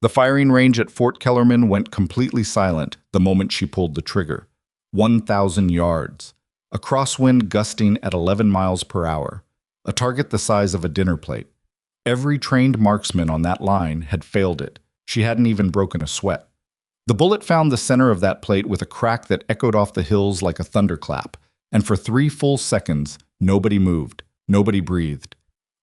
The firing range at Fort Kellerman went completely silent the moment she pulled the trigger. 1,000 yards. A crosswind gusting at 11 miles per hour. A target the size of a dinner plate. Every trained marksman on that line had failed it. She hadn't even broken a sweat. The bullet found the center of that plate with a crack that echoed off the hills like a thunderclap, and for 3 full seconds, nobody moved, nobody breathed.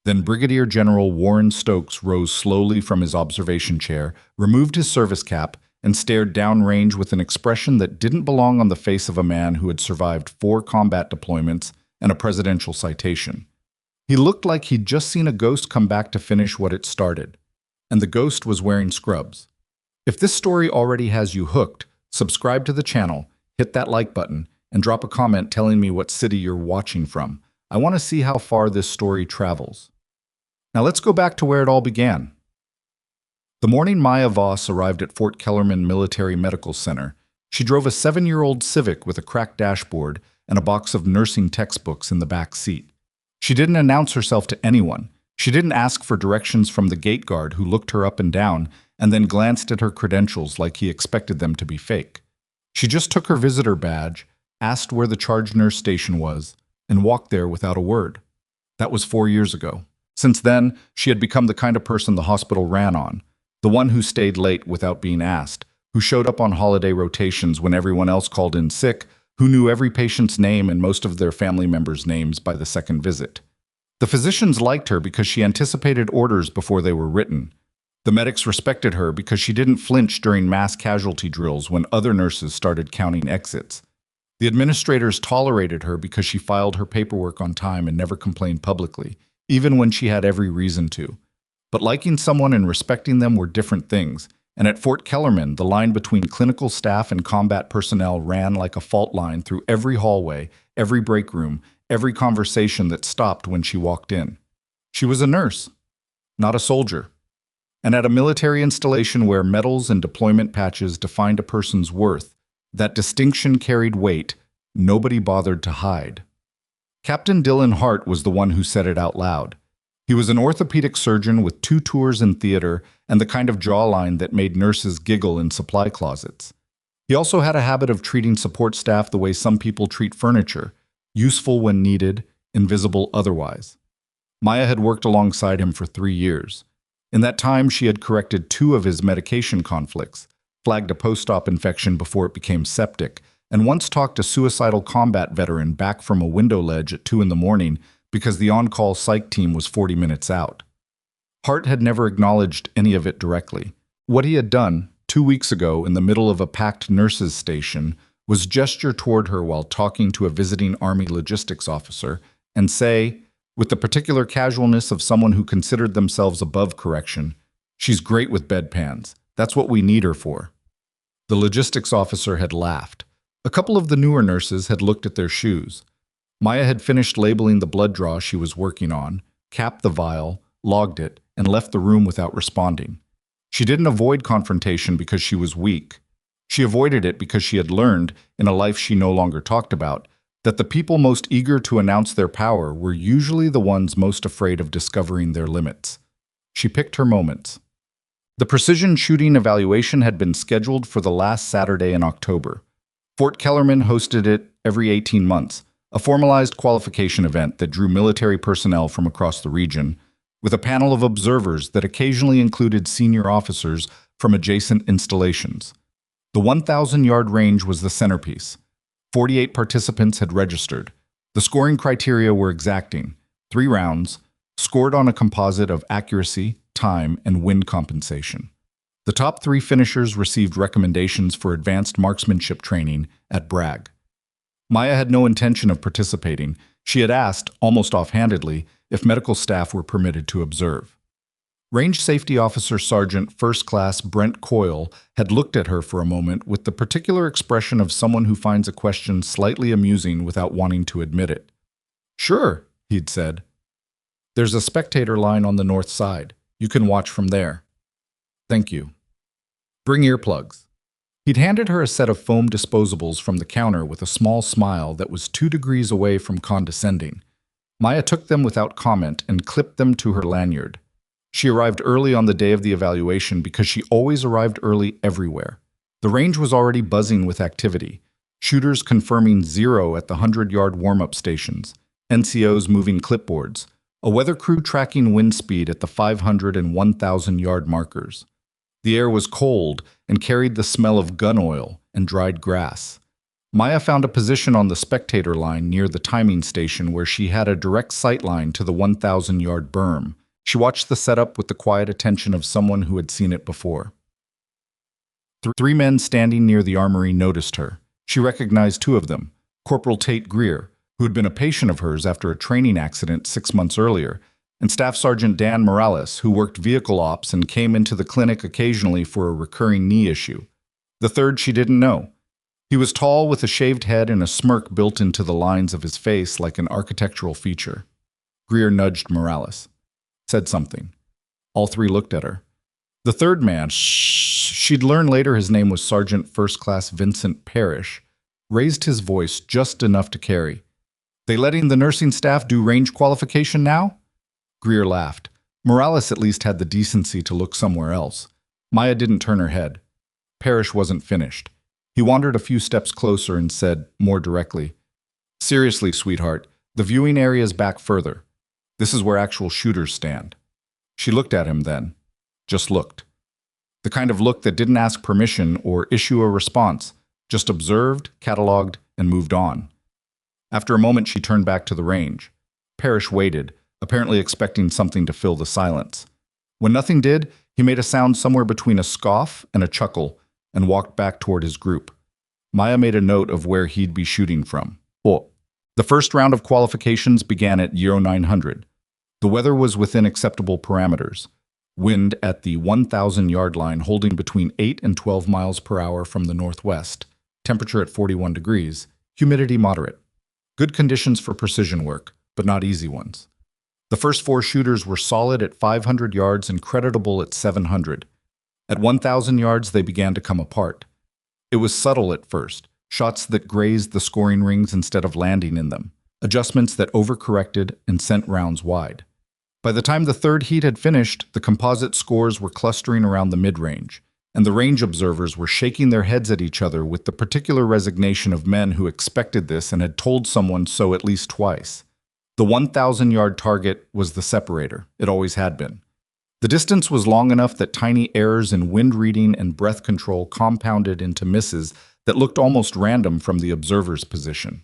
Then Brigadier General Warren Stokes rose slowly from his observation chair, removed his service cap, and stared downrange with an expression that didn't belong on the face of a man who had survived 4 combat deployments and a presidential citation. He looked like he'd just seen a ghost come back to finish what it started. And the ghost was wearing scrubs. If this story already has you hooked, subscribe to the channel, hit that like button, and drop a comment telling me what city you're watching from. I want to see how far this story travels. Now let's go back to where it all began. The morning Maya Voss arrived at Fort Kellerman Military Medical Center, she drove a 7-year-old Civic with a cracked dashboard and a box of nursing textbooks in the back seat. She didn't announce herself to anyone. She didn't ask for directions from the gate guard who looked her up and down and then glanced at her credentials like he expected them to be fake. She just took her visitor badge, asked where the charge nurse station was, and walked there without a word. That was 4 years ago. Since then, she had become the kind of person the hospital ran on, the one who stayed late without being asked, who showed up on holiday rotations when everyone else called in sick, who knew every patient's name and most of their family members' names by the second visit. The physicians liked her because she anticipated orders before they were written. The medics respected her because she didn't flinch during mass casualty drills when other nurses started counting exits. The administrators tolerated her because she filed her paperwork on time and never complained publicly, even when she had every reason to. But liking someone and respecting them were different things, and at Fort Kellerman, the line between clinical staff and combat personnel ran like a fault line through every hallway, every break room, every conversation that stopped when she walked in. She was a nurse, not a soldier. And at a military installation where medals and deployment patches defined a person's worth, that distinction carried weight nobody bothered to hide. Captain Dillon Harte was the one who said it out loud. He was an orthopedic surgeon with 2 tours in theater and the kind of jawline that made nurses giggle in supply closets. He also had a habit of treating support staff the way some people treat furniture, useful when needed, invisible otherwise. Maya had worked alongside him for 3 years. In that time, she had corrected 2 of his medication conflicts, flagged a post-op infection before it became septic, and once talked a suicidal combat veteran back from a window ledge at 2 in the morning because the on-call psych team was 40 minutes out. Harte had never acknowledged any of it directly. What he had done 2 weeks ago in the middle of a packed nurses' station was gesture toward her while talking to a visiting Army logistics officer and say, with the particular casualness of someone who considered themselves above correction, "She's great with bedpans. That's what we need her for." The logistics officer had laughed. A couple of the newer nurses had looked at their shoes. Maya had finished labeling the blood draw she was working on, capped the vial, logged it, and left the room without responding. She didn't avoid confrontation because she was weak. She avoided it because she had learned, in a life she no longer talked about, that the people most eager to announce their power were usually the ones most afraid of discovering their limits. She picked her moments. The precision shooting evaluation had been scheduled for the last Saturday in October. Fort Kellerman hosted it every 18 months, a formalized qualification event that drew military personnel from across the region, with a panel of observers that occasionally included senior officers from adjacent installations. The 1,000-yard range was the centerpiece. 48 participants had registered. The scoring criteria were exacting: 3 rounds, scored on a composite of accuracy, time, and wind compensation. The top 3 finishers received recommendations for advanced marksmanship training at Bragg. Maya had no intention of participating. She had asked, almost offhandedly, if medical staff were permitted to observe. Range Safety Officer Sergeant First Class Brent Coyle had looked at her for a moment with the particular expression of someone who finds a question slightly amusing without wanting to admit it. "Sure," he'd said. "There's a spectator line on the north side. You can watch from there." "Thank you." "Bring earplugs." He'd handed her a set of foam disposables from the counter with a small smile that was 2 degrees away from condescending. Maya took them without comment and clipped them to her lanyard. She arrived early on the day of the evaluation because she always arrived early everywhere. The range was already buzzing with activity. Shooters confirming 0 at the 100-yard warm-up stations, NCOs moving clipboards, a weather crew tracking wind speed at the 500 and 1,000-yard markers. The air was cold and carried the smell of gun oil and dried grass. Maya found a position on the spectator line near the timing station where she had a direct sight line to the 1,000-yard berm. She watched the setup with the quiet attention of someone who had seen it before. Three men standing near the armory noticed her. She recognized two of them, Corporal Tate Greer, who had been a patient of hers after a training accident 6 months earlier, and Staff Sergeant Dan Morales, who worked vehicle ops and came into the clinic occasionally for a recurring knee issue. The third she didn't know. He was tall with a shaved head and a smirk built into the lines of his face like an architectural feature. Greer nudged Morales, said something. All three looked at her. The third man, she'd learn later his name was Sergeant First Class Vincent Parrish, raised his voice just enough to carry. "They letting the nursing staff do range qualification now?" Greer laughed. Morales at least had the decency to look somewhere else. Maya didn't turn her head. Parrish wasn't finished. He wandered a few steps closer and said, more directly, "Seriously, sweetheart, the viewing area's back further. This is where actual shooters stand." She looked at him then. Just looked. The kind of look that didn't ask permission or issue a response, just observed, cataloged, and moved on. After a moment, she turned back to the range. Parrish waited, apparently expecting something to fill the silence. When nothing did, he made a sound somewhere between a scoff and a chuckle and walked back toward his group. Maya made a note of where he'd be shooting from. Oh. The first round of qualifications began at 0900. The weather was within acceptable parameters. Wind at the 1,000-yard line holding between 8 and 12 miles per hour from the northwest. Temperature at 41 degrees. Humidity moderate. Good conditions for precision work, but not easy ones. The first 4 shooters were solid at 500 yards and creditable at 700. At 1,000 yards, they began to come apart. It was subtle at first, shots that grazed the scoring rings instead of landing in them, adjustments that overcorrected and sent rounds wide. By the time the third heat had finished, the composite scores were clustering around the mid-range, and the range observers were shaking their heads at each other with the particular resignation of men who expected this and had told someone so at least twice. The 1,000-yard target was the separator. It always had been. The distance was long enough that tiny errors in wind reading and breath control compounded into misses that looked almost random from the observer's position.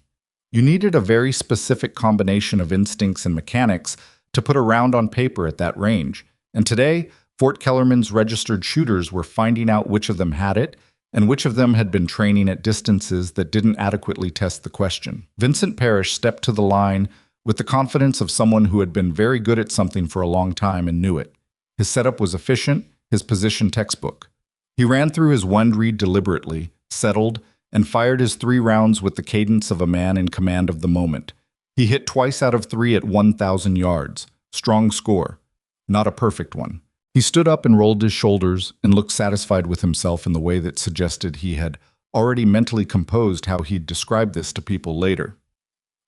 You needed a very specific combination of instincts and mechanics to put a round on paper at that range, and today, Fort Kellerman's registered shooters were finding out which of them had it and which of them had been training at distances that didn't adequately test the question. Vincent Parrish stepped to the line with the confidence of someone who had been very good at something for a long time and knew it. His setup was efficient, his position textbook. He ran through his wind read deliberately, settled, and fired his 3 rounds with the cadence of a man in command of the moment. He hit twice out of 3 at 1,000 yards. Strong score. Not a perfect one. He stood up and rolled his shoulders and looked satisfied with himself in the way that suggested he had already mentally composed how he'd describe this to people later.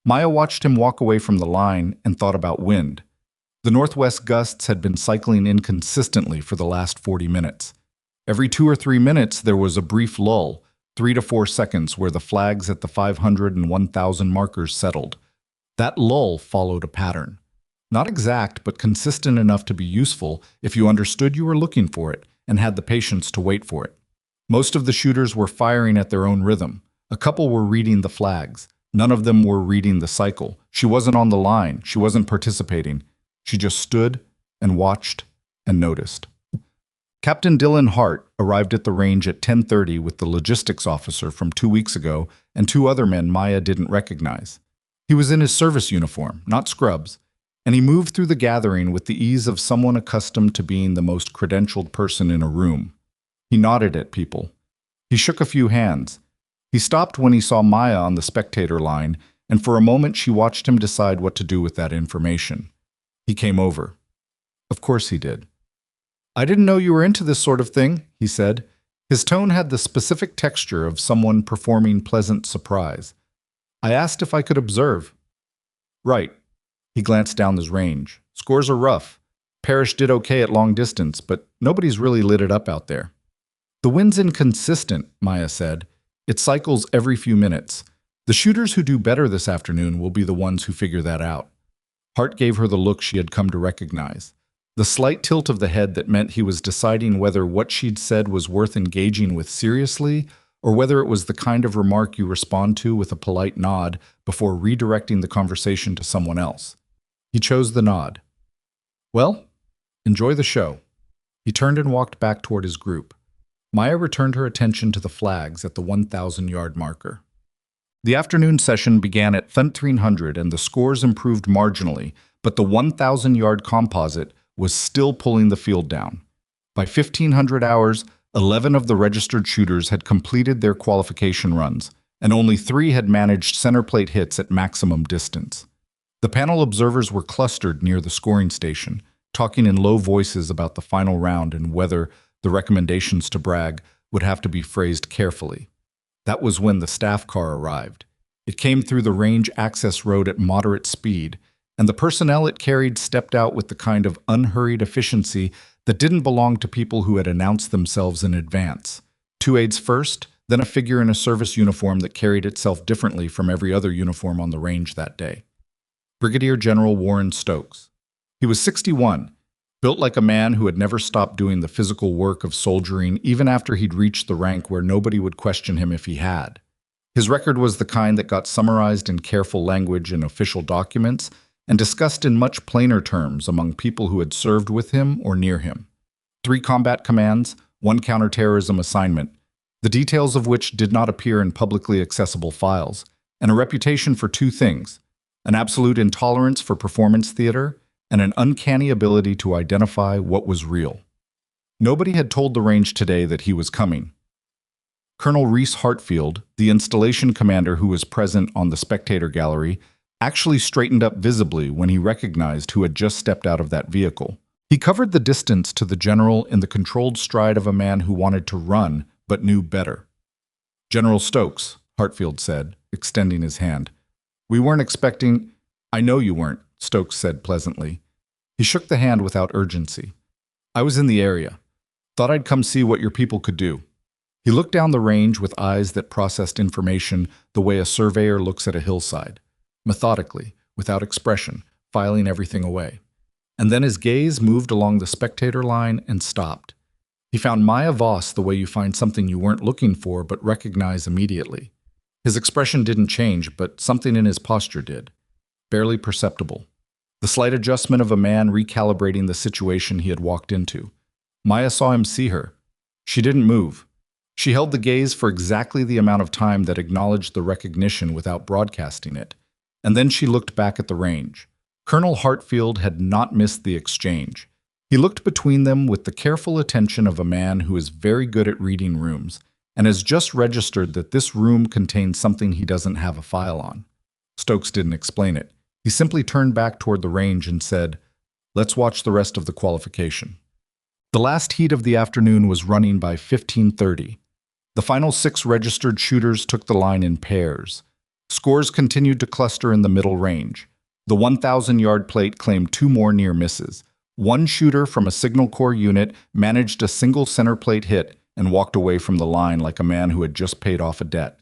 Maya watched him walk away from the line and thought about wind. The northwest gusts had been cycling inconsistently for the last 40 minutes. Every 2 or 3 minutes there was a brief lull, 3 to 4 seconds where the flags at the 500 and 1,000 markers settled. That lull followed a pattern. Not exact, but consistent enough to be useful if you understood you were looking for it and had the patience to wait for it. Most of the shooters were firing at their own rhythm. A couple were reading the flags. None of them were reading the cycle. She wasn't on the line. She wasn't participating. She just stood and watched and noticed. Captain Dillon Harte arrived at the range at 10:30 with the logistics officer from 2 weeks ago and 2 other men Maya didn't recognize. He was in his service uniform, not scrubs, and he moved through the gathering with the ease of someone accustomed to being the most credentialed person in a room. He nodded at people. He shook a few hands. He stopped when he saw Maya on the spectator line, and for a moment she watched him decide what to do with that information. He came over. Of course he did. "I didn't know you were into this sort of thing," he said. His tone had the specific texture of someone performing pleasant surprise. "I asked if I could observe." "Right." He glanced down his range. "Scores are rough. Parrish did okay at long distance, but nobody's really lit it up out there. The wind's inconsistent, Maya said. It cycles every few minutes. The shooters who do better this afternoon will be the ones who figure that out. Harte gave her the look she had come to recognize. The slight tilt of the head that meant he was deciding whether what she'd said was worth engaging with seriously, or whether it was the kind of remark you respond to with a polite nod before redirecting the conversation to someone else. He chose the nod. Well, enjoy the show. He turned and walked back toward his group. Maya returned her attention to the flags at the 1,000-yard marker. The afternoon session began at 1300 and the scores improved marginally, but the 1,000-yard composite was still pulling the field down. By 1500 hours, 11 of the registered shooters had completed their qualification runs, and only 3 had managed center plate hits at maximum distance. The panel observers were clustered near the scoring station, talking in low voices about the final round and whether the recommendations to brag would have to be phrased carefully. That was when the staff car arrived. It came through the range access road at moderate speed, and the personnel it carried stepped out with the kind of unhurried efficiency that didn't belong to people who had announced themselves in advance. 2 aides first, then a figure in a service uniform that carried itself differently from every other uniform on the range that day. Brigadier General Warren Stokes. He was 61, built like a man who had never stopped doing the physical work of soldiering even after he'd reached the rank where nobody would question him if he had. His record was the kind that got summarized in careful language in official documents and discussed in much plainer terms among people who had served with him or near him. 3 combat commands, 1 counterterrorism assignment, the details of which did not appear in publicly accessible files, and a reputation for 2 things: an absolute intolerance for performance theater and an uncanny ability to identify what was real. Nobody had told the range today that he was coming. Colonel Reese Hartfield, the installation commander who was present on the spectator gallery, actually straightened up visibly when he recognized who had just stepped out of that vehicle. He covered the distance to the general in the controlled stride of a man who wanted to run but knew better. "General Stokes," Hartfield said, extending his hand. "We weren't expecting—" "I know you weren't," Stokes said pleasantly. He shook the hand without urgency. "I was in the area. Thought I'd come see what your people could do." He looked down the range with eyes that processed information the way a surveyor looks at a hillside, methodically, without expression, filing everything away. And then his gaze moved along the spectator line and stopped. He found Maya Voss the way you find something you weren't looking for but recognize immediately. His expression didn't change, but something in his posture did. Barely perceptible. The slight adjustment of a man recalibrating the situation he had walked into. Maya saw him see her. She didn't move. She held the gaze for exactly the amount of time that acknowledged the recognition without broadcasting it. And then she looked back at the range. Colonel Hartfield had not missed the exchange. He looked between them with the careful attention of a man who is very good at reading rooms and has just registered that this room contains something he doesn't have a file on. Stokes didn't explain it. He simply turned back toward the range and said, "Let's watch the rest of the qualification." The last heat of the afternoon was running by 15:30. The final 6 registered shooters took the line in pairs. Scores continued to cluster in the middle range. The 1,000-yard plate claimed 2 more near misses. 1 shooter from a Signal Corps unit managed a single center plate hit and walked away from the line like a man who had just paid off a debt.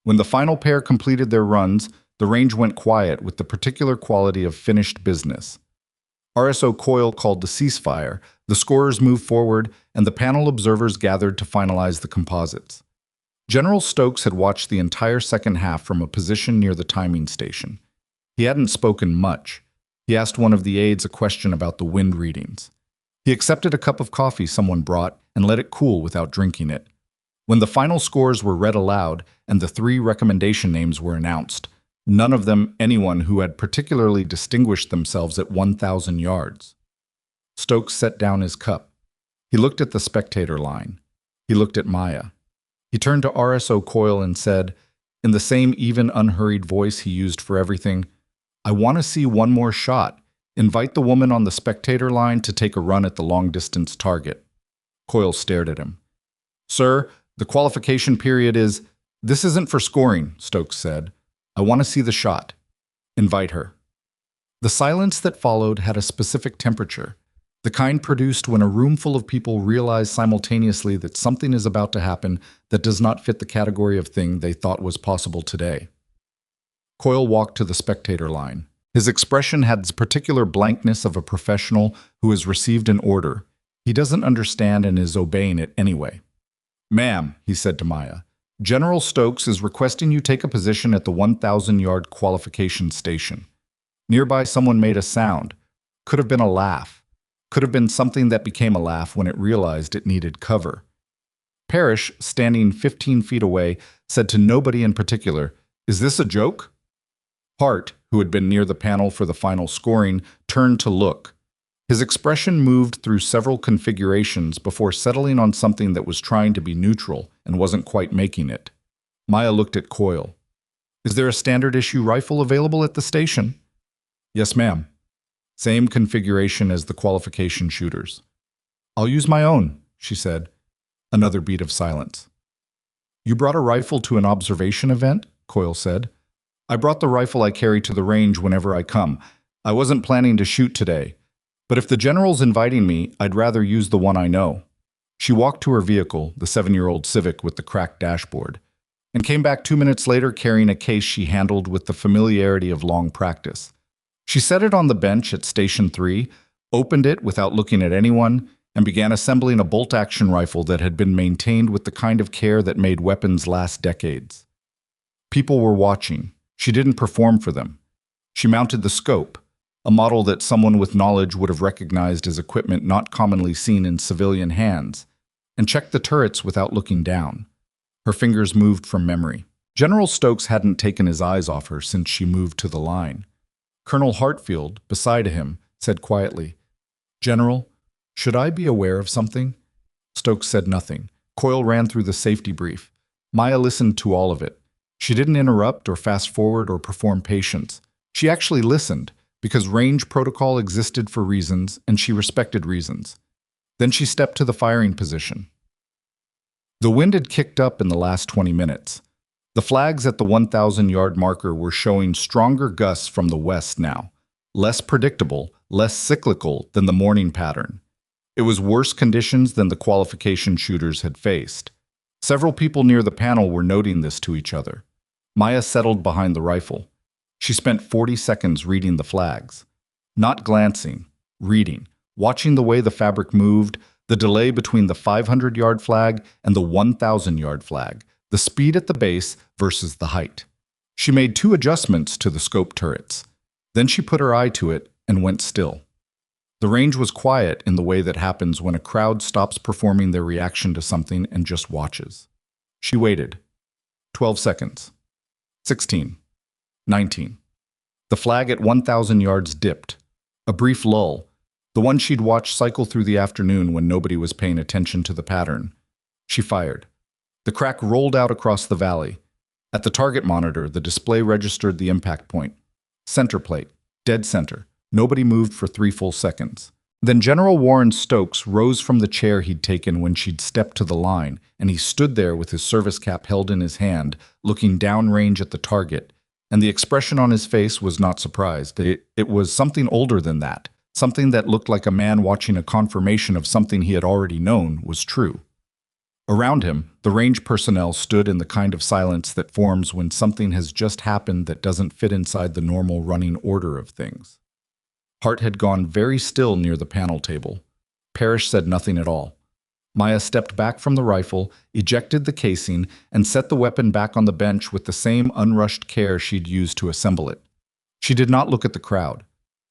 When the final pair completed their runs, the range went quiet with the particular quality of finished business. RSO Coyle called the ceasefire, the scorers moved forward, and the panel observers gathered to finalize the composites. General Stokes had watched the entire second half from a position near the timing station. He hadn't spoken much. He asked one of the aides a question about the wind readings. He accepted a cup of coffee someone brought and let it cool without drinking it. When the final scores were read aloud and the 3 recommendation names were announced, none of them anyone who had particularly distinguished themselves at 1,000 yards. Stokes set down his cup. He looked at the spectator line. He looked at Maya. He turned to RSO Coyle and said, in the same even, unhurried voice he used for everything, "I want to see one more shot. Invite the woman on the spectator line to take a run at the long-distance target." Coyle stared at him. "Sir, the qualification period is—" "This isn't for scoring," Stokes said. "I want to see the shot. Invite her." The silence that followed had a specific temperature. The kind produced when a room full of people realize simultaneously that something is about to happen that does not fit the category of thing they thought was possible today. Coyle walked to the spectator line. His expression had the particular blankness of a professional who has received an order. He doesn't understand and is obeying it anyway. "Ma'am," he said to Maya, "General Stokes is requesting you take a position at the 1,000-yard qualification station." Nearby, someone made a sound. Could have been a laugh. Could have been something that became a laugh when it realized it needed cover. Parrish, standing 15 feet away, said to nobody in particular, "Is this a joke?" Harte, who had been near the panel for the final scoring, turned to look. His expression moved through several configurations before settling on something that was trying to be neutral and wasn't quite making it. Maya looked at Coyle. "Is there a standard issue rifle available at the station?" "Yes, ma'am." "Same configuration as the qualification shooters." "I'll use my own," she said. Another beat of silence. "You brought a rifle to an observation event?" Coyle said. "I brought the rifle I carry to the range whenever I come. I wasn't planning to shoot today. But if the general's inviting me, I'd rather use the one I know." She walked to her vehicle, the 7-year-old Civic with the cracked dashboard, and came back 2 minutes later carrying a case she handled with the familiarity of long practice. She set it on the bench at Station 3, opened it without looking at anyone, and began assembling a bolt-action rifle that had been maintained with the kind of care that made weapons last decades. People were watching. She didn't perform for them. She mounted the scope, a model that someone with knowledge would have recognized as equipment not commonly seen in civilian hands, and checked the turrets without looking down. Her fingers moved from memory. General Stokes hadn't taken his eyes off her since she moved to the line. Colonel Hartfield, beside him, said quietly, "General, should I be aware of something?" Stokes said nothing. Coyle ran through the safety brief. Maya listened to all of it. She didn't interrupt or fast forward or perform patience. She actually listened, because range protocol existed for reasons, and she respected reasons. Then she stepped to the firing position. The wind had kicked up in the last 20 minutes. The flags at the 1,000-yard marker were showing stronger gusts from the west now, less predictable, less cyclical than the morning pattern. It was worse conditions than the qualification shooters had faced. Several people near the panel were noting this to each other. Maya settled behind the rifle. She spent 40 seconds reading the flags. Not glancing, reading, watching the way the fabric moved, the delay between the 500-yard flag and the 1,000-yard flag, the speed at the base versus the height. She made 2 adjustments to the scope turrets. Then she put her eye to it and went still. The range was quiet in the way that happens when a crowd stops performing their reaction to something and just watches. She waited. 12 seconds. 16. 19. The flag at 1,000 yards dipped. A brief lull, the one she'd watched cycle through the afternoon when nobody was paying attention to the pattern. She fired. The crack rolled out across the valley. At the target monitor, the display registered the impact point. Center plate, dead center. Nobody moved for 3 full seconds. Then General Warren Stokes rose from the chair he'd taken when she'd stepped to the line, and he stood there with his service cap held in his hand, looking downrange at the target. And the expression on his face was not surprised. It was something older than that, something that looked like a man watching a confirmation of something he had already known was true. Around him, the range personnel stood in the kind of silence that forms when something has just happened that doesn't fit inside the normal running order of things. Harte had gone very still near the panel table. Parrish said nothing at all. Maya stepped back from the rifle, ejected the casing, and set the weapon back on the bench with the same unrushed care she'd used to assemble it. She did not look at the crowd.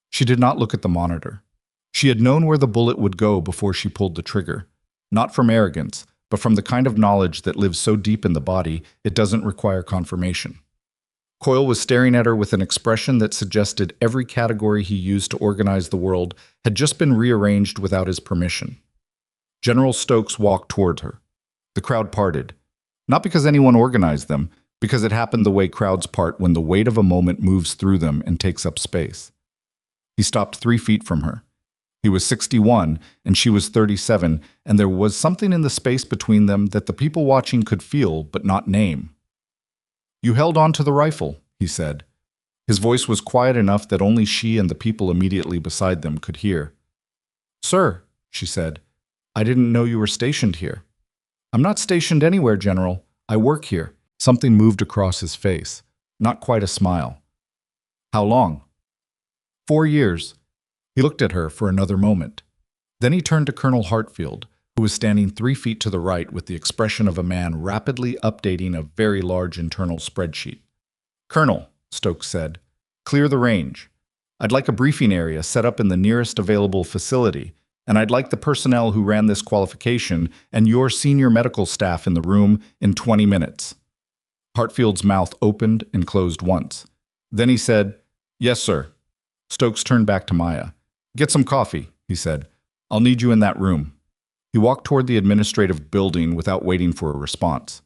She did not look at the monitor. She had known where the bullet would go before she pulled the trigger. Not from arrogance, but from the kind of knowledge that lives so deep in the body it doesn't require confirmation. Coyle was staring at her with an expression that suggested every category he used to organize the world had just been rearranged without his permission. General Stokes walked toward her. The crowd parted. Not because anyone organized them, because it happened the way crowds part when the weight of a moment moves through them and takes up space. He stopped 3 feet from her. He was 61, and she was 37, and there was something in the space between them that the people watching could feel but not name. "You held on to the rifle," he said. His voice was quiet enough that only she and the people immediately beside them could hear. Sir, she said, I didn't know you were stationed here. I'm not stationed anywhere, General. I work here. Something moved across his face. Not quite a smile. How long? 4 years. He looked at her for another moment. Then he turned to Colonel Hartfield, who was standing 3 feet to the right with the expression of a man rapidly updating a very large internal spreadsheet. Colonel, Stokes said, clear the range. I'd like a briefing area set up in the nearest available facility, and I'd like the personnel who ran this qualification and your senior medical staff in the room in 20 minutes. Hartfield's mouth opened and closed once. Then he said, Yes, sir. Stokes turned back to Maya. Get some coffee, he said. I'll need you in that room. He walked toward the administrative building without waiting for a response.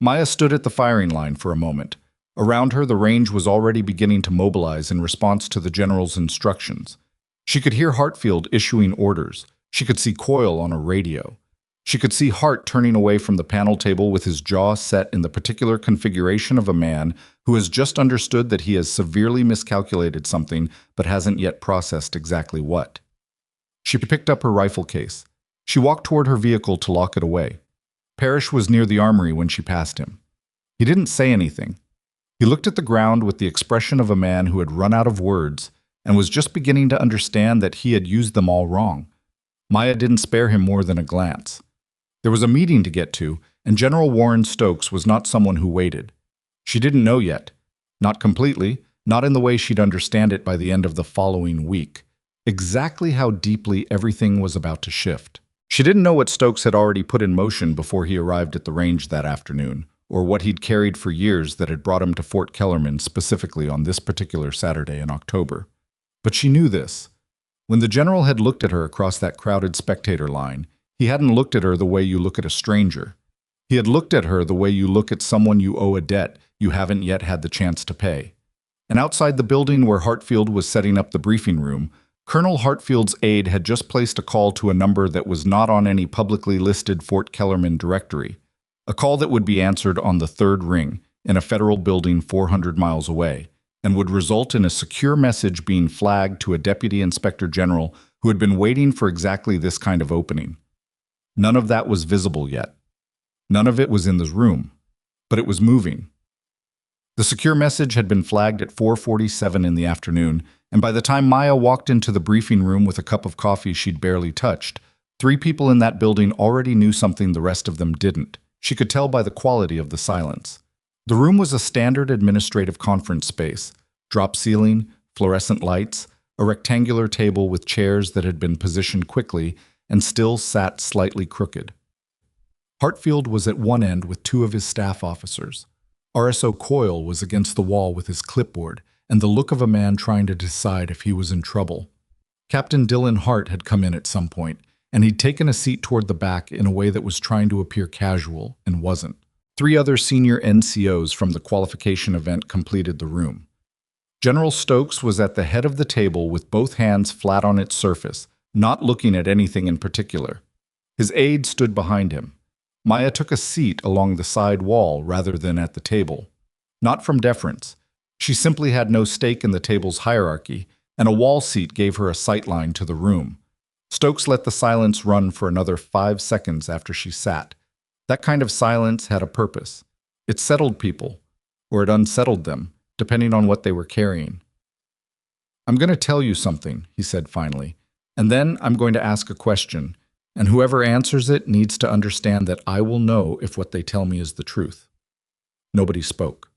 Maya stood at the firing line for a moment. Around her, the range was already beginning to mobilize in response to the general's instructions. She could hear Hartfield issuing orders. She could see Coyle on a radio. She could see Hart turning away from the panel table with his jaw set in the particular configuration of a man who has just understood that he has severely miscalculated something but hasn't yet processed exactly what. She picked up her rifle case. She walked toward her vehicle to lock it away. Parrish was near the armory when she passed him. He didn't say anything. He looked at the ground with the expression of a man who had run out of words and was just beginning to understand that he had used them all wrong. Maya didn't spare him more than a glance. There was a meeting to get to, and General Warren Stokes was not someone who waited. She didn't know yet. Not completely, not in the way she'd understand it by the end of the following week. Exactly how deeply everything was about to shift. She didn't know what Stokes had already put in motion before he arrived at the range that afternoon, or what he'd carried for years that had brought him to Fort Kellerman specifically on this particular Saturday in October. But she knew this. When the general had looked at her across that crowded spectator line, he hadn't looked at her the way you look at a stranger. He had looked at her the way you look at someone you owe a debt you haven't yet had the chance to pay. And outside the building where Hartfield was setting up the briefing room, Colonel Hartfield's aide had just placed a call to a number that was not on any publicly listed Fort Kellerman directory, a call that would be answered on the third ring in a federal building 400 miles away, and would result in a secure message being flagged to a deputy inspector general who had been waiting for exactly this kind of opening. None of that was visible yet. None of it was in the room, but it was moving. The secure message had been flagged at 4:47 in the afternoon, and by the time Maya walked into the briefing room with a cup of coffee she'd barely touched, 3 people in that building already knew something the rest of them didn't. She could tell by the quality of the silence. The room was a standard administrative conference space, drop ceiling, fluorescent lights, a rectangular table with chairs that had been positioned quickly and still sat slightly crooked. Hartfield was at one end with 2 of his staff officers. RSO Coyle was against the wall with his clipboard and the look of a man trying to decide if he was in trouble. Captain Dillon Harte had come in at some point, and he'd taken a seat toward the back in a way that was trying to appear casual and wasn't. 3 other senior NCOs from the qualification event completed the room. General Stokes was at the head of the table with both hands flat on its surface, not looking at anything in particular. His aide stood behind him. Maya took a seat along the side wall rather than at the table. Not from deference. She simply had no stake in the table's hierarchy, and a wall seat gave her a sightline to the room. Stokes let the silence run for another 5 seconds after she sat. That kind of silence had a purpose. It settled people, or it unsettled them, depending on what they were carrying. I'm going to tell you something, he said finally, and then I'm going to ask a question, and whoever answers it needs to understand that I will know if what they tell me is the truth. Nobody spoke.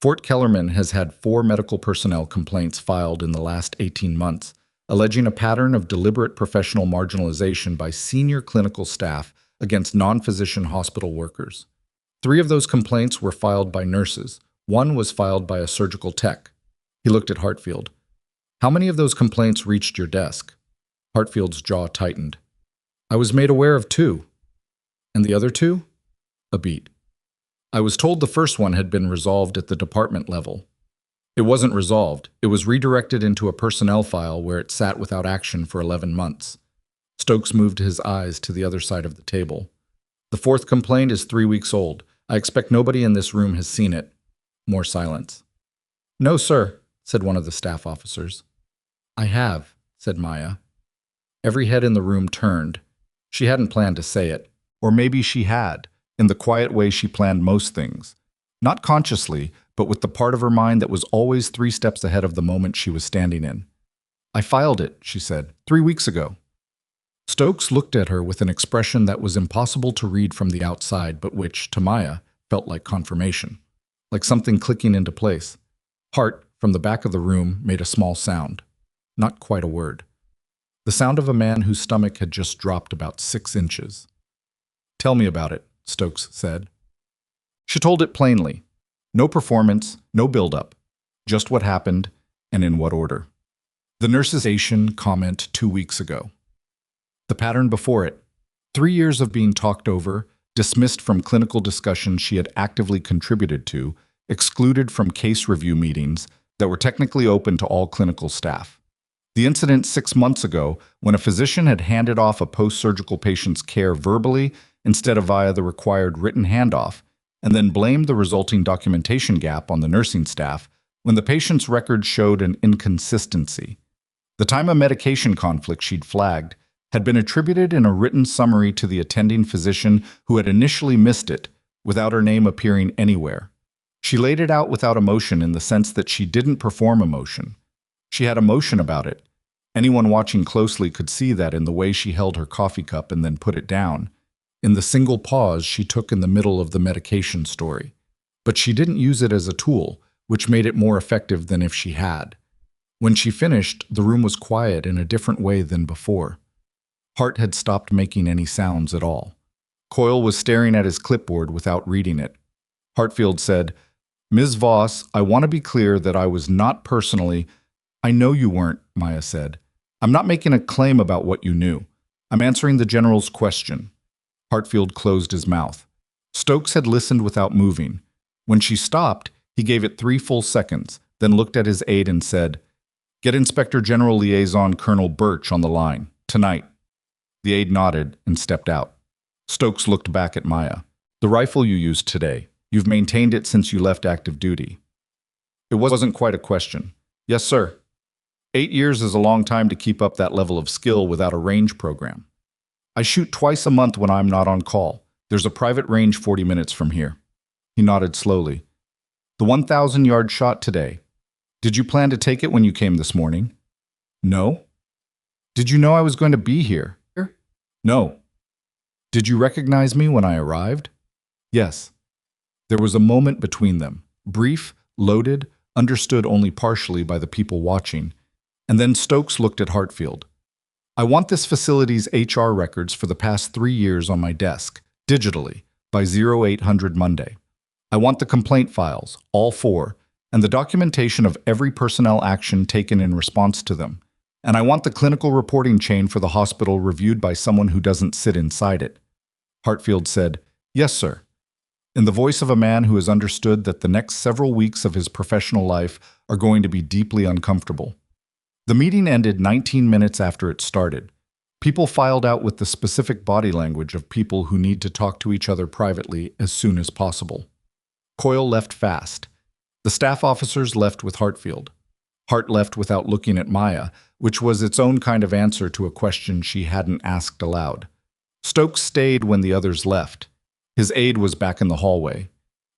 Fort Kellerman has had 4 medical personnel complaints filed in the last 18 months, alleging a pattern of deliberate professional marginalization by senior clinical staff against non-physician hospital workers. 3 of those complaints were filed by nurses. 1 was filed by a surgical tech. He looked at Hartfield. How many of those complaints reached your desk? Hartfield's jaw tightened. I was made aware of 2. And the other 2? A beat. I was told the first one had been resolved at the department level. It wasn't resolved. It was redirected into a personnel file where it sat without action for 11 months. Stokes moved his eyes to the other side of the table. The 4th complaint is 3 weeks old. I expect nobody in this room has seen it. More silence. No, sir, said one of the staff officers. I have, said Maya. Every head in the room turned. She hadn't planned to say it. Or maybe she had, in the quiet way she planned most things. Not consciously, but with the part of her mind that was always 3 steps ahead of the moment she was standing in. "I filed it," she said, 3 weeks ago. Stokes looked at her with an expression that was impossible to read from the outside, but which, to Maya, felt like confirmation, like something clicking into place. Harte, from the back of the room, made a small sound. Not quite a word. The sound of a man whose stomach had just dropped about 6 inches. "Tell me about it," Stokes said. She told it plainly. No performance, no build-up. Just what happened, and in what order. The nurse's station comment 2 weeks ago. The pattern before it. 3 years of being talked over, dismissed from clinical discussions she had actively contributed to, excluded from case review meetings that were technically open to all clinical staff. The incident 6 months ago, when a physician had handed off a post-surgical patient's care verbally instead of via the required written handoff, and then blamed the resulting documentation gap on the nursing staff when the patient's records showed an inconsistency. The time a medication conflict she'd flagged had been attributed in a written summary to the attending physician who had initially missed it, without her name appearing anywhere. She laid it out without emotion in the sense that she didn't perform emotion. She had emotion about it. Anyone watching closely could see that in the way she held her coffee cup and then put it down, in the single pause she took in the middle of the medication story. But she didn't use it as a tool, which made it more effective than if she had. When she finished, the room was quiet in a different way than before. Harte had stopped making any sounds at all. Coyle was staring at his clipboard without reading it. Hartfield said, "Ms. Voss, I want to be clear that I was not personally—" "I know you weren't," Maya said. "I'm not making a claim about what you knew. I'm answering the General's question." Hartfield closed his mouth. Stokes had listened without moving. When she stopped, he gave it 3 full seconds, then looked at his aide and said, "Get Inspector General Liaison Colonel Birch on the line, tonight." The aide nodded and stepped out. Stokes looked back at Maya. "The rifle you used today, you've maintained it since you left active duty." It wasn't quite a question. "Yes, sir." 8 years is a long time to keep up that level of skill without a range program. "I shoot twice a month when I'm not on call. There's a private range 40 minutes from here." He nodded slowly. "The 1,000-yard shot today. Did you plan to take it when you came this morning?" "No." "Did you know I was going to be here?" "No." "Did you recognize me when I arrived?" "Yes." There was a moment between them, brief, loaded, understood only partially by the people watching, and then Stokes looked at Hartfield. "I want this facility's HR records for the past 3 years on my desk, digitally, by 0800 Monday. I want the complaint files, all 4, and the documentation of every personnel action taken in response to them. And I want the clinical reporting chain for the hospital reviewed by someone who doesn't sit inside it." Hartfield said, "Yes, sir," in the voice of a man who has understood that the next several weeks of his professional life are going to be deeply uncomfortable. The meeting ended 19 minutes after it started. People filed out with the specific body language of people who need to talk to each other privately as soon as possible. Coyle left fast. The staff officers left with Hartfield. Harte left without looking at Maya, which was its own kind of answer to a question she hadn't asked aloud. Stokes stayed when the others left. His aide was back in the hallway.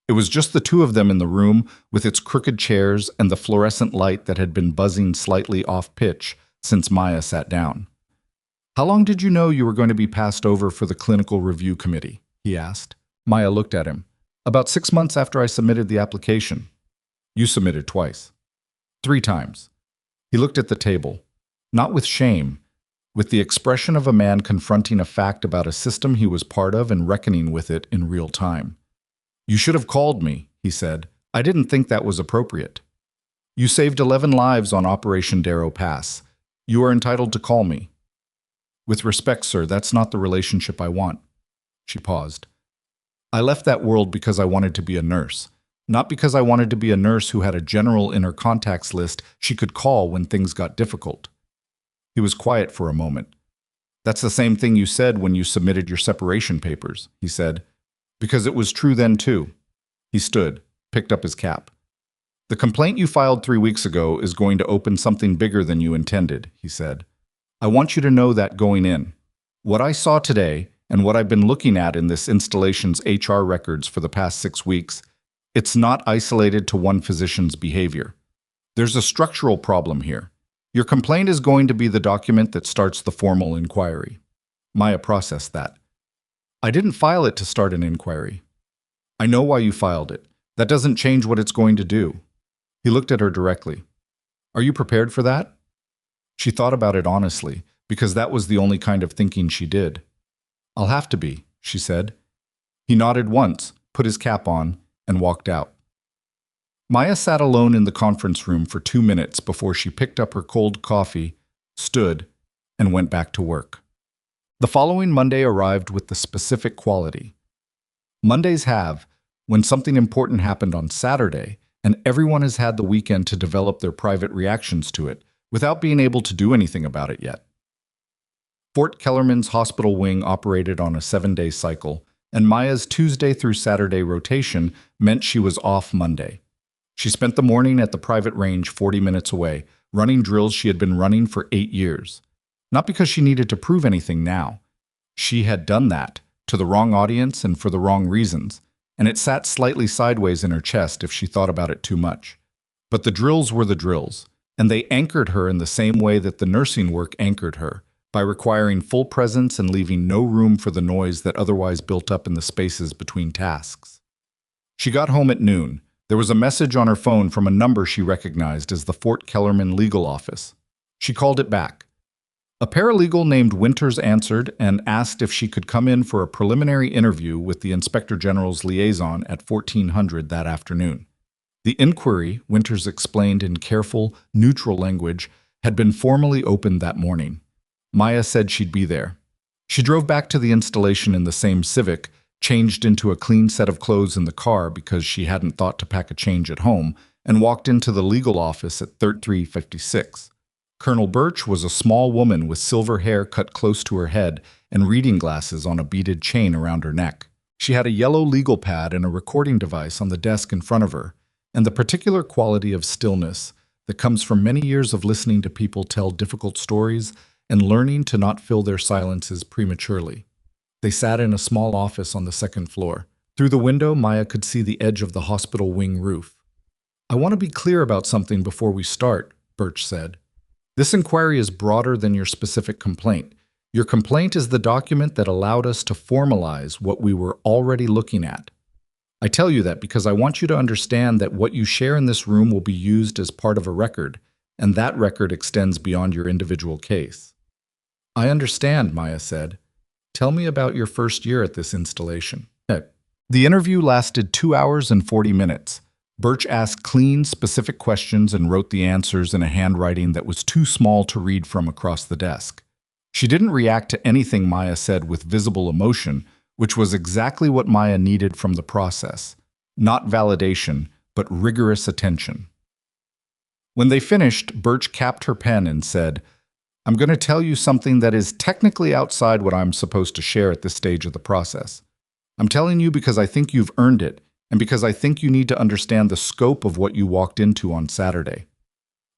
It was just the 2 of them in the room, with its crooked chairs and the fluorescent light that had been buzzing slightly off-pitch since Maya sat down. "How long did you know you were going to be passed over for the clinical review committee?" he asked. Maya looked at him. "About 6 months after I submitted the application." "You submitted twice." "3 times. He looked at the table, not with shame, with the expression of a man confronting a fact about a system he was part of and reckoning with it in real time. "You should have called me," he said. "I didn't think that was appropriate. You saved 11 lives on Operation Darrow Pass. You are entitled to call me." "With respect, sir, that's not the relationship I want." She paused. "I left that world because I wanted to be a nurse. Not because I wanted to be a nurse who had a general in her contacts list she could call when things got difficult." He was quiet for a moment. "That's the same thing you said when you submitted your separation papers," he said. "Because it was true then too." He stood, picked up his cap. "The complaint you filed 3 weeks ago is going to open something bigger than you intended," he said. I want you to know that going in. What I saw today, and what I've been looking at in this installation's HR records for the past 6 weeks, it's not isolated to one physician's behavior. There's a structural problem here. Your complaint is going to be the document that starts the formal inquiry. Maya processed that. I didn't file it to start an inquiry. I know why you filed it. That doesn't change what it's going to do. He looked at her directly. Are you prepared for that? She thought about it honestly, because that was the only kind of thinking she did. I'll have to be, she said. He nodded once, put his cap on, and walked out. Maya sat alone in the conference room for 2 minutes before she picked up her cold coffee, stood, and went back to work. The following Monday arrived with the specific quality. Mondays have, when something important happened on Saturday, and everyone has had the weekend to develop their private reactions to it, without being able to do anything about it yet. Fort Kellerman's hospital wing operated on a 7-day cycle, and Maya's Tuesday through Saturday rotation meant she was off Monday. She spent the morning at the private range 40 minutes away, running drills she had been running for 8 years. Not because she needed to prove anything now. She had done that, to the wrong audience and for the wrong reasons, and it sat slightly sideways in her chest if she thought about it too much. But the drills were the drills, and they anchored her in the same way that the nursing work anchored her, by requiring full presence and leaving no room for the noise that otherwise built up in the spaces between tasks. She got home at noon. There was a message on her phone from a number she recognized as the Fort Kellerman legal office. She called it back. A paralegal named Winters answered and asked if she could come in for a preliminary interview with the Inspector General's liaison at 1400 that afternoon. The inquiry, Winters explained in careful, neutral language, had been formally opened that morning. Maya said she'd be there. She drove back to the installation in the same Civic, changed into a clean set of clothes in the car because she hadn't thought to pack a change at home, and walked into the legal office at 3356. Colonel Birch was a small woman with silver hair cut close to her head and reading glasses on a beaded chain around her neck. She had a yellow legal pad and a recording device on the desk in front of her, and the particular quality of stillness that comes from many years of listening to people tell difficult stories and learning to not fill their silences prematurely. They sat in a small office on the second floor. Through the window, Maya could see the edge of the hospital wing roof. I want to be clear about something before we start, Birch said. This inquiry is broader than your specific complaint. Your complaint is the document that allowed us to formalize what we were already looking at. I tell you that because I want you to understand that what you share in this room will be used as part of a record, and that record extends beyond your individual case. I understand, Maya said. Tell me about your first year at this installation. The interview lasted 2 hours and 40 minutes. Birch asked clean, specific questions and wrote the answers in a handwriting that was too small to read from across the desk. She didn't react to anything Maya said with visible emotion, which was exactly what Maya needed from the process. Not validation, but rigorous attention. When they finished, Birch capped her pen and said, I'm going to tell you something that is technically outside what I'm supposed to share at this stage of the process. I'm telling you because I think you've earned it, and because I think you need to understand the scope of what you walked into on Saturday.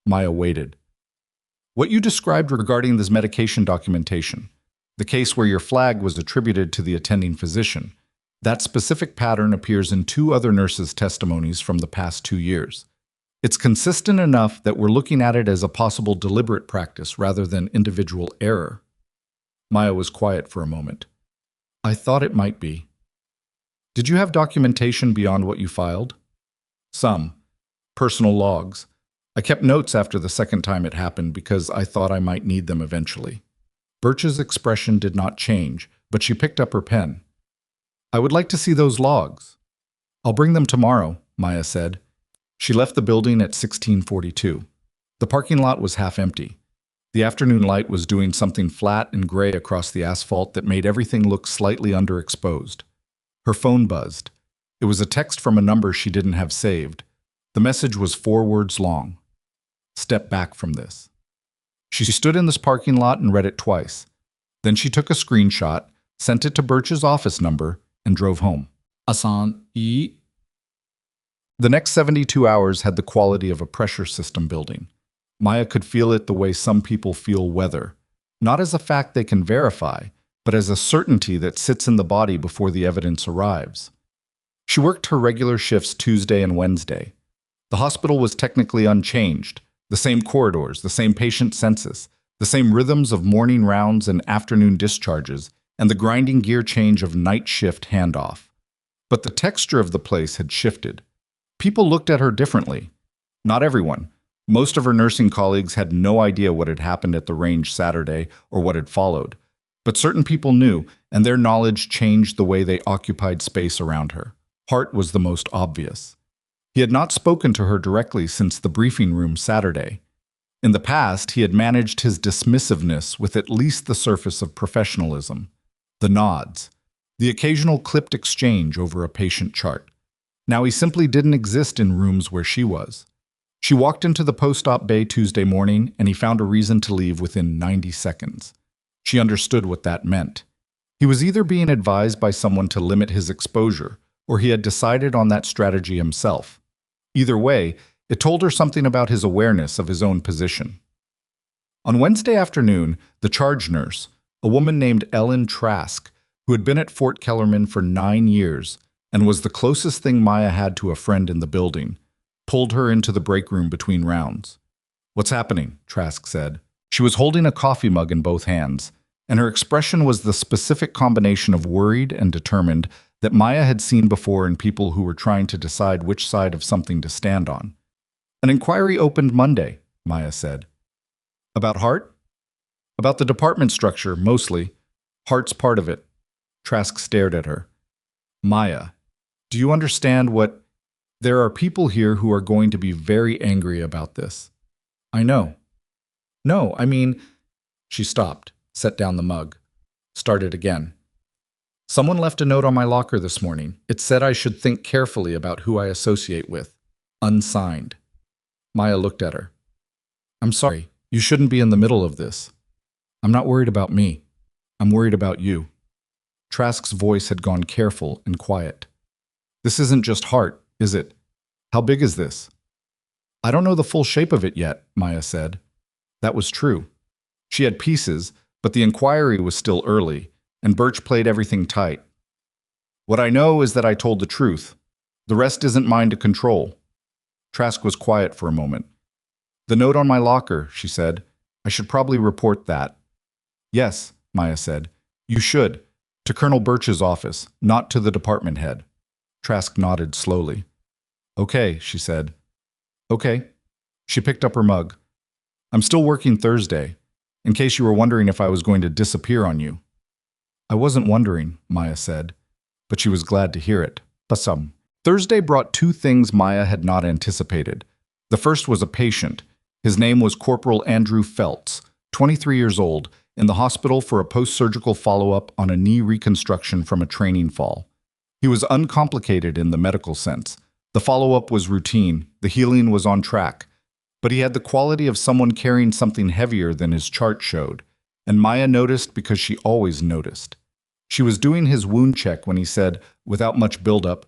Maya waited. What you described regarding this medication documentation, the case where your flag was attributed to the attending physician, that specific pattern appears in 2 other nurses' testimonies from the past 2 years. It's consistent enough that we're looking at it as a possible deliberate practice rather than individual error. Maya was quiet for a moment. I thought it might be. Did you have documentation beyond what you filed? Some. Personal logs. I kept notes after the second time it happened because I thought I might need them eventually. Birch's expression did not change, but she picked up her pen. I would like to see those logs. I'll bring them tomorrow, Maya said. She left the building at 1642. The parking lot was half empty. The afternoon light was doing something flat and gray across the asphalt that made everything look slightly underexposed. Her phone buzzed. It was a text from a number she didn't have saved. The message was 4 words long. Step back from this. She stood in this parking lot and read it twice. Then she took a screenshot, sent it to Birch's office number, and drove home. The next 72 hours had the quality of a pressure system building. Maya could feel it the way some people feel weather. not as a fact they can verify, but as a certainty that sits in the body before the evidence arrives. She worked her regular shifts Tuesday and Wednesday. The hospital was technically unchanged, the same corridors, the same patient census, the same rhythms of morning rounds and afternoon discharges, and the grinding gear change of night shift handoff. But the texture of the place had shifted. People looked at her differently. Not everyone. Most of her nursing colleagues had no idea what had happened at the range Saturday or what had followed. But certain people knew, and their knowledge changed the way they occupied space around her. Harte was the most obvious. He had not spoken to her directly since the briefing room Saturday. In the past, he had managed his dismissiveness with at least the surface of professionalism. The nods, the occasional clipped exchange over a patient chart. Now he simply didn't exist in rooms where she was. She walked into the post-op bay Tuesday morning, and he found a reason to leave within 90 seconds. She understood what that meant. He was either being advised by someone to limit his exposure, or he had decided on that strategy himself. Either way, it told her something about his awareness of his own position. On Wednesday afternoon, the charge nurse, a woman named Ellen Trask, who had been at Fort Kellerman for 9 years and was the closest thing Maya had to a friend in the building, pulled her into the break room between rounds. "What's happening?" Trask said. She was holding a coffee mug in both hands, and her expression was the specific combination of worried and determined that Maya had seen before in people who were trying to decide which side of something to stand on. "An inquiry opened Monday," Maya said. "About Harte?" "About the department structure, mostly. Harte's part of it." Trask stared at her. "Maya, do you understand what... There are people here who are going to be very angry about this." "I know." "No, I mean..." She stopped, set down the mug, started again. "Someone left a note on my locker this morning. It said I should think carefully about who I associate with. Unsigned." Maya looked at her. "I'm sorry. You shouldn't be in the middle of this. I'm not worried about me. I'm worried about you." Trask's voice had gone careful and quiet. "This isn't just Harte, is it? How big is this?" "I don't know the full shape of it yet," Maya said. That was true. She had pieces, but the inquiry was still early, and Birch played everything tight. "What I know is that I told the truth. The rest isn't mine to control." Trask was quiet for a moment. "The note on my locker," she said. "I should probably report that." "Yes," Maya said. "You should. To Colonel Birch's office, not to the department head." Trask nodded slowly. "Okay," she said. "Okay." She picked up her mug. "I'm still working Thursday, in case you were wondering if I was going to disappear on you." "I wasn't wondering," Maya said, but she was glad to hear it. Pasum. Thursday brought two things Maya had not anticipated. The first was a patient. His name was Corporal Andrew Feltz, 23 years old, in the hospital for a post-surgical follow-up on a knee reconstruction from a training fall. He was uncomplicated in the medical sense. The follow-up was routine, the healing was on track, but he had the quality of someone carrying something heavier than his chart showed, and Maya noticed because she always noticed. She was doing his wound check when he said, without much build-up,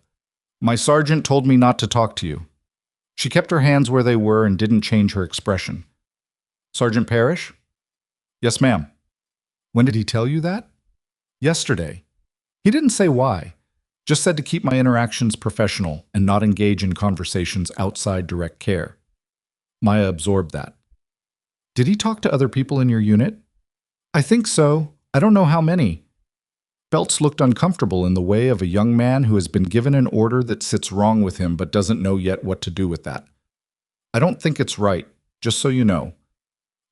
"My sergeant told me not to talk to you." She kept her hands where they were and didn't change her expression. "Sergeant Parrish?" "Yes, ma'am." "When did he tell you that?" "Yesterday. He didn't say why. Just said to keep my interactions professional and not engage in conversations outside direct care." Maya absorbed that. "Did he talk to other people in your unit?" "I think so. I don't know how many." Feltz looked uncomfortable in the way of a young man who has been given an order that sits wrong with him but doesn't know yet what to do with that. "I don't think it's right, just so you know."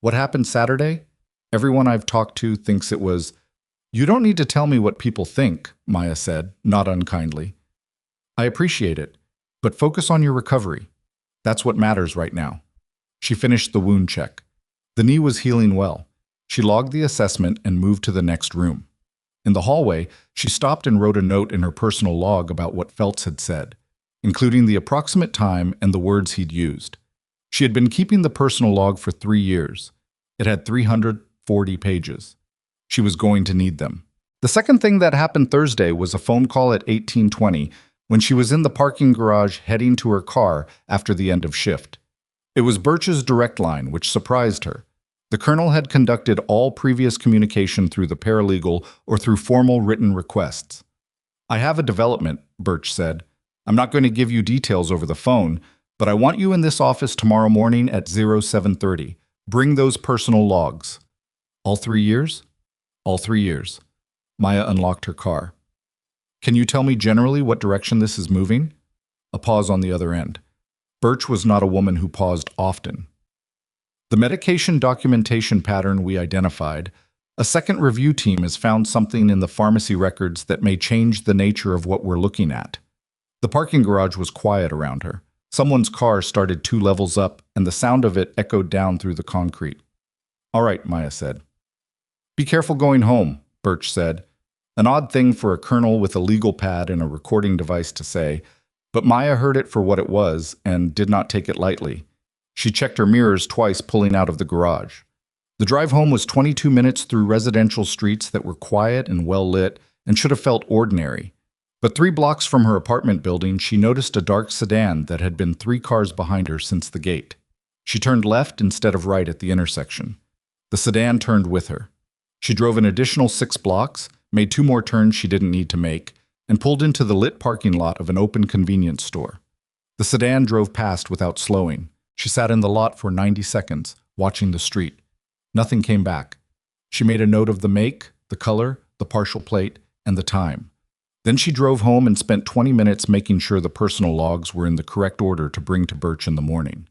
"What happened Saturday? Everyone I've talked to thinks it was..." "You don't need to tell me what people think," Maya said, not unkindly. "I appreciate it, but focus on your recovery. That's what matters right now." She finished the wound check. The knee was healing well. She logged the assessment and moved to the next room. In the hallway, she stopped and wrote a note in her personal log about what Feltz had said, including the approximate time and the words he'd used. She had been keeping the personal log for 3 years. It had 340 pages. She was going to need them. The second thing that happened Thursday was a phone call at 18:20 when she was in the parking garage heading to her car after the end of shift. It was Birch's direct line, which surprised her. The colonel had conducted all previous communication through the paralegal or through formal written requests. "I have a development," Birch said. "I'm not going to give you details over the phone, but I want you in this office tomorrow morning at 0730. Bring those personal logs." "All 3 years?" "All 3 years." Maya unlocked her car. "Can you tell me generally what direction this is moving?" A pause on the other end. Birch was not a woman who paused often. "The medication documentation pattern we identified. A second review team has found something in the pharmacy records that may change the nature of what we're looking at." The parking garage was quiet around her. Someone's car started 2 levels up, and the sound of it echoed down through the concrete. "All right," Maya said. "Be careful going home," Birch said. An odd thing for a colonel with a legal pad and a recording device to say, but Maya heard it for what it was and did not take it lightly. She checked her mirrors twice pulling out of the garage. The drive home was 22 minutes through residential streets that were quiet and well lit and should have felt ordinary. But 3 blocks from her apartment building, she noticed a dark sedan that had been 3 cars behind her since the gate. She turned left instead of right at the intersection. The sedan turned with her. She drove an additional 6 blocks, made 2 more turns she didn't need to make, and pulled into the lit parking lot of an open convenience store. The sedan drove past without slowing. She sat in the lot for 90 seconds, watching the street. Nothing came back. She made a note of the make, the color, the partial plate, and the time. Then she drove home and spent 20 minutes making sure the personal logs were in the correct order to bring to Birch in the morning.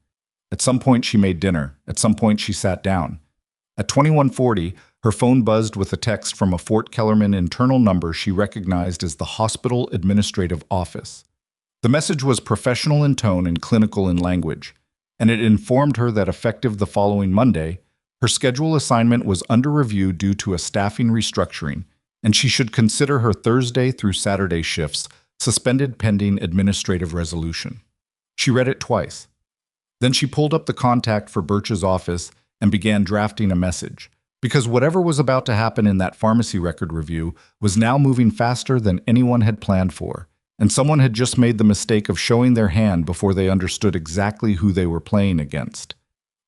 At some point she made dinner. At some point she sat down. At 21:40, her phone buzzed with a text from a Fort Kellerman internal number she recognized as the hospital administrative office. The message was professional in tone and clinical in language, and it informed her that effective the following Monday, her schedule assignment was under review due to a staffing restructuring, and she should consider her Thursday through Saturday shifts suspended pending administrative resolution. She read it twice. Then she pulled up the contact for Birch's office and began drafting a message, because whatever was about to happen in that pharmacy record review was now moving faster than anyone had planned for, and someone had just made the mistake of showing their hand before they understood exactly who they were playing against.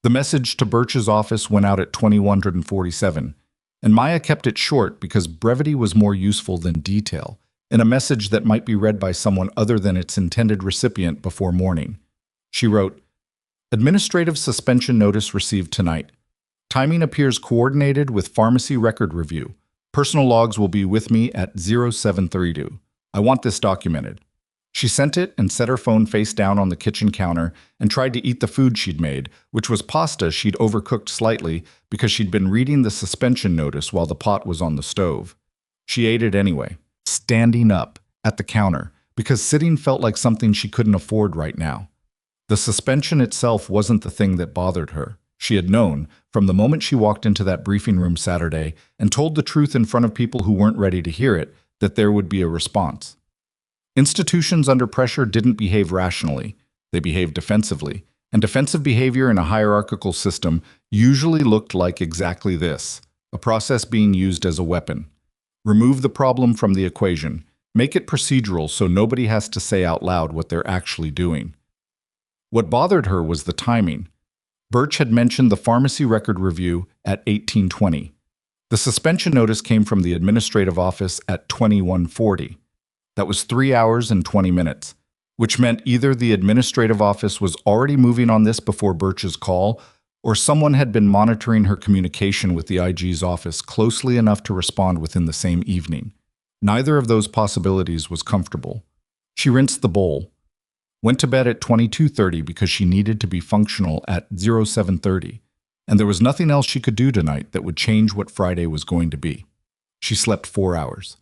The message to Birch's office went out at 2147, and Maya kept it short because brevity was more useful than detail, in a message that might be read by someone other than its intended recipient before morning. She wrote, "Administrative suspension notice received tonight. Timing appears coordinated with pharmacy record review. Personal logs will be with me at 0732. I want this documented." She sent it and set her phone face down on the kitchen counter and tried to eat the food she'd made, which was pasta she'd overcooked slightly because she'd been reading the suspension notice while the pot was on the stove. She ate it anyway, standing up at the counter, because sitting felt like something she couldn't afford right now. The suspension itself wasn't the thing that bothered her. She had known, from the moment she walked into that briefing room Saturday and told the truth in front of people who weren't ready to hear it, that there would be a response. Institutions under pressure didn't behave rationally. They behaved defensively, and defensive behavior in a hierarchical system usually looked like exactly this, a process being used as a weapon. Remove the problem from the equation. Make it procedural so nobody has to say out loud what they're actually doing. What bothered her was the timing. Birch had mentioned the pharmacy record review at 1820. The suspension notice came from the administrative office at 2140. That was 3 hours and 20 minutes, which meant either the administrative office was already moving on this before Birch's call, or someone had been monitoring her communication with the IG's office closely enough to respond within the same evening. Neither of those possibilities was comfortable. She rinsed the bowl, went to bed at 22:30 because she needed to be functional at 0730, and there was nothing else she could do tonight that would change what Friday was going to be. She slept 4 hours.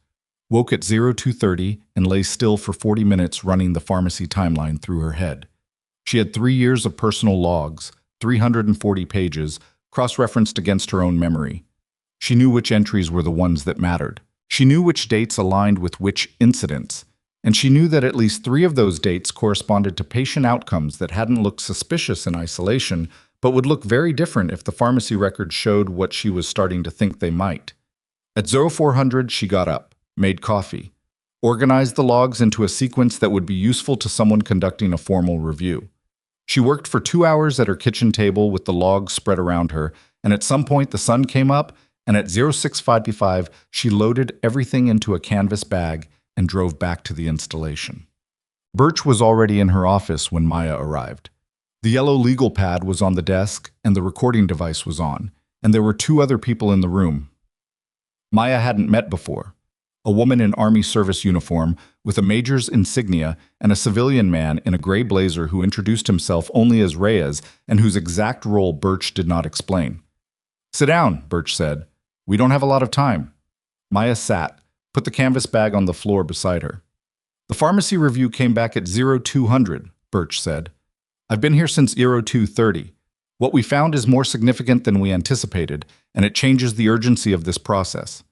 Woke at 0230 and lay still for 40 minutes running the pharmacy timeline through her head. She had 3 years of personal logs, 340 pages, cross-referenced against her own memory. She knew which entries were the ones that mattered. She knew which dates aligned with which incidents, and she knew that at least 3 of those dates corresponded to patient outcomes that hadn't looked suspicious in isolation, but would look very different if the pharmacy records showed what she was starting to think they might. At 0400, she got up, made coffee, organized the logs into a sequence that would be useful to someone conducting a formal review. She worked for 2 hours at her kitchen table with the logs spread around her, and at some point the sun came up, and at 0655 she loaded everything into a canvas bag and drove back to the installation. Birch was already in her office when Maya arrived. The yellow legal pad was on the desk, and the recording device was on, and there were two other people in the room Maya hadn't met before. A woman in Army service uniform with a major's insignia and a civilian man in a gray blazer who introduced himself only as Reyes and whose exact role Birch did not explain. "Sit down," Birch said. "We don't have a lot of time." Maya sat, put the canvas bag on the floor beside her. "The pharmacy review came back at 0200, Birch said. "I've been here since 0230. What we found is more significant than we anticipated, and it changes the urgency of this process."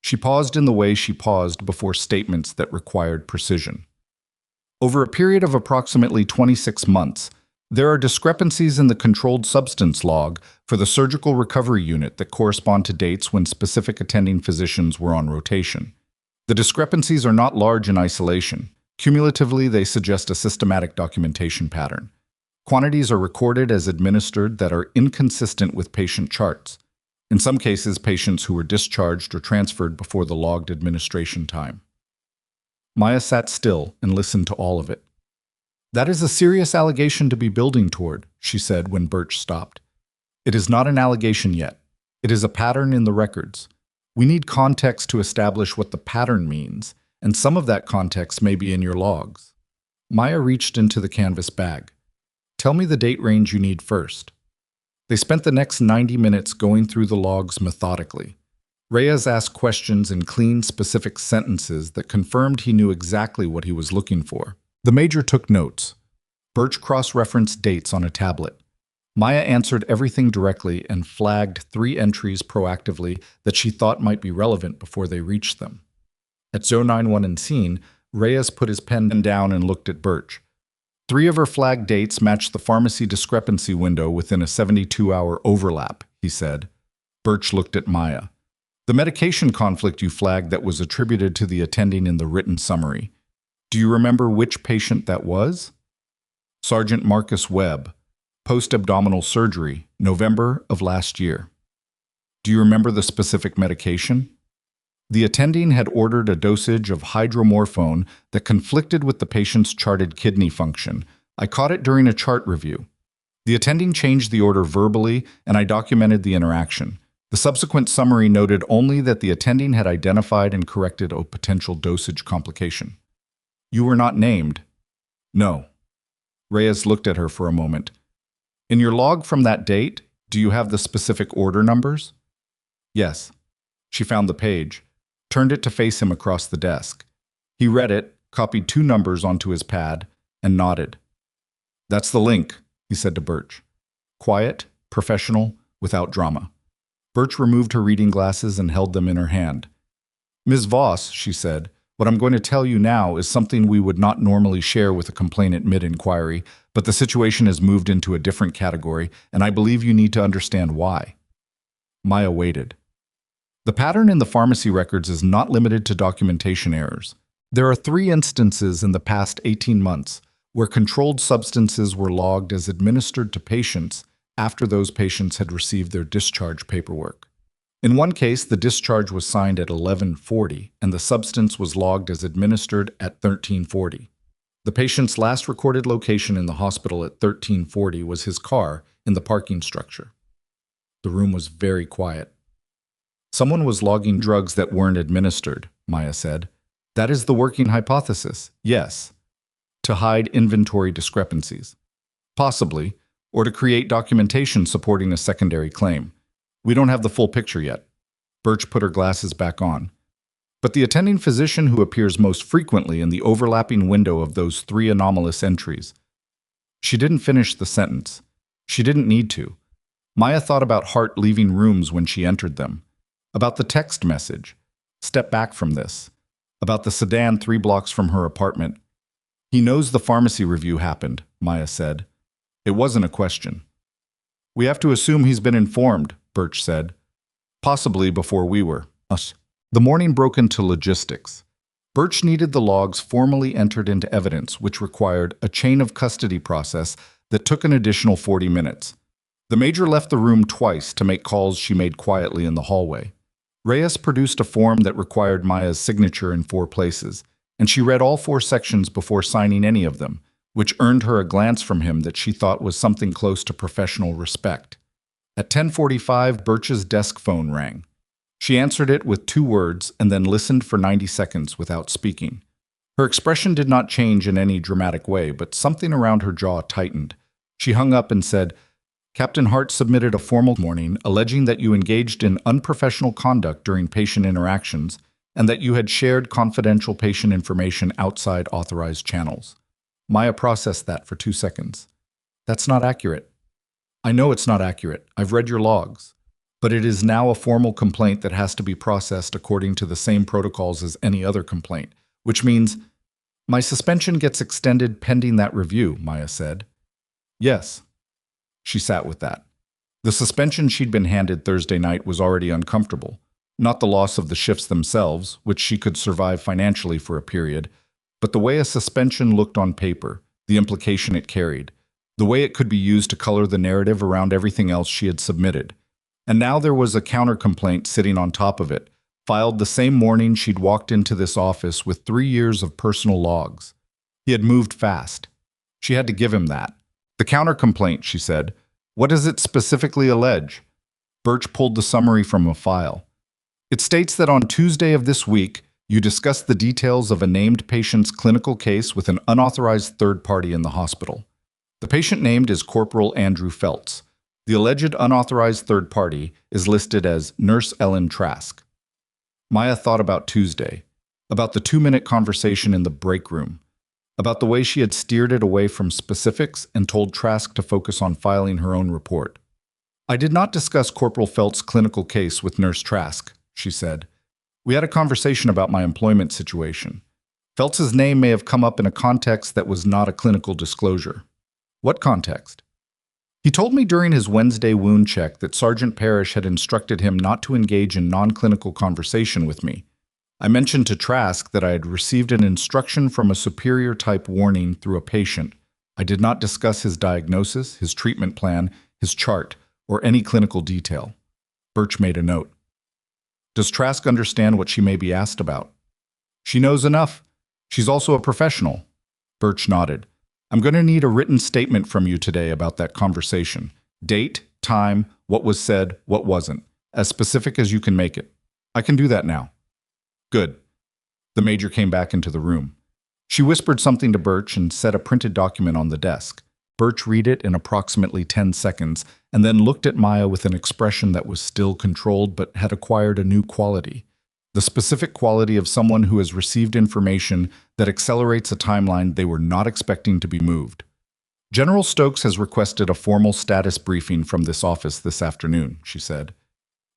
She paused in the way she paused before statements that required precision. "Over a period of approximately 26 months, there are discrepancies in the controlled substance log for the surgical recovery unit that correspond to dates when specific attending physicians were on rotation. The discrepancies are not large in isolation. Cumulatively, they suggest a systematic documentation pattern. Quantities are recorded as administered that are inconsistent with patient charts. In some cases, patients who were discharged or transferred before the logged administration time." Maya sat still and listened to all of it. "That is a serious allegation to be building toward," she said when Birch stopped. "It is not an allegation yet. It is a pattern in the records. We need context to establish what the pattern means, and some of that context may be in your logs." Maya reached into the canvas bag. "Tell me the date range you need first." They spent the next 90 minutes going through the logs methodically. Reyes asked questions in clean, specific sentences that confirmed he knew exactly what he was looking for. The major took notes. Birch cross-referenced dates on a tablet. Maya answered everything directly and flagged 3 entries proactively that she thought might be relevant before they reached them. At 091 and scene, Reyes put his pen down and looked at Birch. 3 of her flagged dates matched the pharmacy discrepancy window within a 72-hour overlap, he said. Birch looked at Maya. "The medication conflict you flagged that was attributed to the attending in the written summary. Do you remember which patient that was?" "Sergeant Marcus Webb, post-abdominal surgery, November of last year." "Do you remember the specific medication?" "The attending had ordered a dosage of hydromorphone that conflicted with the patient's charted kidney function. I caught it during a chart review. The attending changed the order verbally, and I documented the interaction. The subsequent summary noted only that the attending had identified and corrected a potential dosage complication." "You were not named?" "No." Reyes looked at her for a moment. "In your log from that date, do you have the specific order numbers?" "Yes." She found the page, turned it to face him across the desk. He read it, copied 2 numbers onto his pad, and nodded. "That's the link," he said to Birch. Quiet, professional, without drama. Birch removed her reading glasses and held them in her hand. "Ms. Voss," she said, "what I'm going to tell you now is something we would not normally share with a complainant mid-inquiry, but the situation has moved into a different category, and I believe you need to understand why." Maya waited. "The pattern in the pharmacy records is not limited to documentation errors. There are 3 instances in the past 18 months where controlled substances were logged as administered to patients after those patients had received their discharge paperwork. In one case, the discharge was signed at 11:40 and the substance was logged as administered at 13:40. The patient's last recorded location in the hospital at 13:40 was his car in the parking structure." The room was very quiet. "Someone was logging drugs that weren't administered," Maya said. "That is the working hypothesis, yes. To hide inventory discrepancies. Possibly, or to create documentation supporting a secondary claim. We don't have the full picture yet." Birch put her glasses back on. "But the attending physician who appears most frequently in the overlapping window of those 3 anomalous entries." She didn't finish the sentence. She didn't need to. Maya thought about Harte leaving rooms when she entered them. About the text message. "Step back from this." About the sedan 3 blocks from her apartment. "He knows the pharmacy review happened," Maya said. It wasn't a question. "We have to assume he's been informed," Birch said. "Possibly before we were." Us. The morning broke into logistics. Birch needed the logs formally entered into evidence, which required a chain of custody process that took an additional 40 minutes. The major left the room twice to make calls she made quietly in the hallway. Reyes produced a form that required Maya's signature in 4 places, and she read all 4 sections before signing any of them, which earned her a glance from him that she thought was something close to professional respect. At 10:45, Birch's desk phone rang. She answered it with 2 words and then listened for 90 seconds without speaking. Her expression did not change in any dramatic way, but something around her jaw tightened. She hung up and said, "Captain Harte submitted a formal warning alleging that you engaged in unprofessional conduct during patient interactions and that you had shared confidential patient information outside authorized channels." Maya processed that for 2 seconds. "That's not accurate." "I know it's not accurate. I've read your logs. But it is now a formal complaint that has to be processed according to the same protocols as any other complaint, which means my suspension gets extended pending that review," Maya said. "Yes." She sat with that. The suspension she'd been handed Thursday night was already uncomfortable. Not the loss of the shifts themselves, which she could survive financially for a period, but the way a suspension looked on paper, the implication it carried, the way it could be used to color the narrative around everything else she had submitted. And now there was a counter-complaint sitting on top of it, filed the same morning she'd walked into this office with 3 years of personal logs. He had moved fast. She had to give him that. "The counter-complaint," she said. "What does it specifically allege?" Birch pulled the summary from a file. "It states that on Tuesday of this week, you discussed the details of a named patient's clinical case with an unauthorized third party in the hospital. The patient named is Corporal Andrew Feltz. The alleged unauthorized third party is listed as Nurse Ellen Trask." Maya thought about Tuesday, about the 2-minute conversation in the break room, about the way she had steered it away from specifics and told Trask to focus on filing her own report. "I did not discuss Corporal Feltz's clinical case with Nurse Trask," she said. "We had a conversation about my employment situation. Feltz's name may have come up in a context that was not a clinical disclosure." "What context?" "He told me during his Wednesday wound check that Sergeant Parrish had instructed him not to engage in non-clinical conversation with me. I mentioned to Trask that I had received an instruction from a superior-type warning through a patient. I did not discuss his diagnosis, his treatment plan, his chart, or any clinical detail." Birch made a note. "Does Trask understand what she may be asked about?" "She knows enough. She's also a professional." Birch nodded. "I'm going to need a written statement from you today about that conversation. Date, time, what was said, what wasn't. As specific as you can make it." "I can do that now." "Good." The major came back into the room. She whispered something to Birch and set a printed document on the desk. Birch read it in approximately 10 seconds and then looked at Maya with an expression that was still controlled but had acquired a new quality. The specific quality of someone who has received information that accelerates a timeline they were not expecting to be moved. "General Stokes has requested a formal status briefing from this office this afternoon," she said.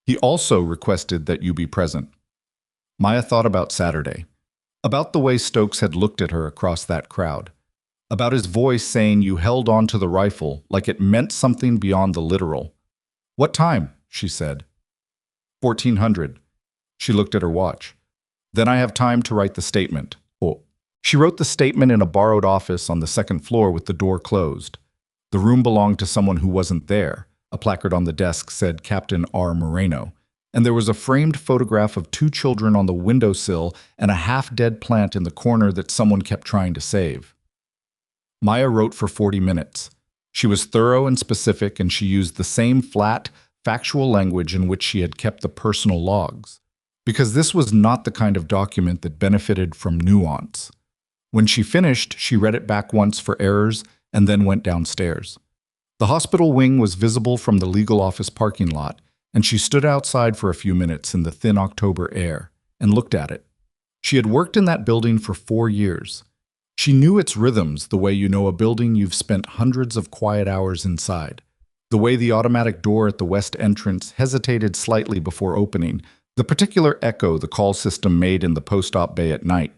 "He also requested that you be present." Maya thought about Saturday, about the way Stokes had looked at her across that crowd, about his voice saying you held on to the rifle like it meant something beyond the literal. "What time?" she said. 1400. She looked at her watch. "Then I have time to write the statement." Oh. She wrote the statement in a borrowed office on the 2nd floor with the door closed. The room belonged to someone who wasn't there. A placard on the desk said Captain R. Moreno, and there was a framed photograph of 2 children on the windowsill and a half-dead plant in the corner that someone kept trying to save. Maya wrote for 40 minutes. She was thorough and specific, and she used the same flat, factual language in which she had kept the personal logs, because this was not the kind of document that benefited from nuance. When she finished, she read it back once for errors and then went downstairs. The hospital wing was visible from the legal office parking lot, and she stood outside for a few minutes in the thin October air and looked at it. She had worked in that building for 4 years. She knew its rhythms the way you know a building you've spent hundreds of quiet hours inside, the way the automatic door at the west entrance hesitated slightly before opening, the particular echo the call system made in the post-op bay at night,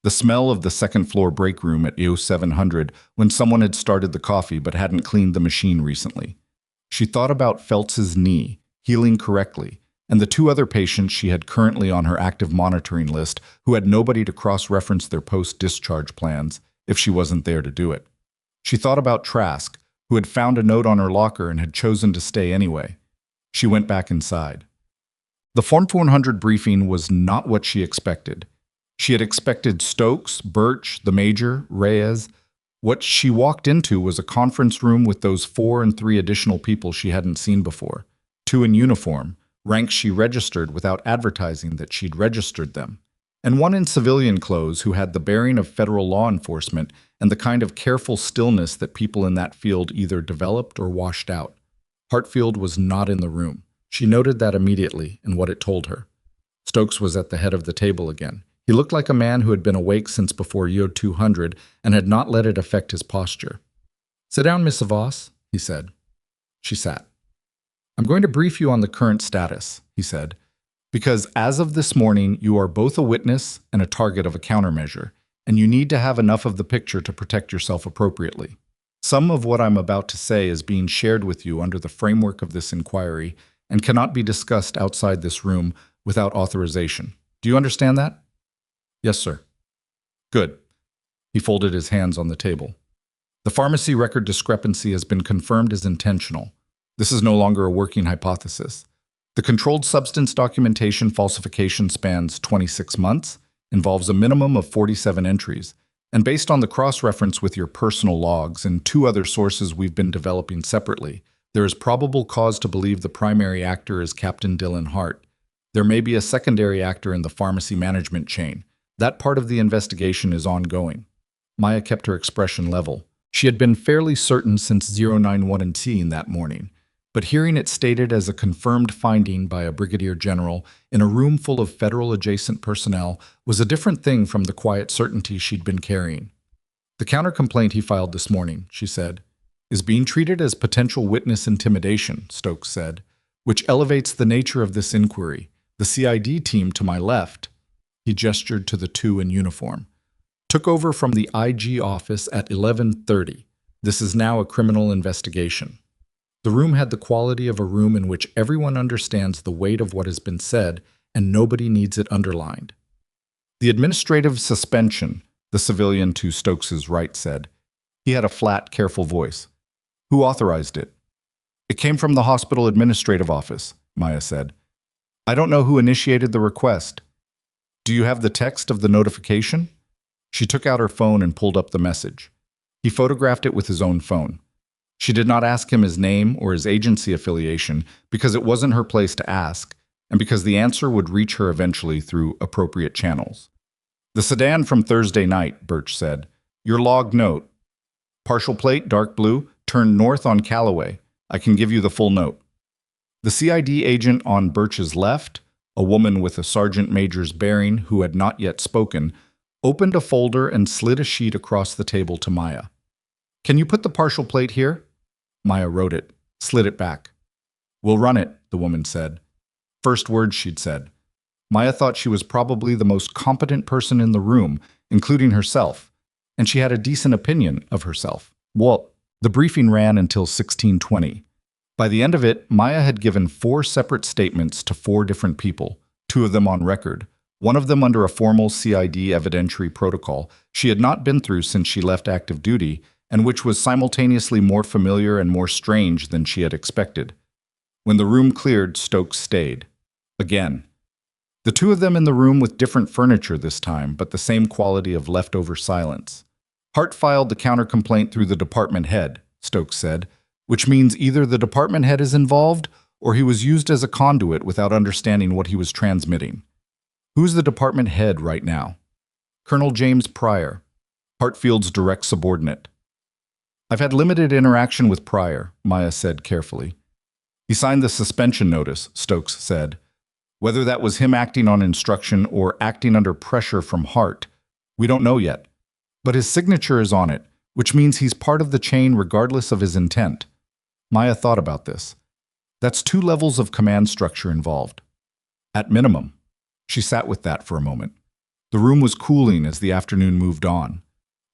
the smell of the 2nd floor break room at EO 700 when someone had started the coffee but hadn't cleaned the machine recently. She thought about Feltz's knee, healing correctly, and the 2 other patients she had currently on her active monitoring list who had nobody to cross-reference their post-discharge plans if she wasn't there to do it. She thought about Trask, who had found a note on her locker and had chosen to stay anyway. She went back inside. The Form 100 briefing was not what she expected. She had expected Stokes, Birch, the Major, Reyes. What she walked into was a conference room with those 4 and 3 additional people she hadn't seen before. 2 in uniform, ranks she registered without advertising that she'd registered them, and 1 in civilian clothes who had the bearing of federal law enforcement and the kind of careful stillness that people in that field either developed or washed out. Hartfield was not in the room. She noted that immediately in what it told her. Stokes was at the head of the table again. He looked like a man who had been awake since before Year 200 and had not let it affect his posture. "Sit down, Miss Voss," he said. She sat. "I'm going to brief you on the current status," he said, "because as of this morning, you are both a witness and a target of a countermeasure, and you need to have enough of the picture to protect yourself appropriately. Some of what I'm about to say is being shared with you under the framework of this inquiry and cannot be discussed outside this room without authorization. Do you understand that?" "Yes, sir." "Good." He folded his hands on the table. "The pharmacy record discrepancy has been confirmed as intentional. This is no longer a working hypothesis. The controlled substance documentation falsification spans 26 months, involves a minimum of 47 entries, and based on the cross-reference with your personal logs and 2 other sources we've been developing separately, there is probable cause to believe the primary actor is Captain Dillon Harte. There may be a secondary actor in the pharmacy management chain. That part of the investigation is ongoing." Maya kept her expression level. She had been fairly certain since 091T that morning, but hearing it stated as a confirmed finding by a brigadier general in a room full of federal-adjacent personnel was a different thing from the quiet certainty she'd been carrying. "The counter-complaint he filed this morning," she said, "is being treated as potential witness intimidation," Stokes said, "which elevates the nature of this inquiry. The CID team to my left," he gestured to the 2 in uniform, "took over from the IG office at 11:30. This is now a criminal investigation." The room had the quality of a room in which everyone understands the weight of what has been said and nobody needs it underlined. "The administrative suspension," the civilian to Stokes's right said. He had a flat, careful voice. "Who authorized it?" "It came from the hospital administrative office," Maya said. "I don't know who initiated the request. Do you have the text of the notification?" She took out her phone and pulled up the message. He photographed it with his own phone. She did not ask him his name or his agency affiliation because it wasn't her place to ask, and because the answer would reach her eventually through appropriate channels. "The sedan from Thursday night," Birch said. "Your log note. Partial plate, dark blue, turned north on Callaway. I can give you the full note." The CID agent on Birch's left, a woman with a sergeant major's bearing who had not yet spoken, opened a folder and slid a sheet across the table to Maya. "Can you put the partial plate here?" Maya wrote it, slid it back. "We'll run it," the woman said. First words she'd said. Maya thought she was probably the most competent person in the room, including herself, and she had a decent opinion of herself. Well, the briefing ran until 1620. By the end of it, Maya had given 4 separate statements to 4 different people, 2 of them on record, one of them under a formal CID evidentiary protocol she had not been through since she left active duty, and which was simultaneously more familiar and more strange than she had expected. When the room cleared, Stokes stayed. Again. The 2 of them in the room with different furniture this time, but the same quality of leftover silence. "Harte filed the counter-complaint through the department head," Stokes said, "which means either the department head is involved or he was used as a conduit without understanding what he was transmitting." "Who's the department head right now?" "Colonel James Pryor, Hartfield's direct subordinate." "I've had limited interaction with Pryor," Maya said carefully. "He signed the suspension notice," Stokes said. "Whether that was him acting on instruction or acting under pressure from Harte, we don't know yet. But his signature is on it, which means he's part of the chain regardless of his intent." Maya thought about this. That's 2 levels of command structure involved. At minimum. She sat with that for a moment. The room was cooling as the afternoon moved on.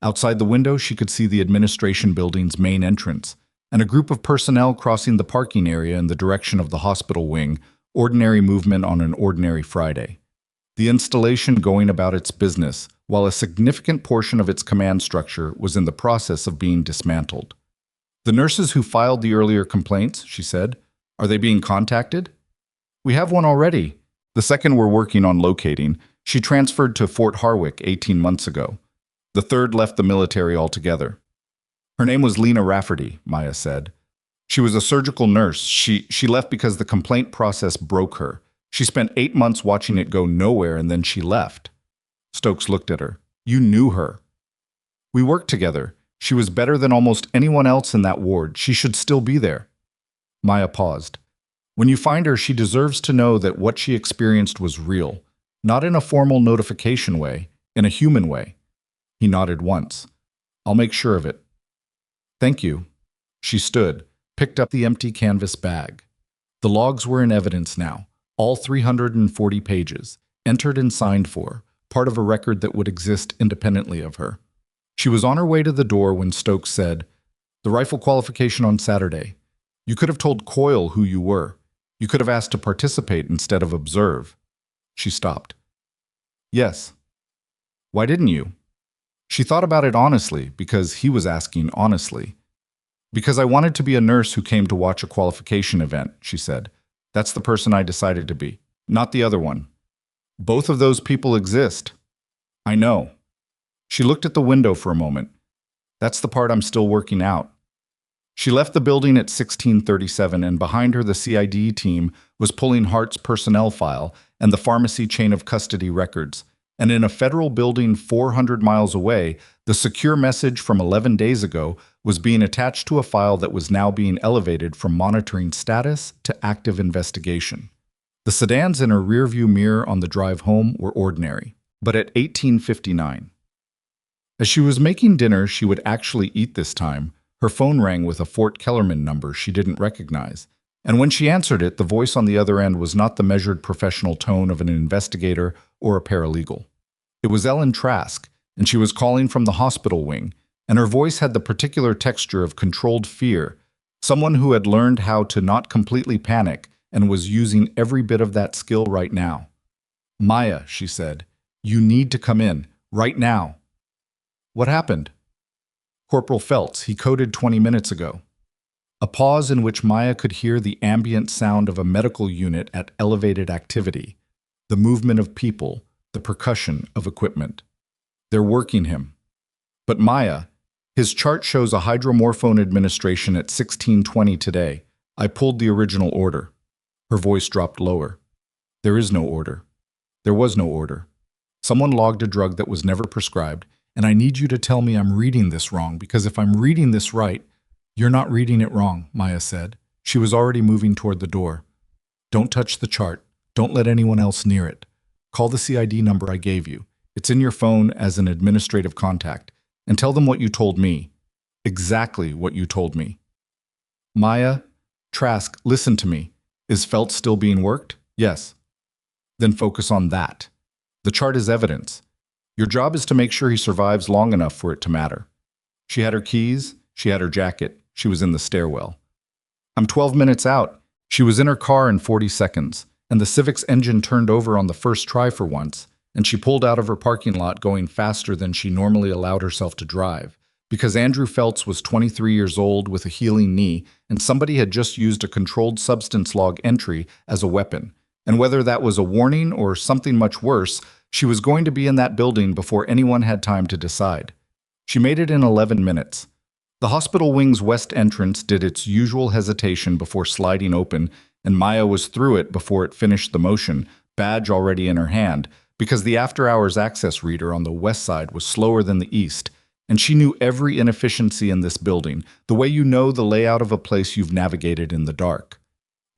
Outside the window, she could see the administration building's main entrance, and a group of personnel crossing the parking area in the direction of the hospital wing, ordinary movement on an ordinary Friday. The installation going about its business, while a significant portion of its command structure was in the process of being dismantled. The nurses who filed the earlier complaints, she said, are they being contacted? We have one already. The second we're working on locating. She transferred to Fort Harwick 18 months ago. The third left the military altogether. Her name was Lena Rafferty, Maya said. She was a surgical nurse. She left because the complaint process broke her. She spent 8 months watching it go nowhere and then she left. Stokes looked at her. You knew her. We worked together. She was better than almost anyone else in that ward. She should still be there. Maya paused. When you find her, she deserves to know that what she experienced was real, not in a formal notification way, in a human way. He nodded once. I'll make sure of it. Thank you. She stood, picked up the empty canvas bag. The logs were in evidence now, all 340 pages, entered and signed for, part of a record that would exist independently of her. She was on her way to the door when Stokes said, "The rifle qualification on Saturday. You could have told Coyle who you were. You could have asked to participate instead of observe." She stopped. Yes. Why didn't you? She thought about it honestly, because he was asking honestly. Because I wanted to be a nurse who came to watch a qualification event, she said. That's the person I decided to be, not the other one. Both of those people exist. I know. She looked at the window for a moment. That's the part I'm still working out. She left the building at 16:37, and behind her the CID team was pulling Harte's personnel file and the pharmacy chain of custody records. And in a federal building 400 miles away, the secure message from 11 days ago was being attached to a file that was now being elevated from monitoring status to active investigation. The sedans in her rearview mirror on the drive home were ordinary, but at 18:59. As she was making dinner she would actually eat this time, her phone rang with a Fort Kellerman number she didn't recognize, and when she answered it, the voice on the other end was not the measured professional tone of an investigator or a paralegal. It was Ellen Trask, and she was calling from the hospital wing, and her voice had the particular texture of controlled fear, someone who had learned how to not completely panic and was using every bit of that skill right now. "Maya," she said, "you need to come in, right now." "What happened?" "Corporal Feltz, he coded 20 minutes ago." A pause in which Maya could hear the ambient sound of a medical unit at elevated activity, the movement of people, the percussion of equipment. They're working him. But Maya, his chart shows a hydromorphone administration at 16:20 today. I pulled the original order. Her voice dropped lower. There is no order. There was no order. Someone logged a drug that was never prescribed, and I need you to tell me I'm reading this wrong, because if I'm reading this right, "You're not reading it wrong," Maya said. She was already moving toward the door. "Don't touch the chart. Don't let anyone else near it. Call the CID number I gave you. It's in your phone as an administrative contact. And tell them what you told me. Exactly what you told me." "Maya, Trask, listen to me. Is Feltz still being worked?" "Yes." "Then focus on that. The chart is evidence. Your job is to make sure he survives long enough for it to matter." She had her keys. She had her jacket. She was in the stairwell. "I'm 12 minutes out." She was in her car in 40 seconds, and the Civic's engine turned over on the first try for once, and she pulled out of her parking lot going faster than she normally allowed herself to drive, because Andrew Feltz was 23 years old with a healing knee, and somebody had just used a controlled substance log entry as a weapon. And whether that was a warning or something much worse, she was going to be in that building before anyone had time to decide. She made it in 11 minutes. The hospital wing's west entrance did its usual hesitation before sliding open, and Maya was through it before it finished the motion, badge already in her hand, because the after-hours access reader on the west side was slower than the east, and she knew every inefficiency in this building, the way you know the layout of a place you've navigated in the dark.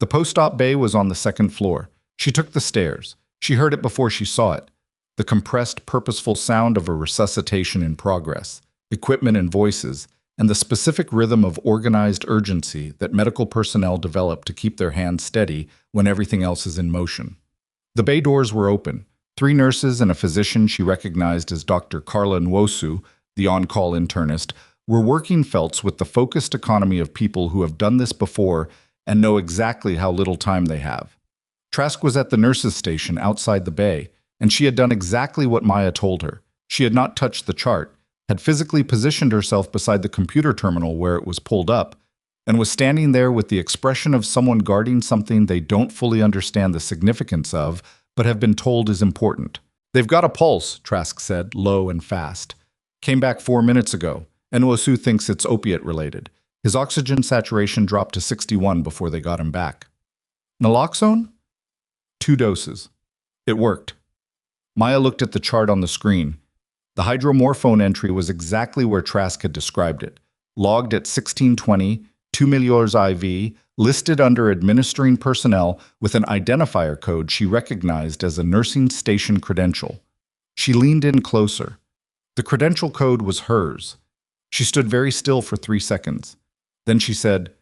The post-op bay was on the second floor. She took the stairs. She heard it before she saw it. The compressed, purposeful sound of a resuscitation in progress, equipment and voices, and the specific rhythm of organized urgency that medical personnel develop to keep their hands steady when everything else is in motion. The bay doors were open. 3 nurses and a physician she recognized as Dr. Carla Nwosu, the on-call internist, were working Feltz with the focused economy of people who have done this before and know exactly how little time they have. Trask was at the nurses' station outside the bay, and she had done exactly what Maya told her. She had not touched the chart, had physically positioned herself beside the computer terminal where it was pulled up, and was standing there with the expression of someone guarding something they don't fully understand the significance of, but have been told is important. "They've got a pulse," Trask said, low and fast. "Came back 4 minutes ago. Nwosu thinks it's opiate-related. His oxygen saturation dropped to 61 before they got him back." "Naloxone?" "2 doses. It worked." Maya looked at the chart on the screen. The hydromorphone entry was exactly where Trask had described it. Logged at 1620, 2 milliliters IV, listed under administering personnel with an identifier code she recognized as a nursing station credential. She leaned in closer. The credential code was hers. She stood very still for 3 seconds. Then she said,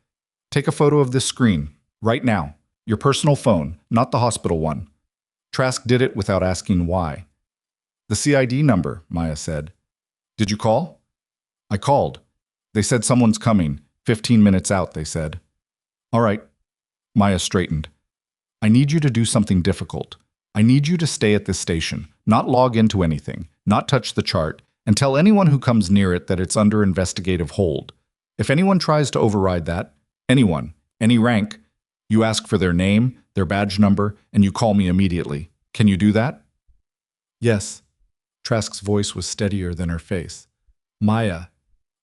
"Take a photo of this screen, right now. Your personal phone, not the hospital one." Trask did it without asking why. "The CID number," Maya said. "Did you call?" "I called. They said someone's coming. 15 minutes out, they said." "All right." Maya straightened. "I need you to do something difficult. I need you to stay at this station, not log into anything, not touch the chart, and tell anyone who comes near it that it's under investigative hold. If anyone tries to override that, anyone, any rank, you ask for their name, their badge number, and you call me immediately. Can you do that?" "Yes." Trask's voice was steadier than her face. "Maya,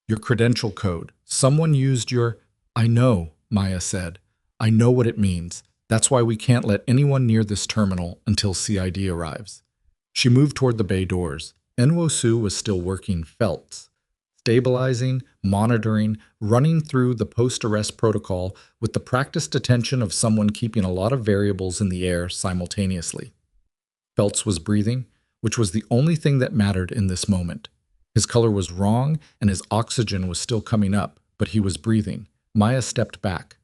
your credential code. Someone used your—" "I know," Maya said. "I know what it means. That's why we can't let anyone near this terminal until CID arrives." She moved toward the bay doors. Nwosu was still working felts, stabilizing, monitoring, running through the post-arrest protocol with the practiced attention of someone keeping a lot of variables in the air simultaneously. Felts was breathing, which was the only thing that mattered in this moment. His color was wrong, and his oxygen was still coming up, but he was breathing. Maya stepped back.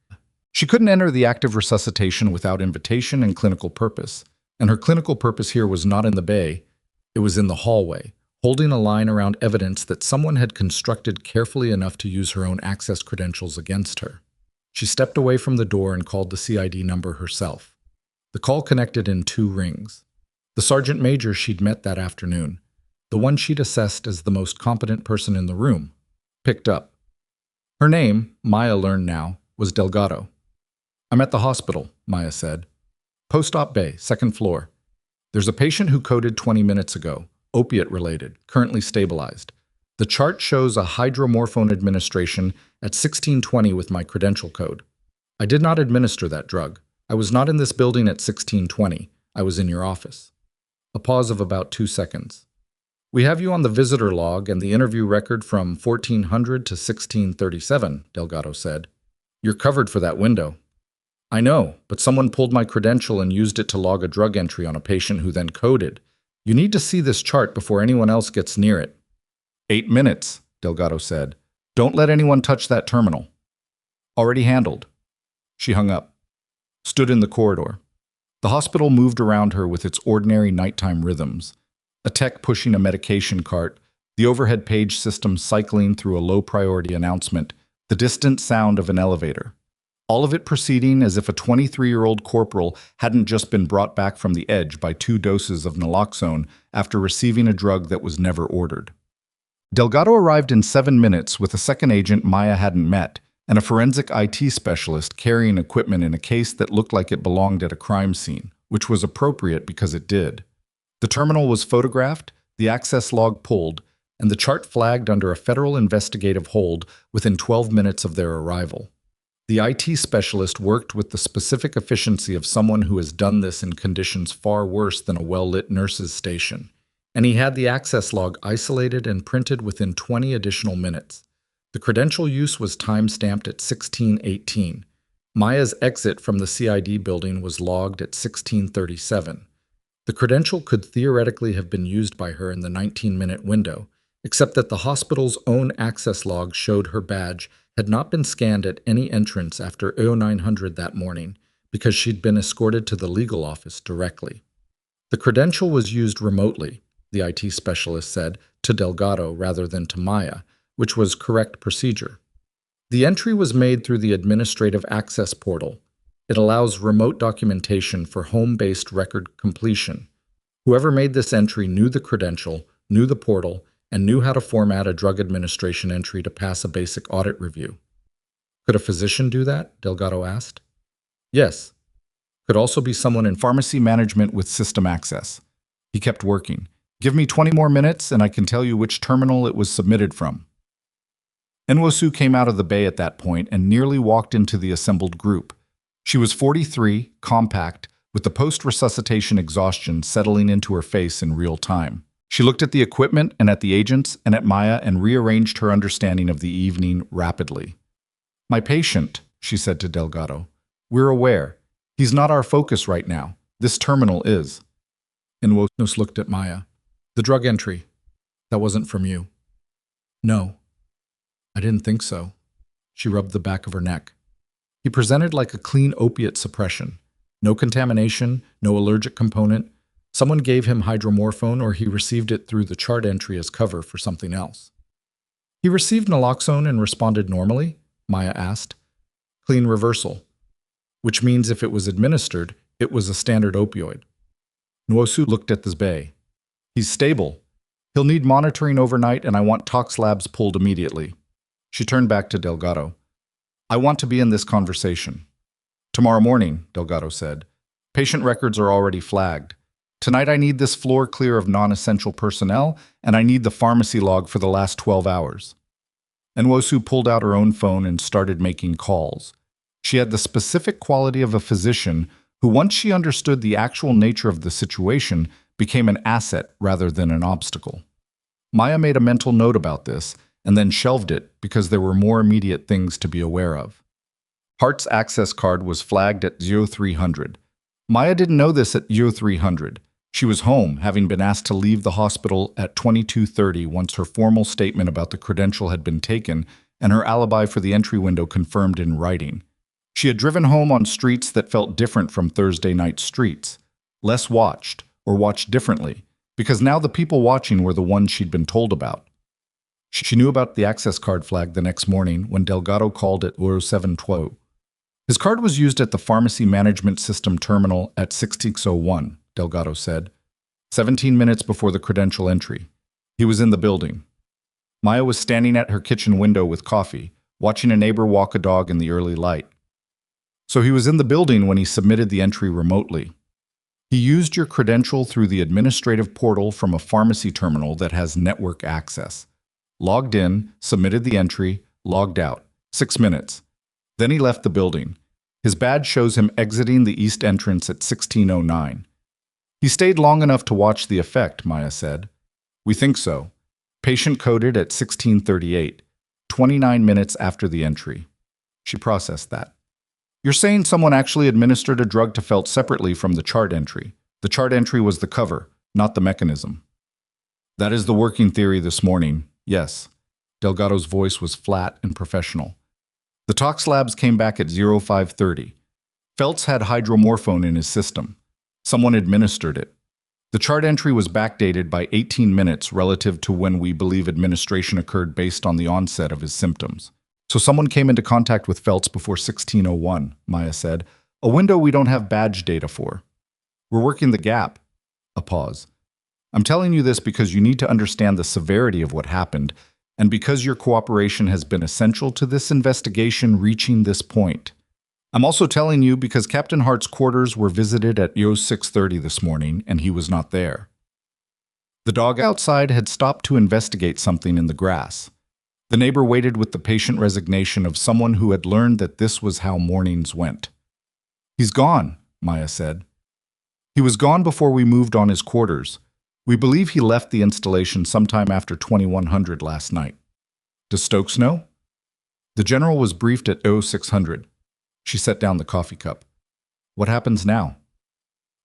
She couldn't enter the active resuscitation without invitation and clinical purpose, and her clinical purpose here was not in the bay, it was in the hallway, holding a line around evidence that someone had constructed carefully enough to use her own access credentials against her. She stepped away from the door and called the CID number herself. The call connected in 2 rings. The sergeant major she'd met that afternoon, the one she'd assessed as the most competent person in the room, picked up. Her name, Maya learned now, was Delgado. "I'm at the hospital," Maya said. "Post-op bay, 2nd floor. There's a patient who coded 20 minutes ago, opiate-related, currently stabilized. The chart shows a hydromorphone administration at 1620 with my credential code. I did not administer that drug. I was not in this building at 1620. I was in your office." A pause of about 2 seconds. "We have you on the visitor log and the interview record from 1400 to 1637, Delgado said. "You're covered for that window." "I know, but someone pulled my credential and used it to log a drug entry on a patient who then coded. You need to see this chart before anyone else gets near it." 8 minutes, Delgado said. "Don't let anyone touch that terminal." "Already handled." She hung up, stood in the corridor. The hospital moved around her with its ordinary nighttime rhythms. A tech pushing a medication cart, the overhead page system cycling through a low-priority announcement, the distant sound of an elevator. All of it proceeding as if a 23-year-old corporal hadn't just been brought back from the edge by 2 doses of naloxone after receiving a drug that was never ordered. Delgado arrived in 7 minutes with a second agent Maya hadn't met, and a forensic IT specialist carrying equipment in a case that looked like it belonged at a crime scene, which was appropriate because it did. The terminal was photographed, the access log pulled, and the chart flagged under a federal investigative hold within 12 minutes of their arrival. The IT specialist worked with the specific efficiency of someone who has done this in conditions far worse than a well-lit nurse's station, and he had the access log isolated and printed within 20 additional minutes. The credential use was time-stamped at 1618. Maya's exit from the CID building was logged at 1637. The credential could theoretically have been used by her in the 19-minute window, except that the hospital's own access log showed her badge had not been scanned at any entrance after 0900 that morning because she'd been escorted to the legal office directly. The credential was used remotely, the IT specialist said, to Delgado rather than to Maya, which was correct procedure. The entry was made through the Administrative Access Portal. It allows remote documentation for home-based record completion. Whoever made this entry knew the credential, knew the portal, and knew how to format a drug administration entry to pass a basic audit review. Could a physician do that? Delgado asked. Yes. Could also be someone in pharmacy management with system access. He kept working. Give me 20 more minutes and I can tell you which terminal it was submitted from. Nwosu came out of the bay at that point and nearly walked into the assembled group. She was 43, compact, with the post-resuscitation exhaustion settling into her face in real time. She looked at the equipment and at the agents and at Maya and rearranged her understanding of the evening rapidly. My patient, she said to Delgado. We're aware. He's not our focus right now. This terminal is. Nwosu looked at Maya. The drug entry. That wasn't from you. No. I didn't think so. She rubbed the back of her neck. He presented like a clean opiate suppression. No contamination, no allergic component. Someone gave him hydromorphone or he received it through the chart entry as cover for something else. He received naloxone and responded normally? Maya asked. Clean reversal. Which means if it was administered, it was a standard opioid. Nwosu looked at the bay. He's stable. He'll need monitoring overnight and I want tox labs pulled immediately. She turned back to Delgado. I want to be in this conversation. Tomorrow morning, Delgado said. Patient records are already flagged. Tonight I need this floor clear of non-essential personnel, and I need the pharmacy log for the last 12 hours. Nwosu pulled out her own phone and started making calls. She had the specific quality of a physician who, once she understood the actual nature of the situation, became an asset rather than an obstacle. Maya made a mental note about this, and then shelved it because there were more immediate things to be aware of. Harte's access card was flagged at 0300. Maya didn't know this at 0300. She was home, having been asked to leave the hospital at 22:30 once her formal statement about the credential had been taken and her alibi for the entry window confirmed in writing. She had driven home on streets that felt different from Thursday night streets, less watched, or watched differently, because now the people watching were the ones she'd been told about. She knew about the access card flag the next morning when Delgado called at 0712. His card was used at the pharmacy management system terminal at 6601, Delgado said, 17 minutes before the credential entry. He was in the building. Maya was standing at her kitchen window with coffee, watching a neighbor walk a dog in the early light. So he was in the building when he submitted the entry remotely. He used your credential through the administrative portal from a pharmacy terminal that has network access. Logged in, submitted the entry, logged out. 6 minutes. Then he left the building. His badge shows him exiting the east entrance at 1609. He stayed long enough to watch the effect, Maya said. We think so. Patient coded at 1638, 29 minutes after the entry. She processed that. You're saying someone actually administered a drug to Felt separately from the chart entry. The chart entry was the cover, not the mechanism. That is the working theory this morning, yes. Delgado's voice was flat and professional. The tox labs came back at 0530. Feltz had hydromorphone in his system. Someone administered it. The chart entry was backdated by 18 minutes relative to when we believe administration occurred based on the onset of his symptoms. So someone came into contact with Feltz before 1601, Maya said, a window we don't have badge data for. We're working the gap. A pause. I'm telling you this because you need to understand the severity of what happened, and because your cooperation has been essential to this investigation reaching this point. I'm also telling you because Captain Harte's quarters were visited at 0630 this morning, and he was not there. The dog outside had stopped to investigate something in the grass. The neighbor waited with the patient resignation of someone who had learned that this was how mornings went. He's gone, Maya said. He was gone before we moved on his quarters. We believe he left the installation sometime after 2100 last night. Does Stokes know? The general was briefed at 0600. She set down the coffee cup. What happens now?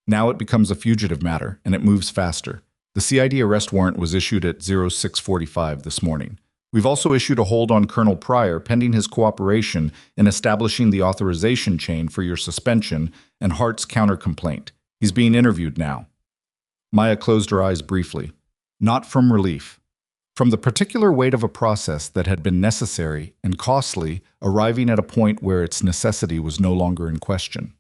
Now it becomes a fugitive matter, and it moves faster. The CID arrest warrant was issued at 0645 this morning. We've also issued a hold on Colonel Pryor pending his cooperation in establishing the authorization chain for your suspension and Harte's counter-complaint. He's being interviewed now. Maya closed her eyes briefly. Not from relief. From the particular weight of a process that had been necessary and costly, arriving at a point where its necessity was no longer in question.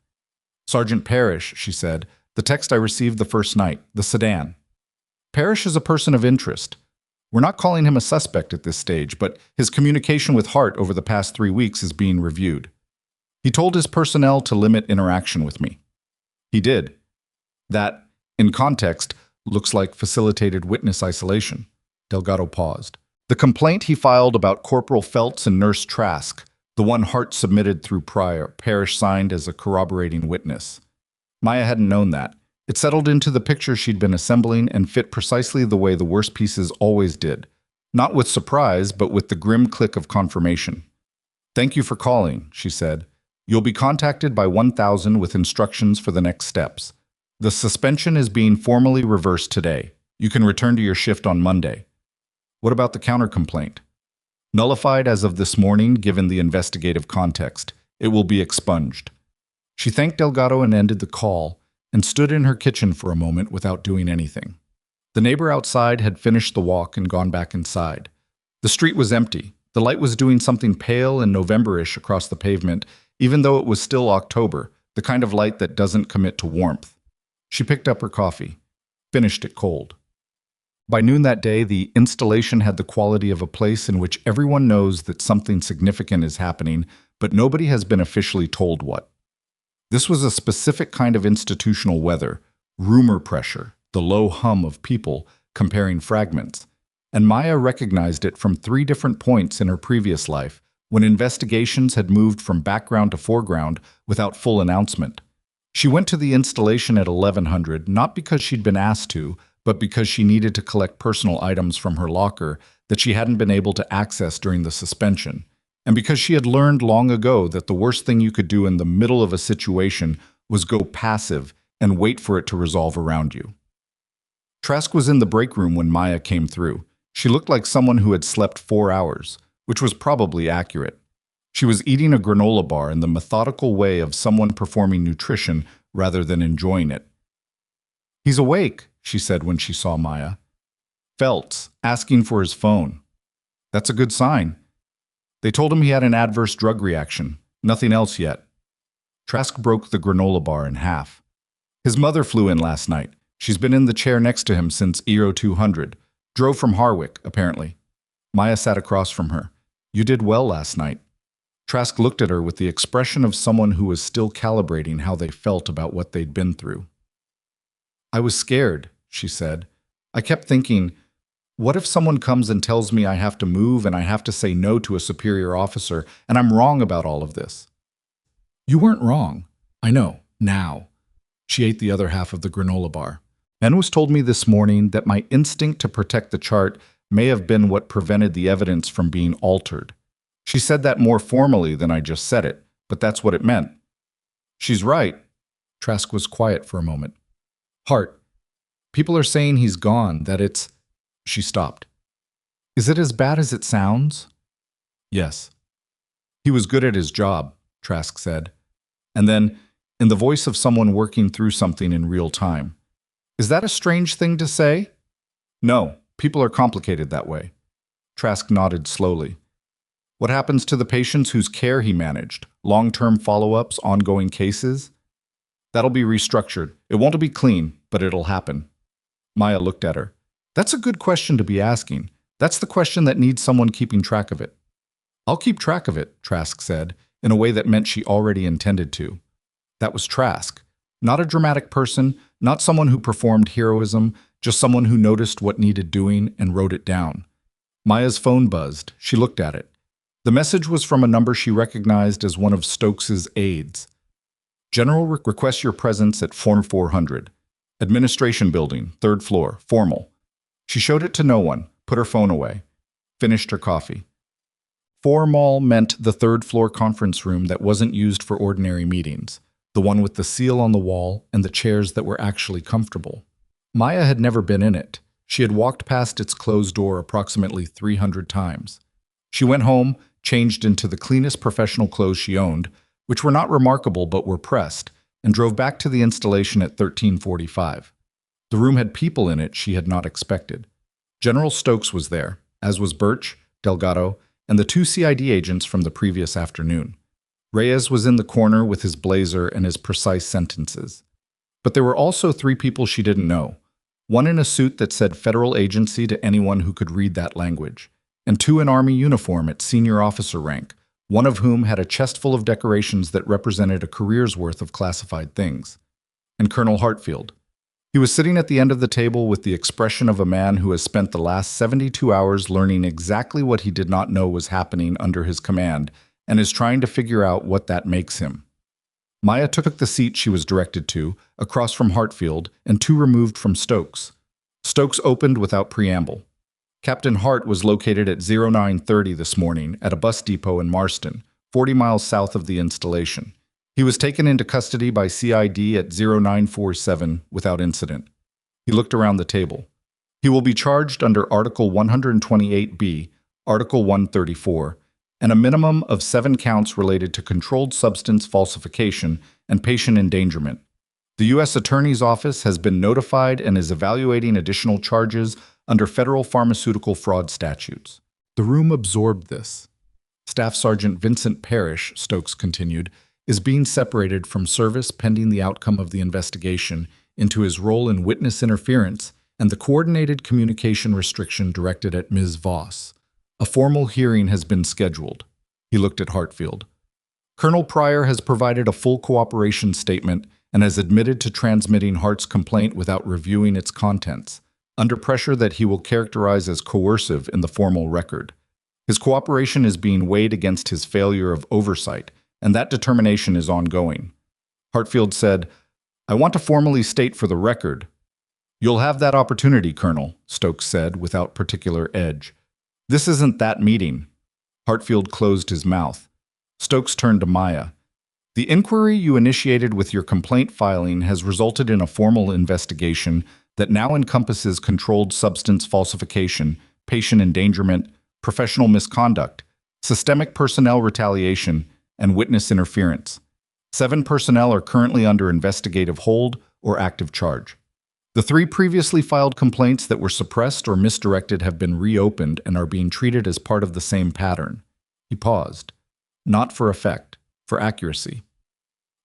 Sergeant Parrish, she said, the text I received the first night, the sedan. Parrish is a person of interest. We're not calling him a suspect at this stage, but his communication with Harte over the past 3 weeks is being reviewed. He told his personnel to limit interaction with me. He did. That, in context, looks like facilitated witness isolation. Delgado paused. The complaint he filed about Corporal Feltz and Nurse Trask, the one Harte submitted through Parrish signed as a corroborating witness. Maya hadn't known that. It settled into the picture she'd been assembling and fit precisely the way the worst pieces always did. Not with surprise, but with the grim click of confirmation. "Thank you for calling," she said. "You'll be contacted by 1000 with instructions for the next steps. The suspension is being formally reversed today. You can return to your shift on Monday." "What about the counter-complaint?" "Nullified as of this morning, given the investigative context. It will be expunged." She thanked Delgado and ended the call, and stood in her kitchen for a moment without doing anything. The neighbor outside had finished the walk and gone back inside. The street was empty. The light was doing something pale and November-ish across the pavement, even though it was still October, the kind of light that doesn't commit to warmth. She picked up her coffee, finished it cold. By noon that day, the installation had the quality of a place in which everyone knows that something significant is happening, but nobody has been officially told what. This was a specific kind of institutional weather, rumor pressure, the low hum of people comparing fragments. And Maya recognized it from 3 different points in her previous life, when investigations had moved from background to foreground without full announcement. She went to the installation at 1100 not because she'd been asked to, but because she needed to collect personal items from her locker that she hadn't been able to access during the suspension. And because she had learned long ago that the worst thing you could do in the middle of a situation was go passive and wait for it to resolve around you. Trask was in the break room when Maya came through. She looked like someone who had slept 4 hours, which was probably accurate. She was eating a granola bar in the methodical way of someone performing nutrition rather than enjoying it. "He's awake," she said when she saw Maya. "Feltz, asking for his phone." "That's a good sign." "They told him he had an adverse drug reaction. Nothing else yet." Trask broke the granola bar in half. "His mother flew in last night. She's been in the chair next to him since ERO 200. Drove from Harwick, apparently." Maya sat across from her. "You did well last night." Trask looked at her with the expression of someone who was still calibrating how they felt about what they'd been through. "I was scared," she said. "I kept thinking, what if someone comes and tells me I have to move and I have to say no to a superior officer, and I'm wrong about all of this?" "You weren't wrong. I know, now." She ate the other half of the granola bar. "Ben was told me this morning that my instinct to protect the chart may have been what prevented the evidence from being altered. She said that more formally than I just said it, but that's what it meant." "She's right." Trask was quiet for a moment. "Harte, people are saying he's gone, that it's..." She stopped. "Is it as bad as it sounds?" "Yes." "He was good at his job," Trask said. And then, in the voice of someone working through something in real time, "Is that a strange thing to say?" "No, people are complicated that way." Trask nodded slowly. "What happens to the patients whose care he managed? Long-term follow-ups, ongoing cases?" "That'll be restructured. It won't be clean, but it'll happen." Maya looked at her. "That's a good question to be asking. That's the question that needs someone keeping track of it." "I'll keep track of it," Trask said, in a way that meant she already intended to. That was Trask. Not a dramatic person, not someone who performed heroism, just someone who noticed what needed doing and wrote it down. Maya's phone buzzed. She looked at it. The message was from a number she recognized as one of Stokes's aides. "General requests your presence at Form 400. Administration building, 3rd floor, formal." She showed it to no one, put her phone away, finished her coffee. Formal meant the 3rd floor conference room that wasn't used for ordinary meetings, the one with the seal on the wall and the chairs that were actually comfortable. Maya had never been in it. She had walked past its closed door approximately 300 times. She went home, changed into the cleanest professional clothes she owned, which were not remarkable but were pressed, and drove back to the installation at 1345. The room had people in it she had not expected. General Stokes was there, as was Birch, Delgado, and the 2 CID agents from the previous afternoon. Reyes was in the corner with his blazer and his precise sentences. But there were also 3 people she didn't know. one in a suit that said federal agency to anyone who could read that language, and two in Army uniform at senior officer rank, one of whom had a chest full of decorations that represented a career's worth of classified things. And Colonel Hartfield. He was sitting at the end of the table with the expression of a man who has spent the last 72 hours learning exactly what he did not know was happening under his command and is trying to figure out what that makes him. Maya took the seat she was directed to, across from Hartfield and two removed from Stokes. Stokes opened without preamble. Captain Harte was located at 0930 this morning at a bus depot in Marston, 40 miles south of the installation. He was taken into custody by CID at 0947 without incident. He looked around the table. He will be charged under Article 128B, Article 134, and a minimum of 7 counts related to controlled substance falsification and patient endangerment. The U.S. Attorney's Office has been notified and is evaluating additional charges under federal pharmaceutical fraud statutes. The room absorbed this. Staff Sergeant Vincent Parrish, Stokes continued, is being separated from service pending the outcome of the investigation into his role in witness interference and the coordinated communication restriction directed at Ms. Voss. A formal hearing has been scheduled. He looked at Hartfield. Colonel Pryor has provided a full cooperation statement and has admitted to transmitting Harte's complaint without reviewing its contents, under pressure that he will characterize as coercive in the formal record. His cooperation is being weighed against his failure of oversight, and that determination is ongoing. Hartfield said, "I want to formally state for the record." "You'll have that opportunity, Colonel," Stokes said without particular edge. "This isn't that meeting." Hartfield closed his mouth. Stokes turned to Maya. "The inquiry you initiated with your complaint filing has resulted in a formal investigation that now encompasses controlled substance falsification, patient endangerment, professional misconduct, systemic personnel retaliation, and witness interference. 7 personnel are currently under investigative hold or active charge. The 3 previously filed complaints that were suppressed or misdirected have been reopened and are being treated as part of the same pattern." He paused. "Not for effect, for accuracy.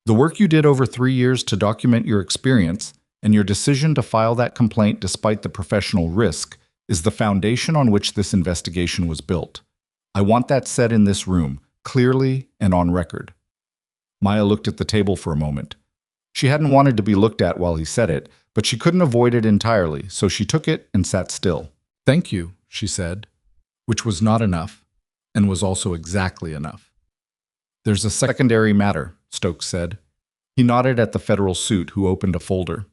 The work you did over 3 years to document your experience and your decision to file that complaint despite the professional risk is the foundation on which this investigation was built. I want that said in this room, clearly and on record." Maya looked at the table for a moment. She hadn't wanted to be looked at while he said it, but she couldn't avoid it entirely, so she took it and sat still. "Thank you," she said, which was not enough, and was also exactly enough. "There's a secondary matter," Stokes said. He nodded at the federal suit, who opened a folder.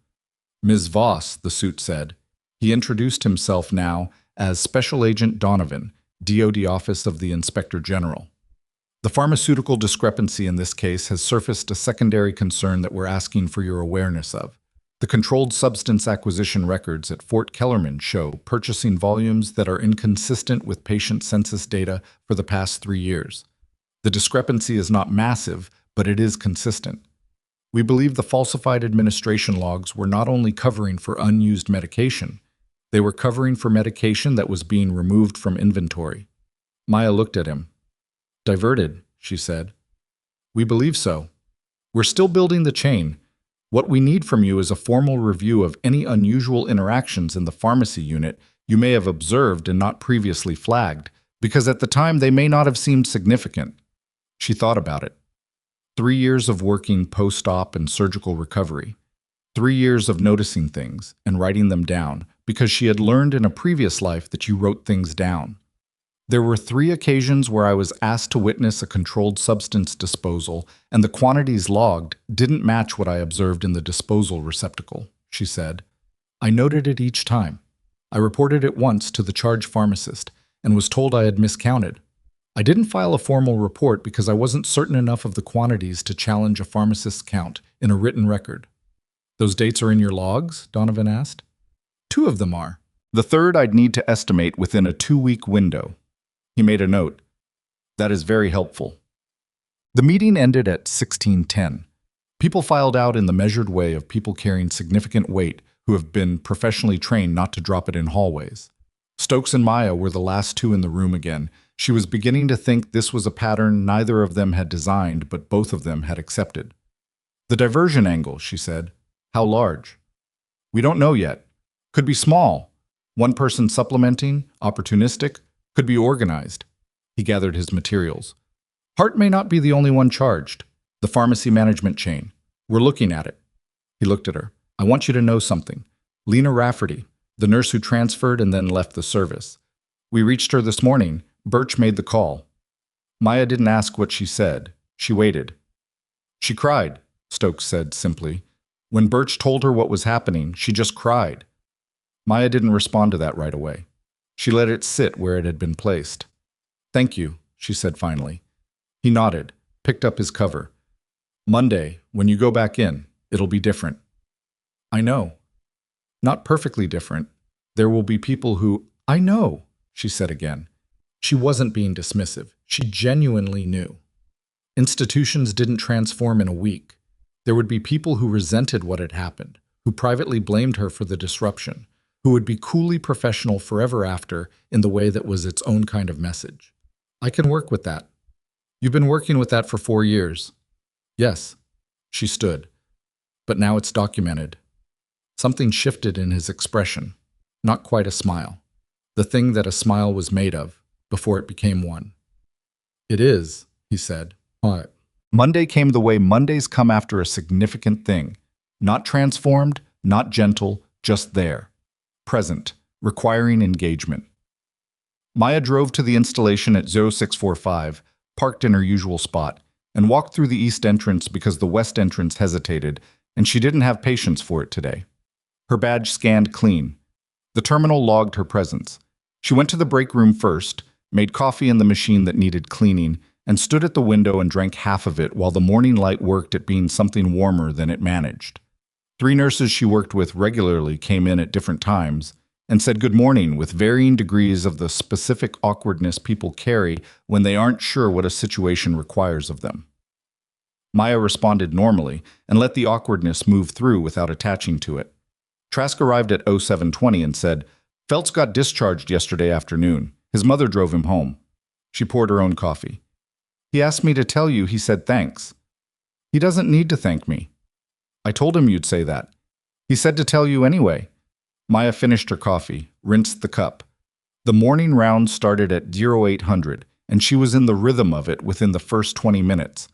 "Ms. Voss," the suit said. He introduced himself now as Special Agent Donovan, DoD Office of the Inspector General. "The pharmaceutical discrepancy in this case has surfaced a secondary concern that we're asking for your awareness of. The controlled substance acquisition records at Fort Kellerman show purchasing volumes that are inconsistent with patient census data for the past 3 years. The discrepancy is not massive, but it is consistent. We believe the falsified administration logs were not only covering for unused medication, they were covering for medication that was being removed from inventory." Maya looked at him. "Diverted," she said. "We believe so. We're still building the chain. What we need from you is a formal review of any unusual interactions in the pharmacy unit you may have observed and not previously flagged, because at the time they may not have seemed significant." She thought about it. 3 years of working post-op and surgical recovery. 3 years of noticing things and writing them down, because she had learned in a previous life that you wrote things down. "There were 3 occasions where I was asked to witness a controlled substance disposal, and the quantities logged didn't match what I observed in the disposal receptacle," she said. "I noted it each time. I reported it once to the charge pharmacist and was told I had miscounted. I didn't file a formal report because I wasn't certain enough of the quantities to challenge a pharmacist's count in a written record." "Those dates are in your logs?" Donovan asked. 2 of them are. The third I'd need to estimate within a 2-week window." He made a note. "That is very helpful." The meeting ended at 16:10. People filed out in the measured way of people carrying significant weight who have been professionally trained not to drop it in hallways. Stokes and Maya were the last 2 in the room again. She was beginning to think this was a pattern neither of them had designed, but both of them had accepted. "The diversion angle," she said. "How large?" "We don't know yet. Could be small. One person supplementing, opportunistic, could be organized. He gathered his materials. Harte may not be the only one charged. The pharmacy management chain. We're looking at it. He looked at her. I want you to know something. Lena Rafferty, the nurse who transferred and then left the service. We reached her this morning. Birch made the call. Maya didn't ask what she said. She waited. She cried, Stokes said simply. When Birch told her what was happening, she just cried. Maya didn't respond to that right away. She let it sit where it had been placed. Thank you, she said finally. He nodded, picked up his cover. Monday, when you go back in, it'll be different. I know. Not perfectly different. There will be people who, I know, she said again. She wasn't being dismissive. She genuinely knew. Institutions didn't transform in a week. There would be people who resented what had happened, who privately blamed her for the disruption, who would be coolly professional forever after in the way that was its own kind of message. I can work with that. You've been working with that for 4 years. Yes, she stood. But now it's documented. Something shifted in his expression. Not quite a smile. The thing that a smile was made of, before it became one. It is, he said. What? Monday came the way Mondays come after a significant thing. Not transformed, not gentle, just there. Present, requiring engagement. Maya drove to the installation at 0645, parked in her usual spot, and walked through the east entrance because the west entrance hesitated, and she didn't have patience for it today. Her badge scanned clean. The terminal logged her presence. She went to the break room first, made coffee in the machine that needed cleaning, and stood at the window and drank half of it while the morning light worked at being something warmer than it managed. 3 nurses she worked with regularly came in at different times and said good morning with varying degrees of the specific awkwardness people carry when they aren't sure what a situation requires of them. Maya responded normally and let the awkwardness move through without attaching to it. Trask arrived at 0720 and said, Feltz got discharged yesterday afternoon. His mother drove him home. She poured her own coffee. He asked me to tell you he said thanks. He doesn't need to thank me. I told him you'd say that. He said to tell you anyway. Maya finished her coffee, rinsed the cup. The morning round started at 0800, and she was in the rhythm of it within the first 20 minutes.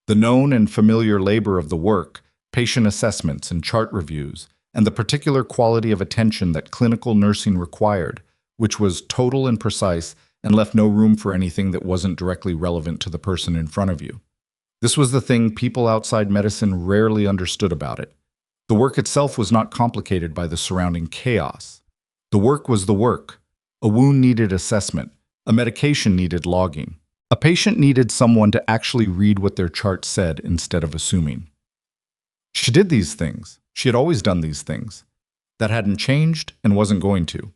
The known and familiar labor of the work, patient assessments and chart reviews, and the particular quality of attention that clinical nursing required, which was total and precise and left no room for anything that wasn't directly relevant to the person in front of you. This was the thing people outside medicine rarely understood about it. The work itself was not complicated by the surrounding chaos. The work was the work. A wound needed assessment. A medication needed logging. A patient needed someone to actually read what their chart said instead of assuming. She did these things. She had always done these things. That hadn't changed and wasn't going to.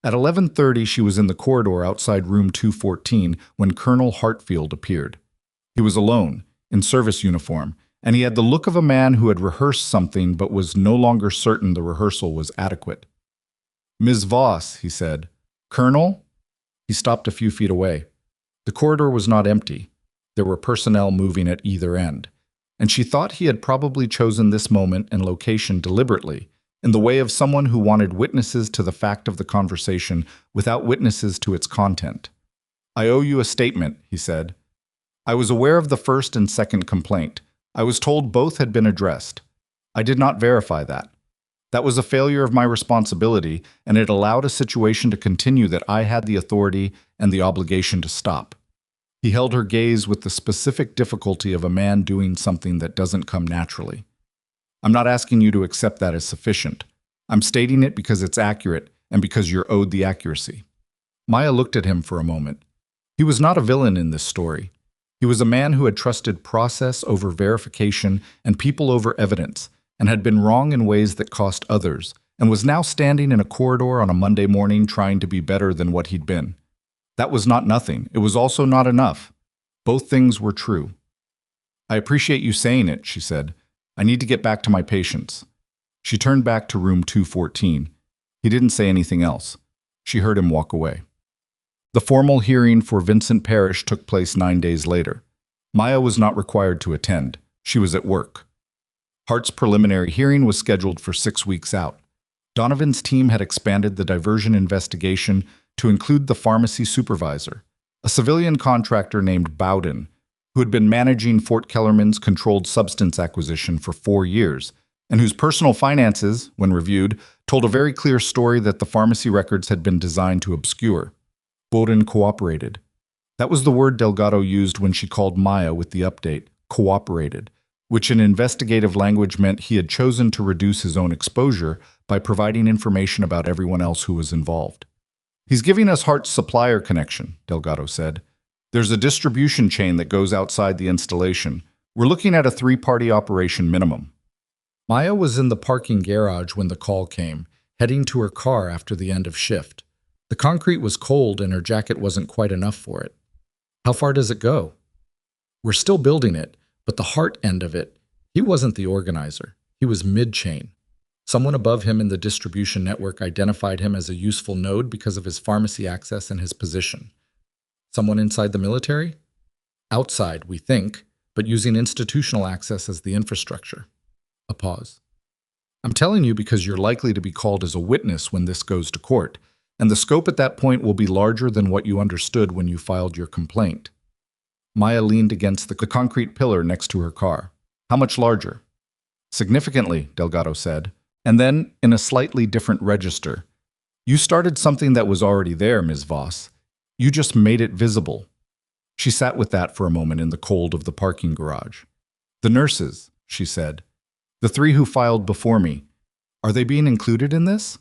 At 11:30, she was in the corridor outside room 214 when Colonel Hartfield appeared. He was alone, in service uniform, and he had the look of a man who had rehearsed something but was no longer certain the rehearsal was adequate. Ms. Voss, he said. Colonel? He stopped a few feet away. The corridor was not empty. There were personnel moving at either end, and she thought he had probably chosen this moment and location deliberately, in the way of someone who wanted witnesses to the fact of the conversation without witnesses to its content. I owe you a statement, he said. I was aware of the first and second complaint. I was told both had been addressed. I did not verify that. That was a failure of my responsibility, and it allowed a situation to continue that I had the authority and the obligation to stop. He held her gaze with the specific difficulty of a man doing something that doesn't come naturally. I'm not asking you to accept that as sufficient. I'm stating it because it's accurate and because you're owed the accuracy. Maya looked at him for a moment. He was not a villain in this story. He was a man who had trusted process over verification and people over evidence, and had been wrong in ways that cost others, and was now standing in a corridor on a Monday morning trying to be better than what he'd been. That was not nothing. It was also not enough. Both things were true. I appreciate you saying it, she said. I need to get back to my patients. She turned back to room 214. He didn't say anything else. She heard him walk away. The formal hearing for Vincent Parrish took place 9 days later. Maya was not required to attend. She was at work. Harte's preliminary hearing was scheduled for 6 weeks out. Donovan's team had expanded the diversion investigation to include the pharmacy supervisor, a civilian contractor named Bowden, who had been managing Fort Kellerman's controlled substance acquisition for 4 years, and whose personal finances, when reviewed, told a very clear story that the pharmacy records had been designed to obscure. Bowden cooperated. That was the word Delgado used when she called Maya with the update, cooperated, which in investigative language meant he had chosen to reduce his own exposure by providing information about everyone else who was involved. He's giving us Harte's supplier connection, Delgado said. There's a distribution chain that goes outside the installation. We're looking at a 3-party operation minimum. Maya was in the parking garage when the call came, heading to her car after the end of shift. The concrete was cold and her jacket wasn't quite enough for it. How far does it go? We're still building it, but the Harte end of it, he wasn't the organizer. He was mid-chain. Someone above him in the distribution network identified him as a useful node because of his pharmacy access and his position. Someone inside the military? Outside, we think, but using institutional access as the infrastructure. A pause. I'm telling you because you're likely to be called as a witness when this goes to court, and the scope at that point will be larger than what you understood when you filed your complaint. Maya leaned against the concrete pillar next to her car. How much larger? Significantly, Delgado said, and then, in a slightly different register. You started something that was already there, Ms. Voss. You just made it visible. She sat with that for a moment in the cold of the parking garage. The nurses, she said. The 3 who filed before me. Are they being included in this?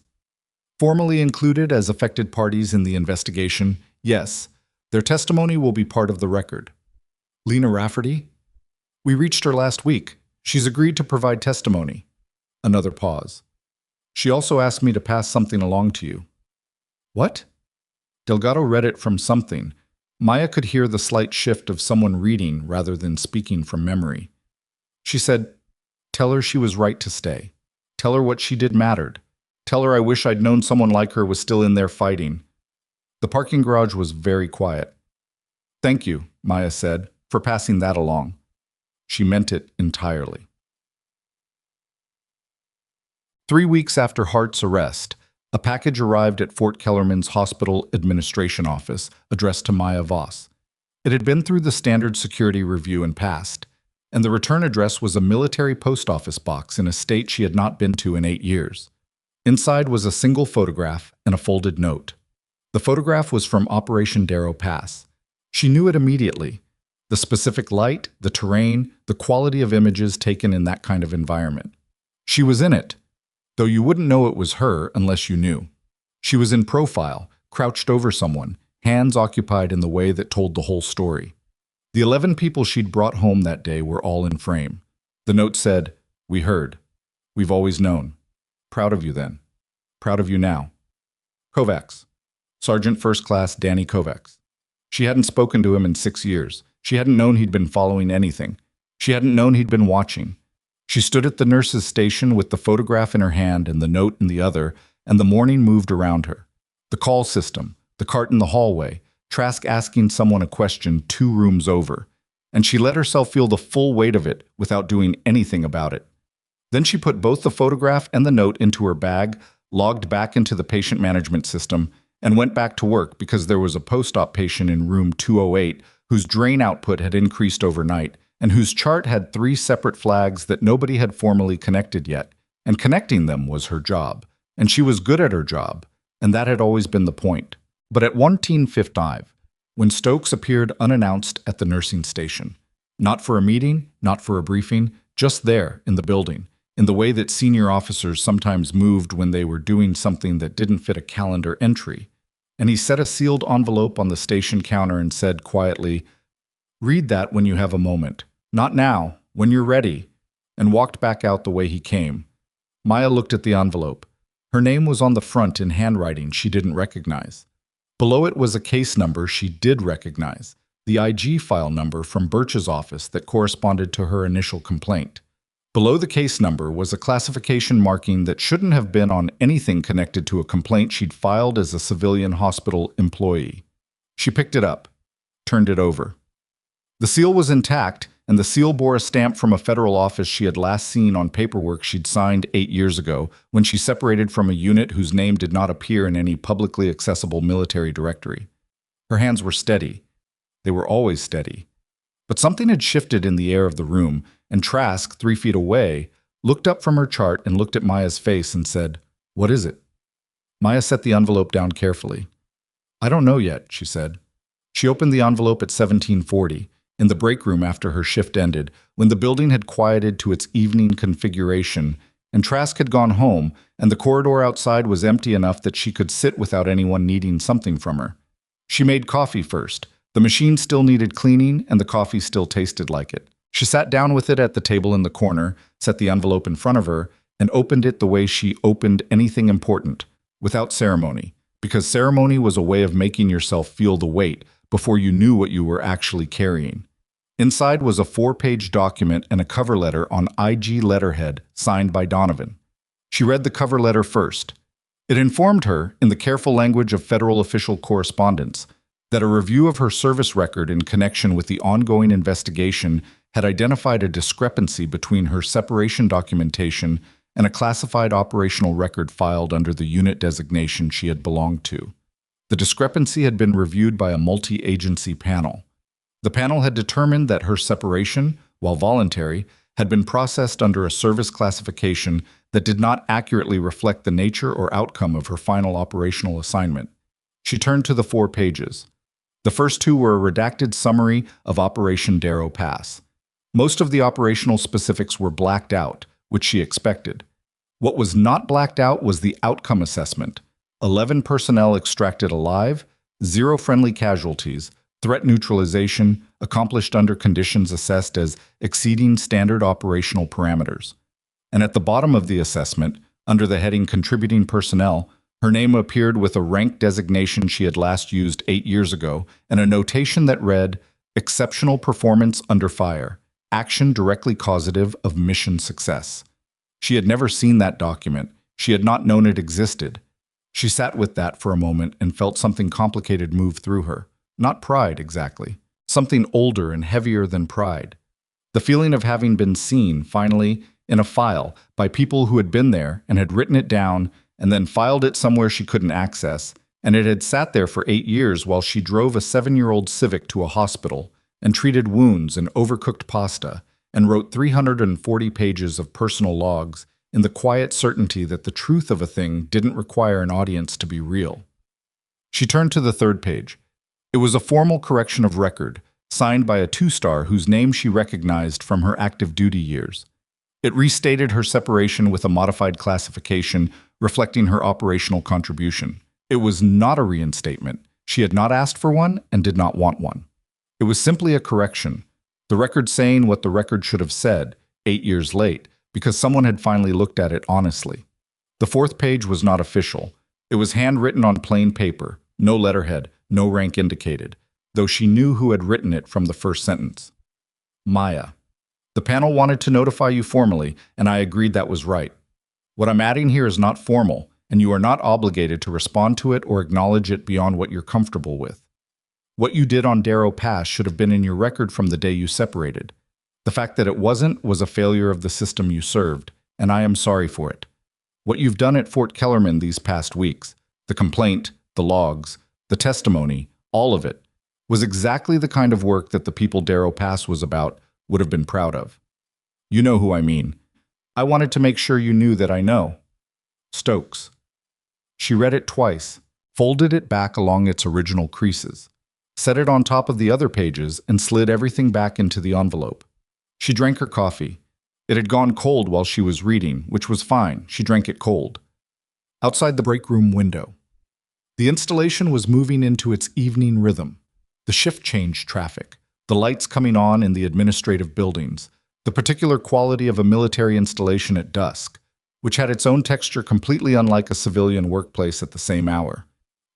Formally included as affected parties in the investigation, yes. Their testimony will be part of the record. Lena Rafferty? We reached her last week. She's agreed to provide testimony. Another pause. She also asked me to pass something along to you. What? Delgado read it from something. Maya could hear the slight shift of someone reading rather than speaking from memory. She said, tell her she was right to stay. Tell her what she did mattered. Tell her I wish I'd known someone like her was still in there fighting. The parking garage was very quiet. Thank you, Maya said, for passing that along. She meant it entirely. 3 weeks after Harte's arrest, a package arrived at Fort Kellerman's hospital administration office addressed to Maya Voss. It had been through the standard security review and passed, and the return address was a military post office box in a state she had not been to in 8 years. Inside was a single photograph and a folded note. The photograph was from Operation Darrow Pass. She knew it immediately. The specific light, the terrain, the quality of images taken in that kind of environment. She was in it, though you wouldn't know it was her unless you knew. She was in profile, crouched over someone, hands occupied in the way that told the whole story. The 11 people she'd brought home that day were all in frame. The note said, "We heard. We've always known. Proud of you then. Proud of you now. Kovacs. Sergeant First Class Danny Kovacs." She hadn't spoken to him in 6 years. She hadn't known he'd been following anything. She hadn't known he'd been watching. She stood at the nurse's station with the photograph in her hand and the note in the other, and the morning moved around her. The call system, the cart in the hallway, Trask asking someone a question 2 rooms over, and she let herself feel the full weight of it without doing anything about it. Then she put both the photograph and the note into her bag, logged back into the patient management system, and went back to work because there was a post-op patient in room 208 whose drain output had increased overnight and whose chart had 3 separate flags that nobody had formally connected yet, and connecting them was her job. And she was good at her job, and that had always been the point. But at 1:55, when Stokes appeared unannounced at the nursing station, not for a meeting, not for a briefing, just there in the building, in the way that senior officers sometimes moved when they were doing something that didn't fit a calendar entry, and he set a sealed envelope on the station counter and said quietly, "Read that when you have a moment. Not now, when you're ready," and walked back out the way he came. Maya looked at the envelope. Her name was on the front in handwriting she didn't recognize. Below it was a case number she did recognize, the IG file number from Birch's office that corresponded to her initial complaint. Below the case number was a classification marking that shouldn't have been on anything connected to a complaint she'd filed as a civilian hospital employee. She picked it up, turned it over. The seal was intact, and the seal bore a stamp from a federal office she had last seen on paperwork she'd signed 8 years ago when she separated from a unit whose name did not appear in any publicly accessible military directory. Her hands were steady. They were always steady. But something had shifted in the air of the room, and Trask, 3 feet away, looked up from her chart and looked at Maya's face and said, "What is it?" Maya set the envelope down carefully. "I don't know yet," she said. She opened the envelope at 1740, in the break room after her shift ended, when the building had quieted to its evening configuration, and Trask had gone home, and the corridor outside was empty enough that she could sit without anyone needing something from her. She made coffee first. The machine still needed cleaning, and the coffee still tasted like it. She sat down with it at the table in the corner, set the envelope in front of her, and opened it the way she opened anything important, without ceremony, because ceremony was a way of making yourself feel the weight before you knew what you were actually carrying. Inside was a 4-page document and a cover letter on IG letterhead signed by Donovan. She read the cover letter first. It informed her, in the careful language of federal official correspondence, that a review of her service record in connection with the ongoing investigation had identified a discrepancy between her separation documentation and a classified operational record filed under the unit designation she had belonged to. The discrepancy had been reviewed by a multi-agency panel. The panel had determined that her separation, while voluntary, had been processed under a service classification that did not accurately reflect the nature or outcome of her final operational assignment. She turned to the 4 pages. The first 2 were a redacted summary of Operation Darrow Pass. Most of the operational specifics were blacked out, which she expected. What was not blacked out was the outcome assessment. 11 personnel extracted alive, 0 friendly casualties, threat neutralization accomplished under conditions assessed as exceeding standard operational parameters. And at the bottom of the assessment, under the heading Contributing Personnel, her name appeared with a rank designation she had last used 8 years ago and a notation that read, "Exceptional performance under fire, action directly causative of mission success." She had never seen that document. She had not known it existed. She sat with that for a moment and felt something complicated move through her. Not pride, exactly. Something older and heavier than pride. The feeling of having been seen, finally, in a file, by people who had been there and had written it down and then filed it somewhere she couldn't access, and it had sat there for 8 years while she drove a 7-year-old Civic to a hospital and treated wounds and overcooked pasta and wrote 340 pages of personal logs in the quiet certainty that the truth of a thing didn't require an audience to be real. She turned to the 3rd page. It was a formal correction of record, signed by a 2-star whose name she recognized from her active duty years. It restated her separation with a modified classification reflecting her operational contribution. It was not a reinstatement. She had not asked for one and did not want one. It was simply a correction, the record saying what the record should have said, 8 years late, because someone had finally looked at it honestly. The 4th page was not official. It was handwritten on plain paper, no letterhead, no rank indicated, though she knew who had written it from the first sentence. Maya. The panel wanted to notify you formally, and I agreed that was right. What I'm adding here is not formal, and you are not obligated to respond to it or acknowledge it beyond what you're comfortable with. What you did on Darrow Pass should have been in your record from the day you separated. The fact that it wasn't was a failure of the system you served, and I am sorry for it. What you've done at Fort Kellerman these past weeks, the complaint, the logs, the testimony, all of it, was exactly the kind of work that the people Darrow Pass was about would have been proud of. You know who I mean. I wanted to make sure you knew that I know. Stokes. She read it twice, folded it back along its original creases, set it on top of the other pages, and slid everything back into the envelope. She drank her coffee. It had gone cold while she was reading, which was fine. She drank it cold. Outside the break room window. The installation was moving into its evening rhythm. The shift change traffic, the lights coming on in the administrative buildings, the particular quality of a military installation at dusk, which had its own texture completely unlike a civilian workplace at the same hour.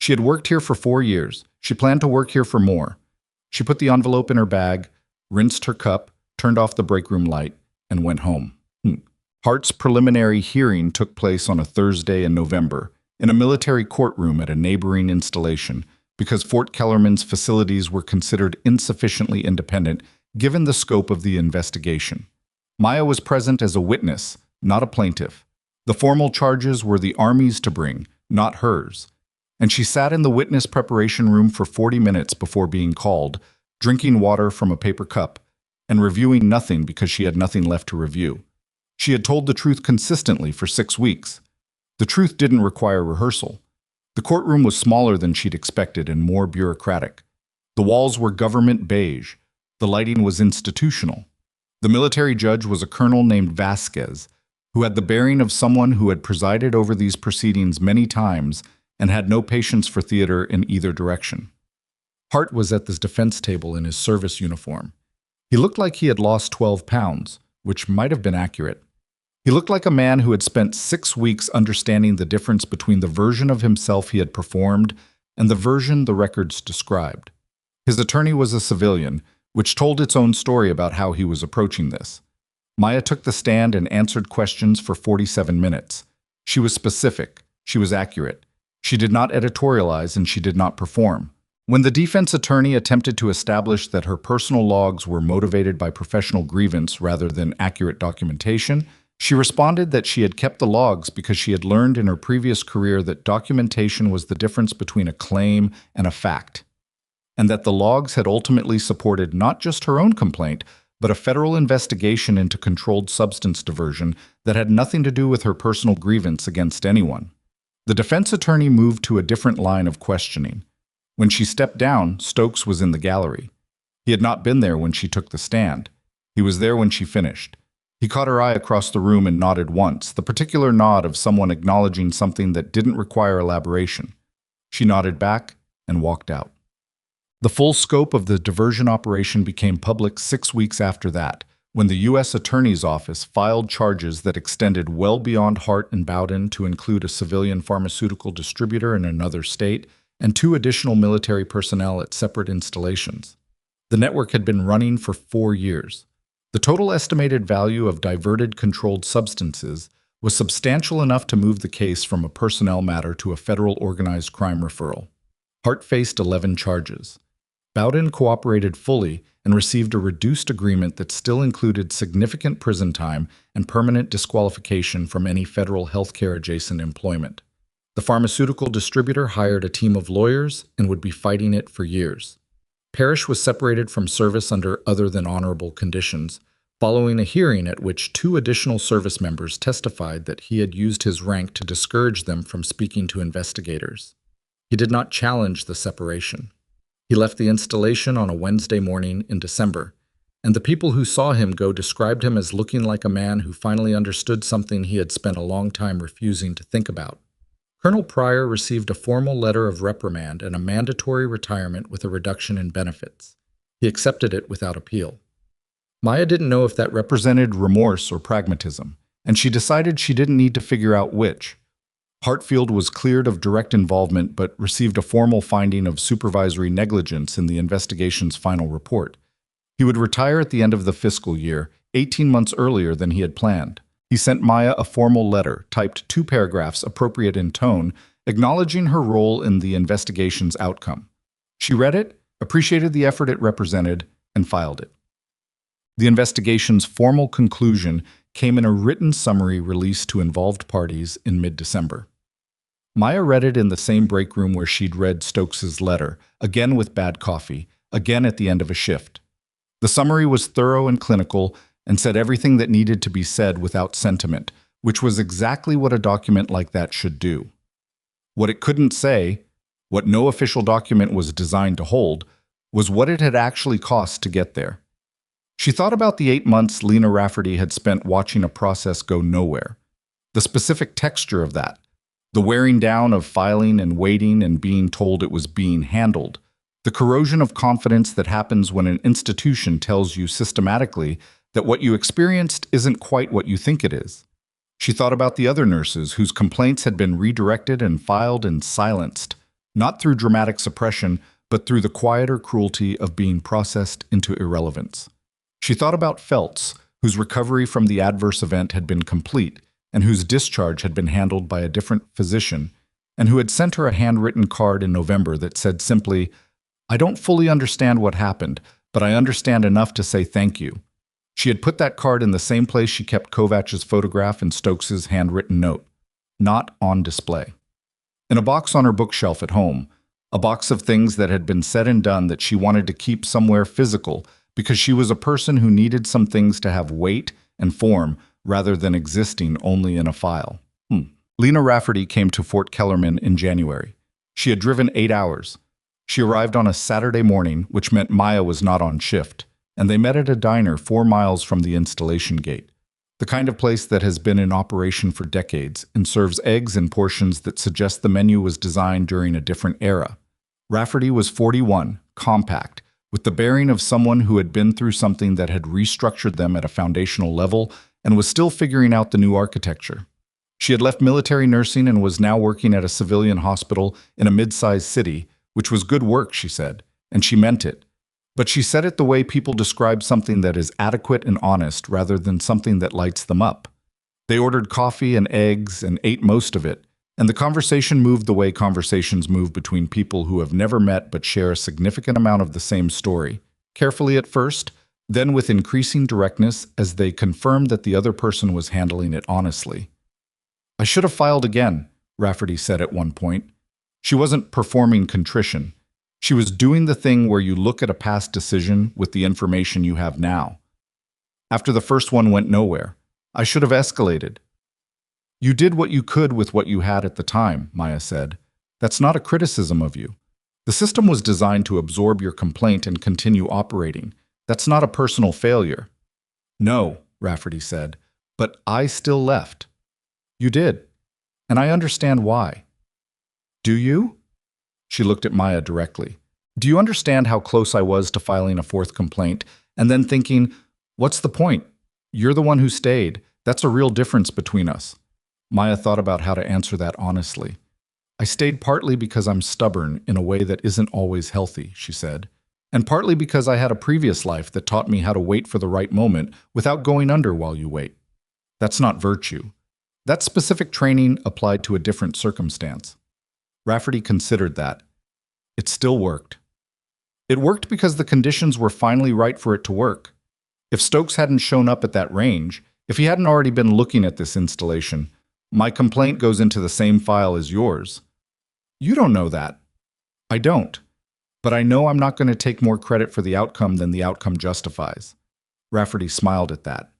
She had worked here for 4 years. She planned to work here for more. She put the envelope in her bag, rinsed her cup, turned off the break room light, and went home. Harte's preliminary hearing took place on a Thursday in November, in a military courtroom at a neighboring installation, because Fort Kellerman's facilities were considered insufficiently independent given the scope of the investigation. Maya was present as a witness, not a plaintiff. The formal charges were the Army's to bring, not hers. And she sat in the witness preparation room for 40 minutes before being called, drinking water from a paper cup, and reviewing nothing because she had nothing left to review. She had told the truth consistently for 6 weeks. The truth didn't require rehearsal. The courtroom was smaller than she'd expected and more bureaucratic. The walls were government beige. The lighting was institutional. The military judge was a colonel named Vasquez, who had the bearing of someone who had presided over these proceedings many times and had no patience for theater in either direction. Harte was at the defense table in his service uniform. He looked like he had lost 12 pounds, which might have been accurate. He looked like a man who had spent 6 weeks understanding the difference between the version of himself he had performed and the version the records described. His attorney was a civilian, which told its own story about how he was approaching this. Maya took the stand and answered questions for 47 minutes. She was specific. She was accurate. She did not editorialize and she did not perform. When the defense attorney attempted to establish that her personal logs were motivated by professional grievance rather than accurate documentation, she responded that she had kept the logs because she had learned in her previous career that documentation was the difference between a claim and a fact, and that the logs had ultimately supported not just her own complaint, but a federal investigation into controlled substance diversion that had nothing to do with her personal grievance against anyone. The defense attorney moved to a different line of questioning. When she stepped down, Stokes was in the gallery. He had not been there when she took the stand. He was there when she finished. He caught her eye across the room and nodded once, the particular nod of someone acknowledging something that didn't require elaboration. She nodded back and walked out. The full scope of the diversion operation became public 6 weeks after that, when the U.S. Attorney's Office filed charges that extended well beyond Harte and Bowden to include a civilian pharmaceutical distributor in another state and 2 additional military personnel at separate installations. The network had been running for 4 years. The total estimated value of diverted controlled substances was substantial enough to move the case from a personnel matter to a federal organized crime referral. Harte faced 11 charges. Bowden cooperated fully and received a reduced agreement that still included significant prison time and permanent disqualification from any federal healthcare-adjacent employment. The pharmaceutical distributor hired a team of lawyers and would be fighting it for years. Parrish was separated from service under other than honorable conditions, following a hearing at which 2 additional service members testified that he had used his rank to discourage them from speaking to investigators. He did not challenge the separation. He left the installation on a Wednesday morning in December, and the people who saw him go described him as looking like a man who finally understood something he had spent a long time refusing to think about. Colonel Pryor received a formal letter of reprimand and a mandatory retirement with a reduction in benefits. He accepted it without appeal. Maya didn't know if that represented remorse or pragmatism, and she decided she didn't need to figure out which. Hartfield was cleared of direct involvement but received a formal finding of supervisory negligence in the investigation's final report. He would retire at the end of the fiscal year, 18 months earlier than he had planned. He sent Maya a formal letter, typed 2 paragraphs appropriate in tone, acknowledging her role in the investigation's outcome. She read it, appreciated the effort it represented, and filed it. The investigation's formal conclusion came in a written summary released to involved parties in mid-December. Maya read it in the same break room where she'd read Stokes's letter, again with bad coffee, again at the end of a shift. The summary was thorough and clinical and said everything that needed to be said without sentiment, which was exactly what a document like that should do. What it couldn't say, what no official document was designed to hold, was what it had actually cost to get there. She thought about the 8 months Lena Rafferty had spent watching a process go nowhere. The specific texture of that, the wearing down of filing and waiting and being told it was being handled, the corrosion of confidence that happens when an institution tells you systematically that what you experienced isn't quite what you think it is. She thought about the other nurses whose complaints had been redirected and filed and silenced, not through dramatic suppression, but through the quieter cruelty of being processed into irrelevance. She thought about Feltz, whose recovery from the adverse event had been complete, and whose discharge had been handled by a different physician, and who had sent her a handwritten card in November that said simply, "I don't fully understand what happened, but I understand enough to say thank you. She had put that card in the same place she kept Kovach's photograph and Stokes's handwritten note. Not on display. In a box on her bookshelf at home, a box of things that had been said and done that she wanted to keep somewhere physical because she was a person who needed some things to have weight and form rather than existing only in a file. Lena Rafferty came to Fort Kellerman in January. She had driven 8 hours. She arrived on a Saturday morning, which meant Maya was not on shift, and they met at a diner 4 miles from the installation gate, the kind of place that has been in operation for decades and serves eggs in portions that suggest the menu was designed during a different era. Rafferty was 41, compact, with the bearing of someone who had been through something that had restructured them at a foundational level and was still figuring out the new architecture. She had left military nursing and was now working at a civilian hospital in a mid-sized city, which was good work, she said, and she meant it. But she said it the way people describe something that is adequate and honest rather than something that lights them up. They ordered coffee and eggs and ate most of it, and the conversation moved the way conversations move between people who have never met but share a significant amount of the same story, carefully at first, then with increasing directness as they confirmed that the other person was handling it honestly. I should have filed again, Rafferty said at one point. She wasn't performing contrition. She was doing the thing where you look at a past decision with the information you have now. After the first one went nowhere, I should have escalated. You did what you could with what you had at the time, Maya said. That's not a criticism of you. The system was designed to absorb your complaint and continue operating. That's not a personal failure. No, Rafferty said, but I still left. You did, and I understand why. Do you? She looked at Maya directly. Do you understand how close I was to filing a fourth complaint, and then thinking, what's the point? You're the one who stayed. That's a real difference between us. Maya thought about how to answer that honestly. I stayed partly because I'm stubborn in a way that isn't always healthy, she said, and partly because I had a previous life that taught me how to wait for the right moment without going under while you wait. That's not virtue. That specific training applied to a different circumstance. Rafferty considered that. It still worked. It worked because the conditions were finally right for it to work. If Stokes hadn't shown up at that range, if he hadn't already been looking at this installation, my complaint goes into the same file as yours. You don't know that. I don't. But I know I'm not going to take more credit for the outcome than the outcome justifies. Rafferty smiled at that.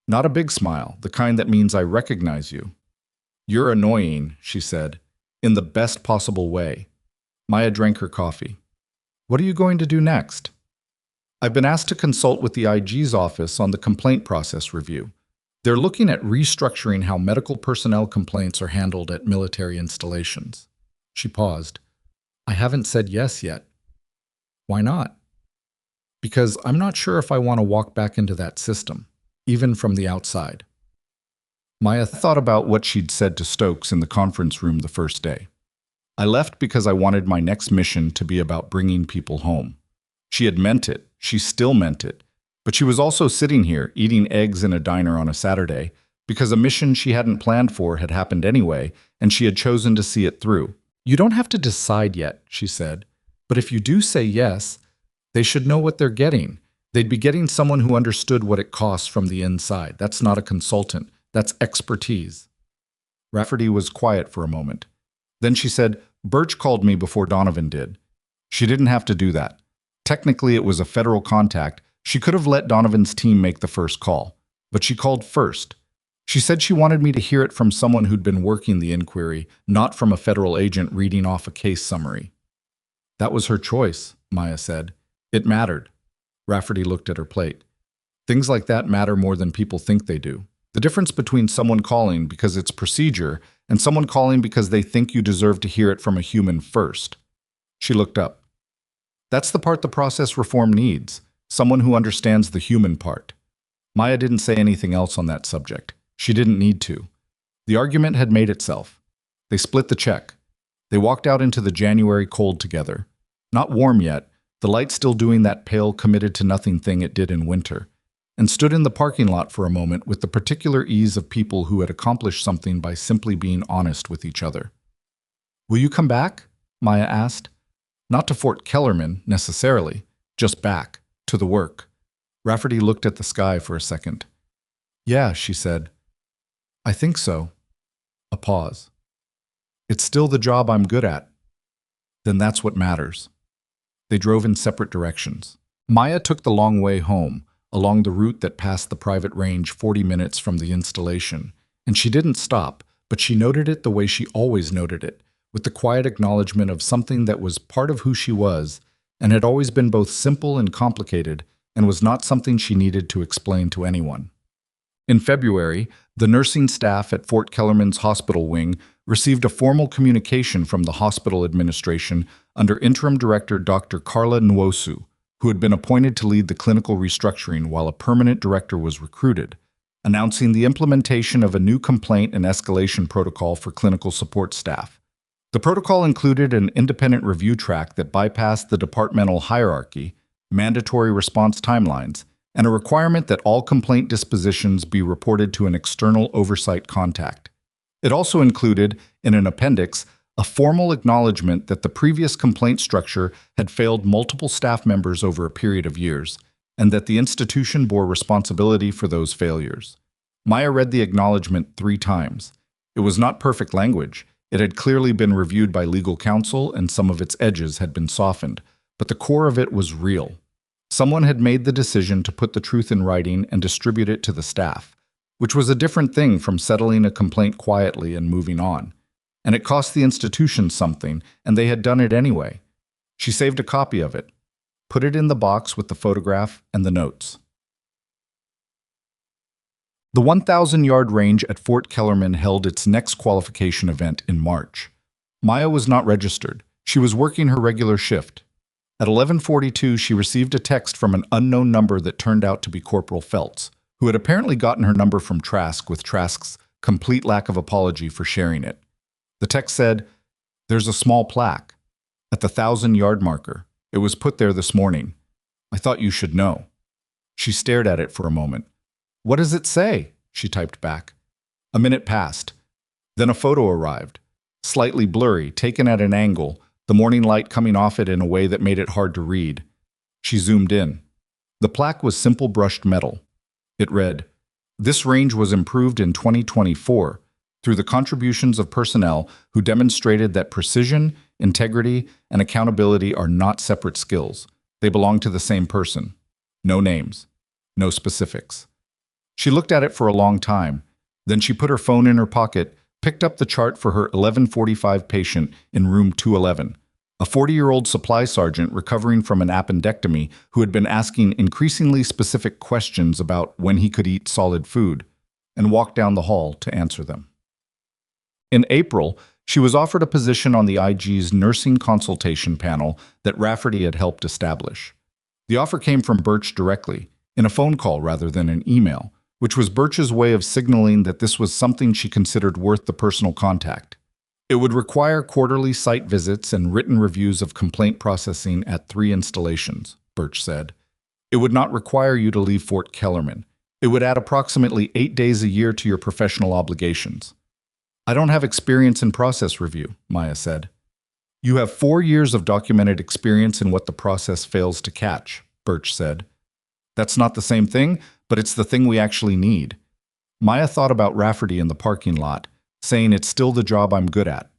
Not a big smile, the kind that means I recognize you. You're annoying, she said, in the best possible way. Maya drank her coffee. What are you going to do next? I've been asked to consult with the IG's office on the complaint process review. They're looking at restructuring how medical personnel complaints are handled at military installations. She paused. I haven't said yes yet. Why not? Because I'm not sure if I want to walk back into that system, even from the outside. Maya thought about what she'd said to Stokes in the conference room the first day. I left because I wanted my next mission to be about bringing people home. She had meant it. She still meant it. But she was also sitting here, eating eggs in a diner on a Saturday, because a mission she hadn't planned for had happened anyway, and she had chosen to see it through. You don't have to decide yet, she said. But if you do say yes, they should know what they're getting. They'd be getting someone who understood what it costs from the inside. That's not a consultant. That's expertise. Rafferty was quiet for a moment. Then she said, Birch called me before Donovan did. She didn't have to do that. Technically, it was a federal contact. She could have let Donovan's team make the first call. But she called first. She said she wanted me to hear it from someone who'd been working the inquiry, not from a federal agent reading off a case summary. That was her choice, Maya said. It mattered. Rafferty looked at her plate. Things like that matter more than people think they do. The difference between someone calling because it's procedure and someone calling because they think you deserve to hear it from a human first. She looked up. That's the part the process reform needs, someone who understands the human part. Maya didn't say anything else on that subject. She didn't need to. The argument had made itself. They split the check. They walked out into the January cold together. Not warm yet, the light still doing that pale committed-to-nothing thing it did in winter, and stood in the parking lot for a moment with the particular ease of people who had accomplished something by simply being honest with each other. Will you come back? Maya asked. Not to Fort Kellerman, necessarily, just back. To the work. Rafferty looked at the sky for a second. Yeah, she said. I think so. A pause. It's still the job I'm good at. Then that's what matters. They drove in separate directions. Maya took the long way home, along the route that passed the private range 40 minutes from the installation, and she didn't stop, but she noted it the way she always noted it, with the quiet acknowledgement of something that was part of who she was, and had always been both simple and complicated, and was not something she needed to explain to anyone. In February, the nursing staff at Fort Kellerman's hospital wing received a formal communication from the hospital administration under interim director Dr. Carla Nwosu, who had been appointed to lead the clinical restructuring while a permanent director was recruited, announcing the implementation of a new complaint and escalation protocol for clinical support staff. The protocol included an independent review track that bypassed the departmental hierarchy, mandatory response timelines, and a requirement that all complaint dispositions be reported to an external oversight contact. It also included, in an appendix, a formal acknowledgement that the previous complaint structure had failed multiple staff members over a period of years, and that the institution bore responsibility for those failures. Maya read the acknowledgement 3 times. It was not perfect language. It had clearly been reviewed by legal counsel, and some of its edges had been softened, but the core of it was real. Someone had made the decision to put the truth in writing and distribute it to the staff, which was a different thing from settling a complaint quietly and moving on. And it cost the institution something, and they had done it anyway. She saved a copy of it, put it in the box with the photograph and the notes. The 1,000-yard range at Fort Kellerman held its next qualification event in March. Maya was not registered. She was working her regular shift. At 11:42, she received a text from an unknown number that turned out to be Corporal Feltz, who had apparently gotten her number from Trask with Trask's complete lack of apology for sharing it. The text said, "There's a small plaque at the 1,000-yard marker. It was put there this morning. I thought you should know." She stared at it for a moment. "What does it say?" she typed back. A minute passed. Then a photo arrived, slightly blurry, taken at an angle, the morning light coming off it in a way that made it hard to read. She zoomed in. The plaque was simple brushed metal. It read, "This range was improved in 2024 through the contributions of personnel who demonstrated that precision, integrity, and accountability are not separate skills. They belong to the same person. No names. No specifics." She looked at it for a long time. Then she put her phone in her pocket, picked up the chart for her 11:45 patient in room 211, a 40-year-old supply sergeant recovering from an appendectomy who had been asking increasingly specific questions about when he could eat solid food, and walked down the hall to answer them. In April, she was offered a position on the IG's nursing consultation panel that Rafferty had helped establish. The offer came from Birch directly, in a phone call rather than an email, which was Birch's way of signaling that this was something she considered worth the personal contact. It would require quarterly site visits and written reviews of complaint processing at 3 installations, Birch said. It would not require you to leave Fort Kellerman. It would add approximately 8 days a year to your professional obligations. "I don't have experience in process review," Maya said. "You have 4 years of documented experience in what the process fails to catch," Birch said. "That's not the same thing, but it's the thing we actually need." Maya thought about Rafferty in the parking lot, saying it's still the job I'm good at.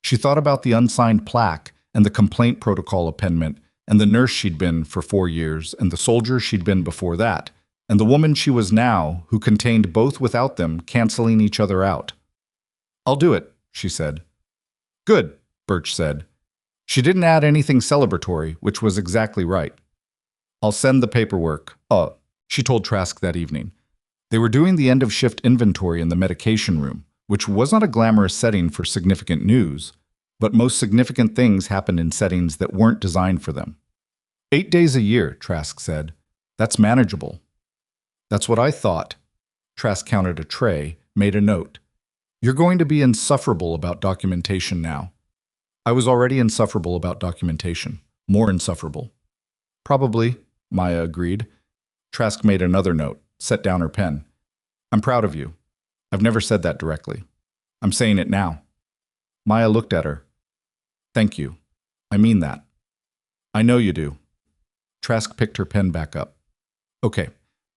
She thought about the unsigned plaque and the complaint protocol appendment and the nurse she'd been for 4 years and the soldier she'd been before that, and the woman she was now who contained both without them canceling each other out. "I'll do it," she said. "Good," Birch said. She didn't add anything celebratory, which was exactly right. "I'll send the paperwork." She told Trask that evening. They were doing the end-of-shift inventory in the medication room, which was not a glamorous setting for significant news, but most significant things happened in settings that weren't designed for them. 8 days a year, Trask said. "That's manageable." "That's what I thought." Trask counted a tray, made a note. "You're going to be insufferable about documentation now." "I was already insufferable about documentation. More insufferable." "Probably," Maya agreed. Trask made another note, set down her pen. "I'm proud of you. I've never said that directly. I'm saying it now." Maya looked at her. "Thank you. I mean that." "I know you do." Trask picked her pen back up. Okay,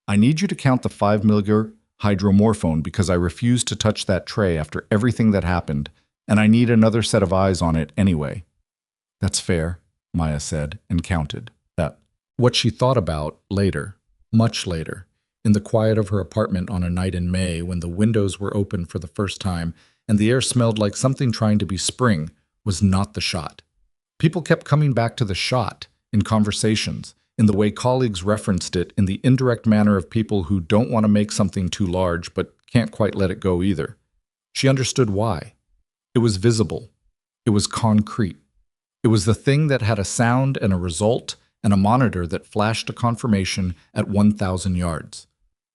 I need you to count the 5 mg hydromorphone because I refused to touch that tray after everything that happened, and I need another set of eyes on it anyway. That's fair, Maya said, and counted. That. What she thought about later, much later, in the quiet of her apartment on a night in May when the windows were open for the first time and the air smelled like something trying to be spring, was not the shot. People kept coming back to the shot in conversations, in the way colleagues referenced it, in the indirect manner of people who don't want to make something too large but can't quite let it go either. She understood why. It was visible. It was concrete. It was the thing that had a sound and a result and a monitor that flashed a confirmation at 1,000 yards.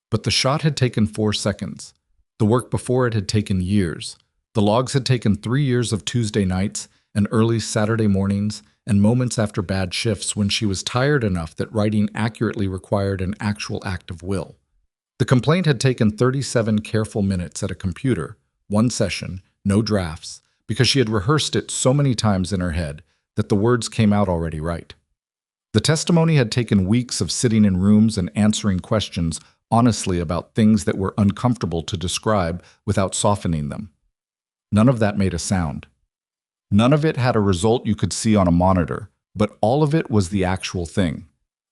But the shot had taken 4 seconds. The work before it had taken years. The logs had taken 3 years of Tuesday nights and early Saturday mornings and moments after bad shifts when she was tired enough that writing accurately required an actual act of will. The complaint had taken 37 careful minutes at a computer, one session, no drafts, because she had rehearsed it so many times in her head that the words came out already right. The testimony had taken weeks of sitting in rooms and answering questions honestly about things that were uncomfortable to describe without softening them. None of that made a sound. None of it had a result you could see on a monitor, but all of it was the actual thing.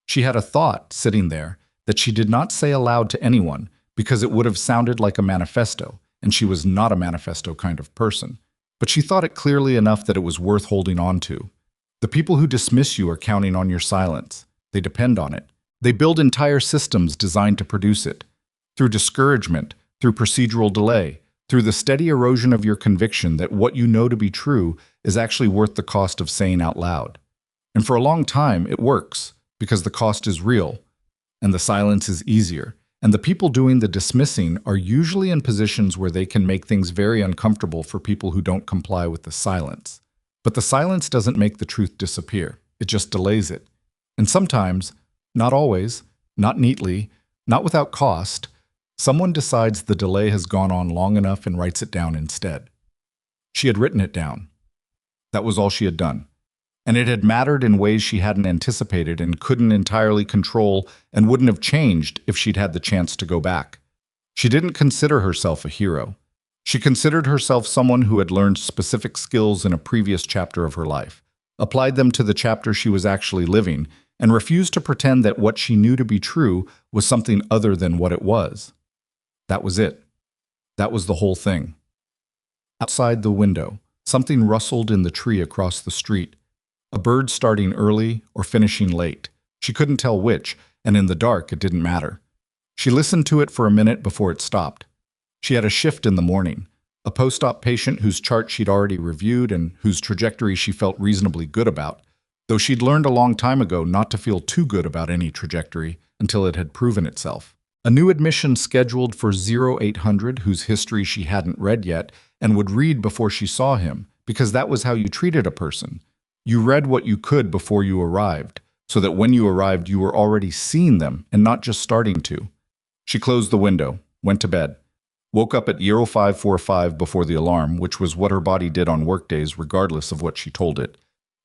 She had a thought sitting there that she did not say aloud to anyone because it would have sounded like a manifesto, and she was not a manifesto kind of person. But she thought it clearly enough that it was worth holding on to. The people who dismiss you are counting on your silence. They depend on it. They build entire systems designed to produce it. Through discouragement, through procedural delay, through the steady erosion of your conviction that what you know to be true is actually worth the cost of saying out loud. And for a long time, it works, because the cost is real, and the silence is easier. And the people doing the dismissing are usually in positions where they can make things very uncomfortable for people who don't comply with the silence. But the silence doesn't make the truth disappear. It just delays it. And sometimes, not always, not neatly, not without cost, someone decides the delay has gone on long enough and writes it down instead. She had written it down. That was all she had done. And it had mattered in ways she hadn't anticipated and couldn't entirely control and wouldn't have changed if she'd had the chance to go back. She didn't consider herself a hero. She considered herself someone who had learned specific skills in a previous chapter of her life, applied them to the chapter she was actually living, and refused to pretend that what she knew to be true was something other than what it was. That was it. That was the whole thing. Outside the window, something rustled in the tree across the street. A bird starting early or finishing late. She couldn't tell which, and in the dark it didn't matter. She listened to it for a minute before it stopped. She had a shift in the morning, a post-op patient whose chart she'd already reviewed and whose trajectory she felt reasonably good about, though she'd learned a long time ago not to feel too good about any trajectory until it had proven itself. A new admission scheduled for 0800 whose history she hadn't read yet and would read before she saw him, because that was how you treated a person. You read what you could before you arrived, so that when you arrived you were already seeing them and not just starting to. She closed the window, went to bed, woke up at 0545 before the alarm, which was what her body did on workdays regardless of what she told it,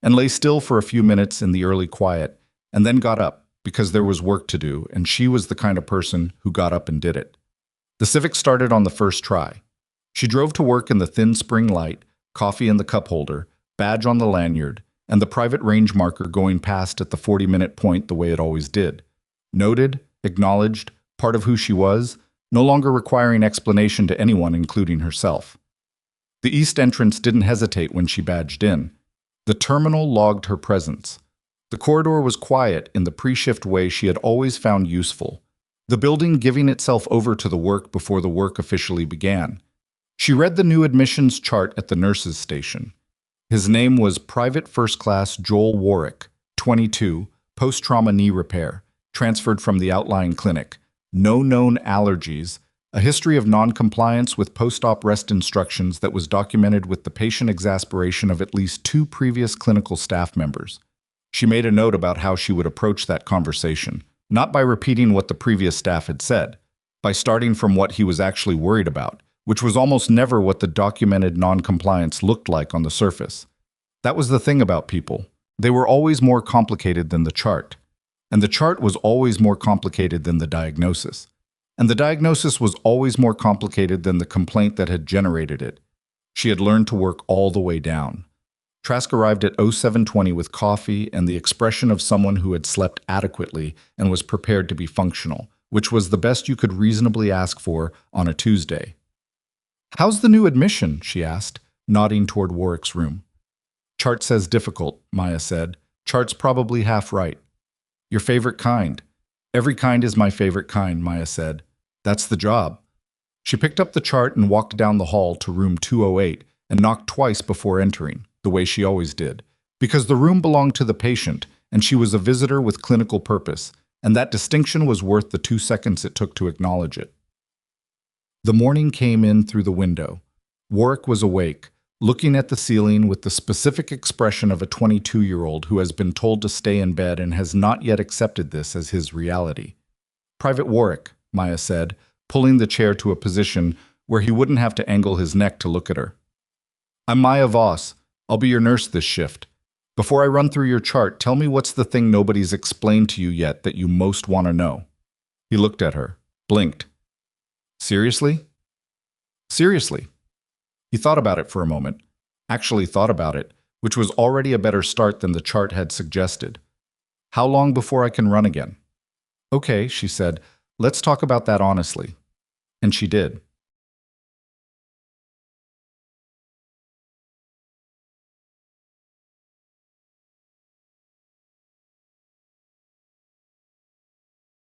and lay still for a few minutes in the early quiet, and then got up, because there was work to do, and she was the kind of person who got up and did it. The Civic started on the first try. She drove to work in the thin spring light, coffee in the cup holder, badge on the lanyard, and the private range marker going past at the 40-minute point the way it always did. Noted, acknowledged, part of who she was, no longer requiring explanation to anyone, including herself. The east entrance didn't hesitate when she badged in. The terminal logged her presence. The corridor was quiet in the pre-shift way she had always found useful, the building giving itself over to the work before the work officially began. She read the new admissions chart at the nurse's station. His name was Private First Class Joel Warwick, 22, post-trauma knee repair, transferred from the outlying clinic, no known allergies, a history of non-compliance with post-op rest instructions that was documented with the patient exasperation of at least 2 previous clinical staff members. She made a note about how she would approach that conversation, not by repeating what the previous staff had said, by starting from what he was actually worried about, which was almost never what the documented non-compliance looked like on the surface. That was the thing about people. They were always more complicated than the chart. And the chart was always more complicated than the diagnosis. And the diagnosis was always more complicated than the complaint that had generated it. She had learned to work all the way down. Trask arrived at 0720 with coffee and the expression of someone who had slept adequately and was prepared to be functional, which was the best you could reasonably ask for on a Tuesday. "How's the new admission?" she asked, nodding toward Warwick's room. "Chart says difficult," Maya said. "Chart's probably half right." "Your favorite kind." "Every kind is my favorite kind," Maya said. "That's the job." She picked up the chart and walked down the hall to room 208 and knocked twice before entering, the way she always did, because the room belonged to the patient and she was a visitor with clinical purpose, and that distinction was worth the 2 seconds it took to acknowledge it. The morning came in through the window. Warwick was awake, looking at the ceiling with the specific expression of a 22-year-old who has been told to stay in bed and has not yet accepted this as his reality. "Private Warwick," Maya said, pulling the chair to a position where he wouldn't have to angle his neck to look at her. "I'm Maya Voss. I'll be your nurse this shift. Before I run through your chart, tell me what's the thing nobody's explained to you yet that you most want to know." He looked at her, blinked. "Seriously?" "Seriously." He thought about it for a moment, actually thought about it, which was already a better start than the chart had suggested. "How long before I can run again?" "Okay," she said, "let's talk about that honestly." And she did.